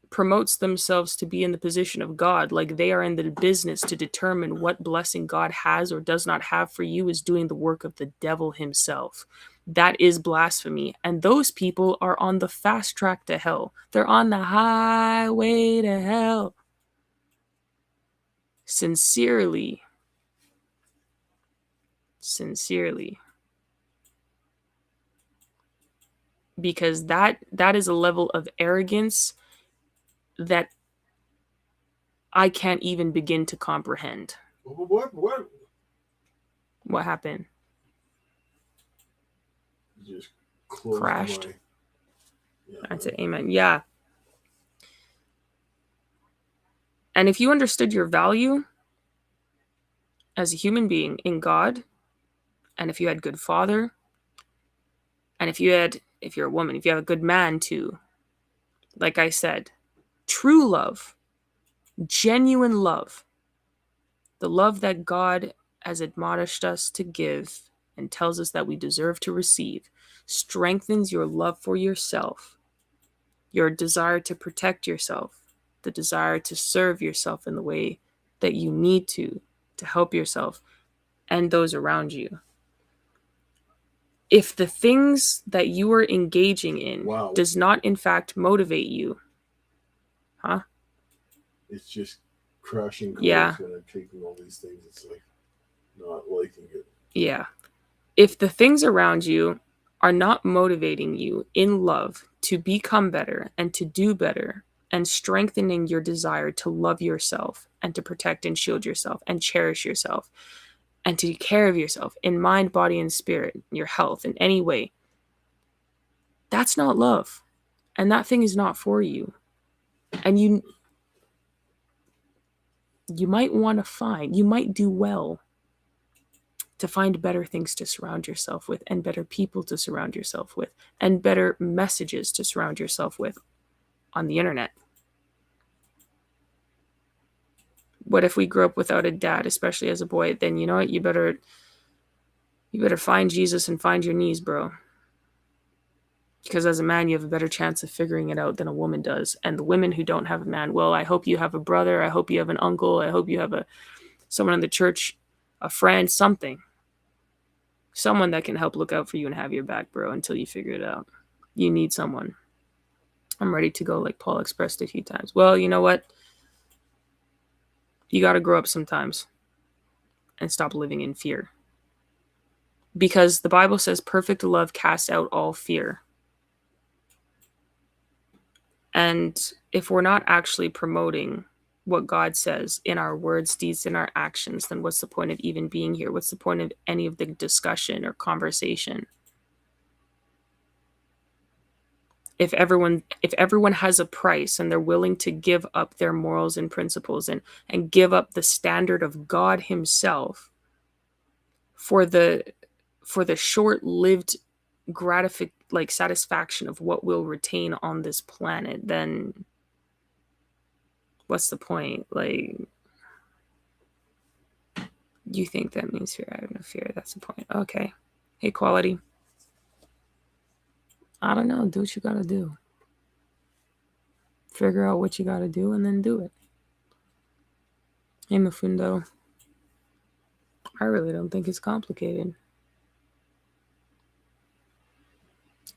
promotes themselves to be in the position of God, like they are in the business to determine what blessing God has or does not have for you, is doing the work of the devil himself. That is blasphemy. And those people are on the fast track to hell. They're on the highway to hell. Sincerely. Because that is a level of arrogance that I can't even begin to comprehend. What? What happened? Just Crashed. Yeah, I'd say amen. Yeah. And if you understood your value as a human being in God, and if you had good father, and if you're a woman, if you have a good man too, like I said, true love, genuine love, the love that God has admonished us to give and tells us that we deserve to receive, strengthens your love for yourself, your desire to protect yourself, the desire to serve yourself in the way that you need to help yourself and those around you. If the things that you are engaging in does not in fact motivate you, it's just crashing course. Yeah. When I'm taking all these things, it's like not liking it. Yeah. If the things around you are not motivating you in love to become better and to do better and strengthening your desire to love yourself and to protect and shield yourself and cherish yourself and to take care of yourself in mind, body, and spirit, your health in any way, that's not love. And that thing is not for you. And you might want to you might do well to find better things to surround yourself with and better people to surround yourself with and better messages to surround yourself with on the internet. What if we grew up without a dad, especially as a boy? Then you know what? You better find Jesus and find your knees, bro. Because as a man, you have a better chance of figuring it out than a woman does. And the women who don't have a man, well, I hope you have a brother. I hope you have an uncle. I hope you have someone in the church, a friend, something. Someone that can help look out for you and have your back, bro, until you figure it out. You need someone. I'm ready to go, like Paul expressed a few times. Well, you know what? You got to grow up sometimes and stop living in fear. Because the Bible says perfect love casts out all fear. And if we're not actually promoting what God says in our words, deeds, and our actions, then what's the point of even being here? What's the point of any of the discussion or conversation? If everyone has a price and they're willing to give up their morals and principles and give up the standard of God himself for the short-lived satisfaction of what we'll retain on this planet, then what's the point? Like, you think that means fear? I have no fear. That's the point. Okay. Hey, Quality. I don't know. Do what you gotta do. Figure out what you gotta do and then do it. Hey, Mafundo. I really don't think it's complicated.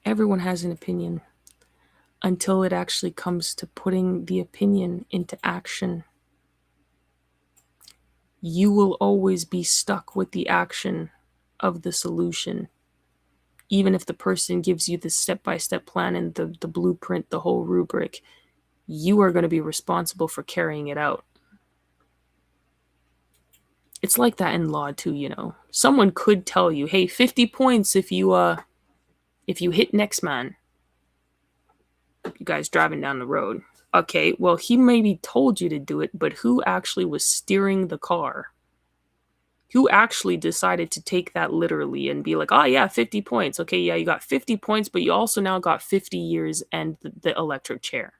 Everyone has an opinion until it actually comes to putting the opinion into action. You will always be stuck with the action of the solution. Even if the person gives you the step-by-step plan and the blueprint, the whole rubric, you are going to be responsible for carrying it out. It's like that in law too, you know. Someone could tell you, hey, 50 points if you hit next man. You guys driving down the road. Okay, well, he maybe told you to do it, but who actually was steering the car? Who actually decided to take that literally and be like, oh yeah, 50 points. Okay, yeah, you got 50 points, but you also now got 50 years and the electric chair.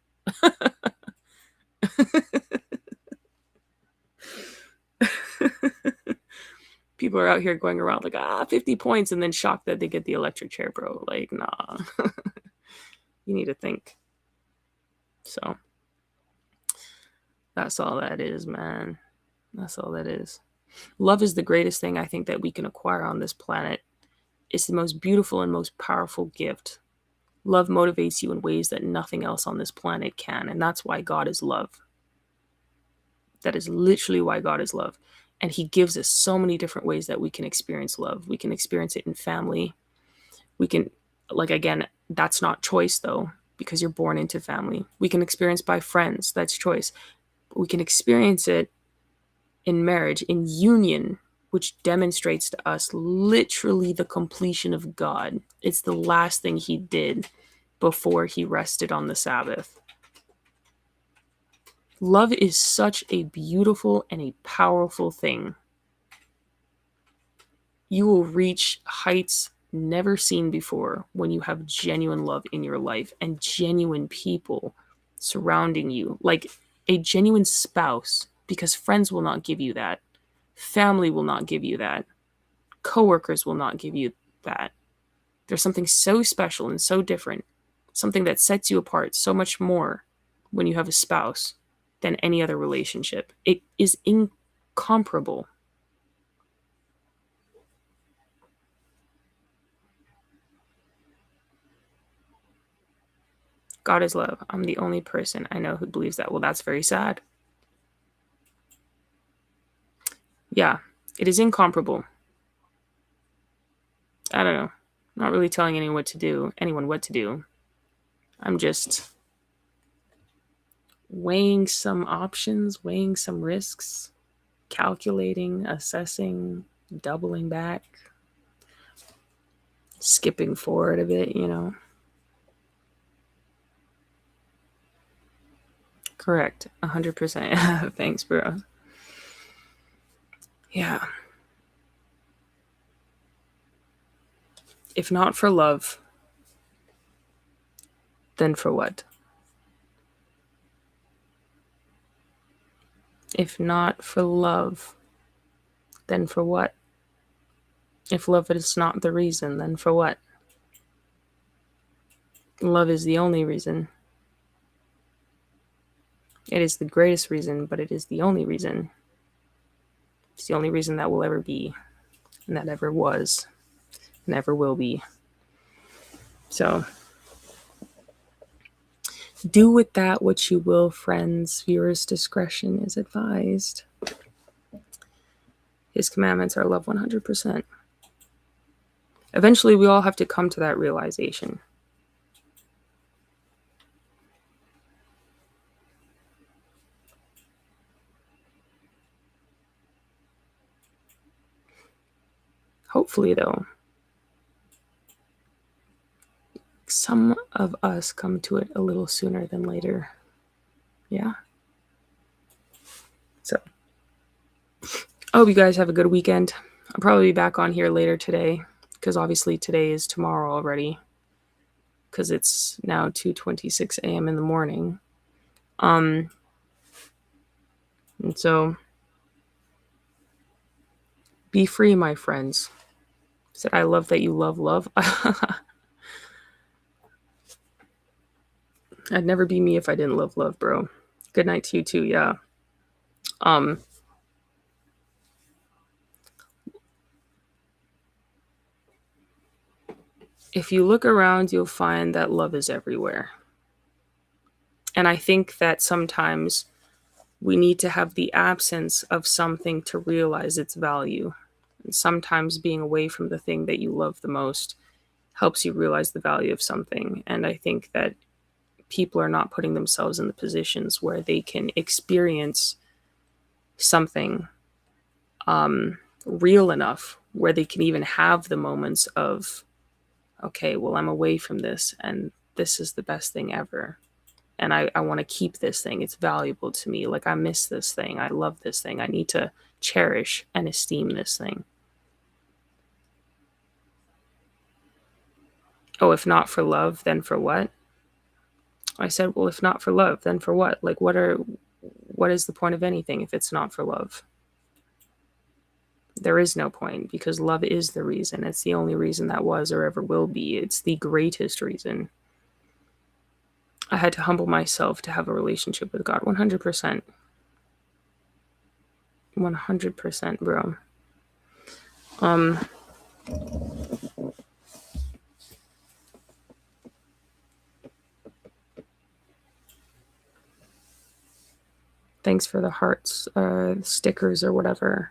People are out here going around like, 50 points, and then shocked that they get the electric chair, bro. Like, nah. You need to think. So, that's all that is, man. That's all that is. Love is the greatest thing I think that we can acquire on this planet. It's the most beautiful and most powerful gift. Love motivates you in ways that nothing else on this planet can, and that's why God is love. That is literally why God is love. And he gives us so many different ways that we can experience love. We can experience it in family. We can, like, again, that's not choice though, because you're born into family. We can experience by friends, that's choice. But we can experience it in marriage, in union, which demonstrates to us literally the completion of God. It's the last thing he did before he rested on the Sabbath. Love is such a beautiful and a powerful thing. You will reach heights never seen before when you have genuine love in your life and genuine people surrounding you, like a genuine spouse, because friends will not give you that. Family will not give you that. Coworkers will not give you that. There's something so special and so different, something that sets you apart so much more when you have a spouse than any other relationship. It is incomparable. God is love. I'm the only person I know who believes that. Well, that's very sad. Yeah, it is incomparable. I don't know. I'm not really telling anyone what to do. I'm just weighing some options, weighing some risks, calculating, assessing, doubling back, skipping forward a bit, you know. Correct. 100%. Thanks, bro. Yeah. If not for love, then for what? If not for love, then for what? If love is not the reason, then for what? Love is the only reason. It is the greatest reason, but it is the only reason. It's the only reason that will ever be, and that ever was, and ever will be. So, do with that what you will, friends. Viewers' discretion is advised. His commandments are love 100%. Eventually, we all have to come to that realization. Hopefully, though, some of us come to it a little sooner than later. Yeah. So, I hope you guys have a good weekend. I'll probably be back on here later today, because obviously today is tomorrow already, because it's now 2:26 a.m. in the morning. And so, be free, my friends. Said I love that you love love. I'd never be me if I didn't love love, bro. Good night to you too. Yeah. Um, if you look around, you'll find that love is everywhere. And I think that sometimes we need to have the absence of something to realize its value. And sometimes being away from the thing that you love the most helps you realize the value of something. And I think that people are not putting themselves in the positions where they can experience something real enough where they can even have the moments of, okay, well, I'm away from this and this is the best thing ever. And I want to keep this thing. It's valuable to me. Like, I miss this thing. I love this thing. I need to cherish and esteem this thing. Oh, if not for love, then for what? I said, well, if not for love, then for what? Like, what is the point of anything if it's not for love? There is no point, because love is the reason. It's the only reason that was or ever will be. It's the greatest reason. I had to humble myself to have a relationship with God. 100%. 100%, bro. Thanks for the hearts, stickers or whatever.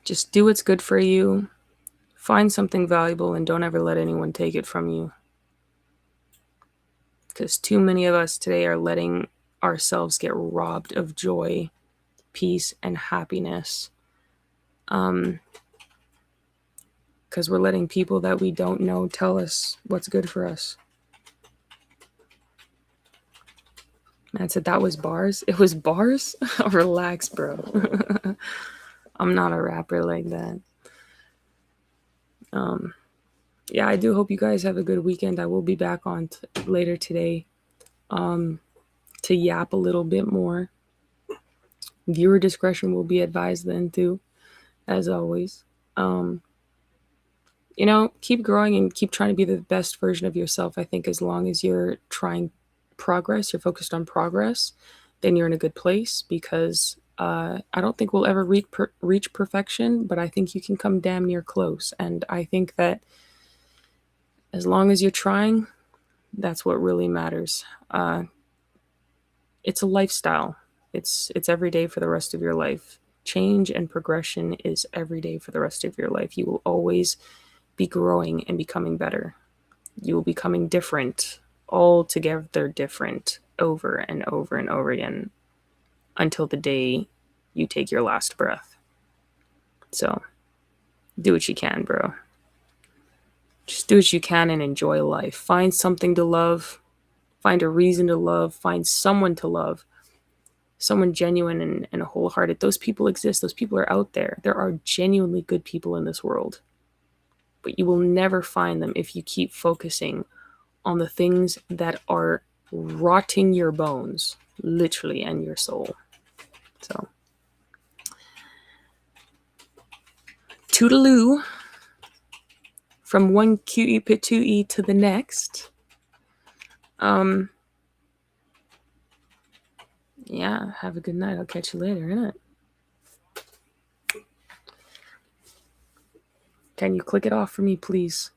Just do what's good for you. Find something valuable and don't ever let anyone take it from you. Because too many of us today are letting ourselves get robbed of joy, peace, and happiness. Because we're letting people that we don't know tell us what's good for us. Man said that was bars. It was bars? Relax, bro. I'm not a rapper like that. Yeah, I do hope you guys have a good weekend. I will be back on later today to yap a little bit more. Viewer discretion will be advised then too, as always. Keep growing and keep trying to be the best version of yourself. I think as long as you're trying progress, you're focused on progress, then you're in a good place, because I don't think we'll ever reach perfection, but I think you can come damn near close. And I think that as long as you're trying, that's what really matters. It's a lifestyle. It's every day for the rest of your life. Change and progression is every day for the rest of your life. You will always be growing and becoming better. You will be becoming different, altogether different, over and over and over again, until the day you take your last breath. So do what you can, bro. Just do what you can and enjoy life. Find something to love. Find a reason to love. Find someone to love. Someone genuine and wholehearted. Those people exist. Those people are out there. There are genuinely good people in this world. But you will never find them if you keep focusing on the things that are rotting your bones, literally, and your soul. So, toodaloo. From one cutie patootie to the next. Yeah, have a good night. I'll catch you later, innit? Can you click it off for me, please?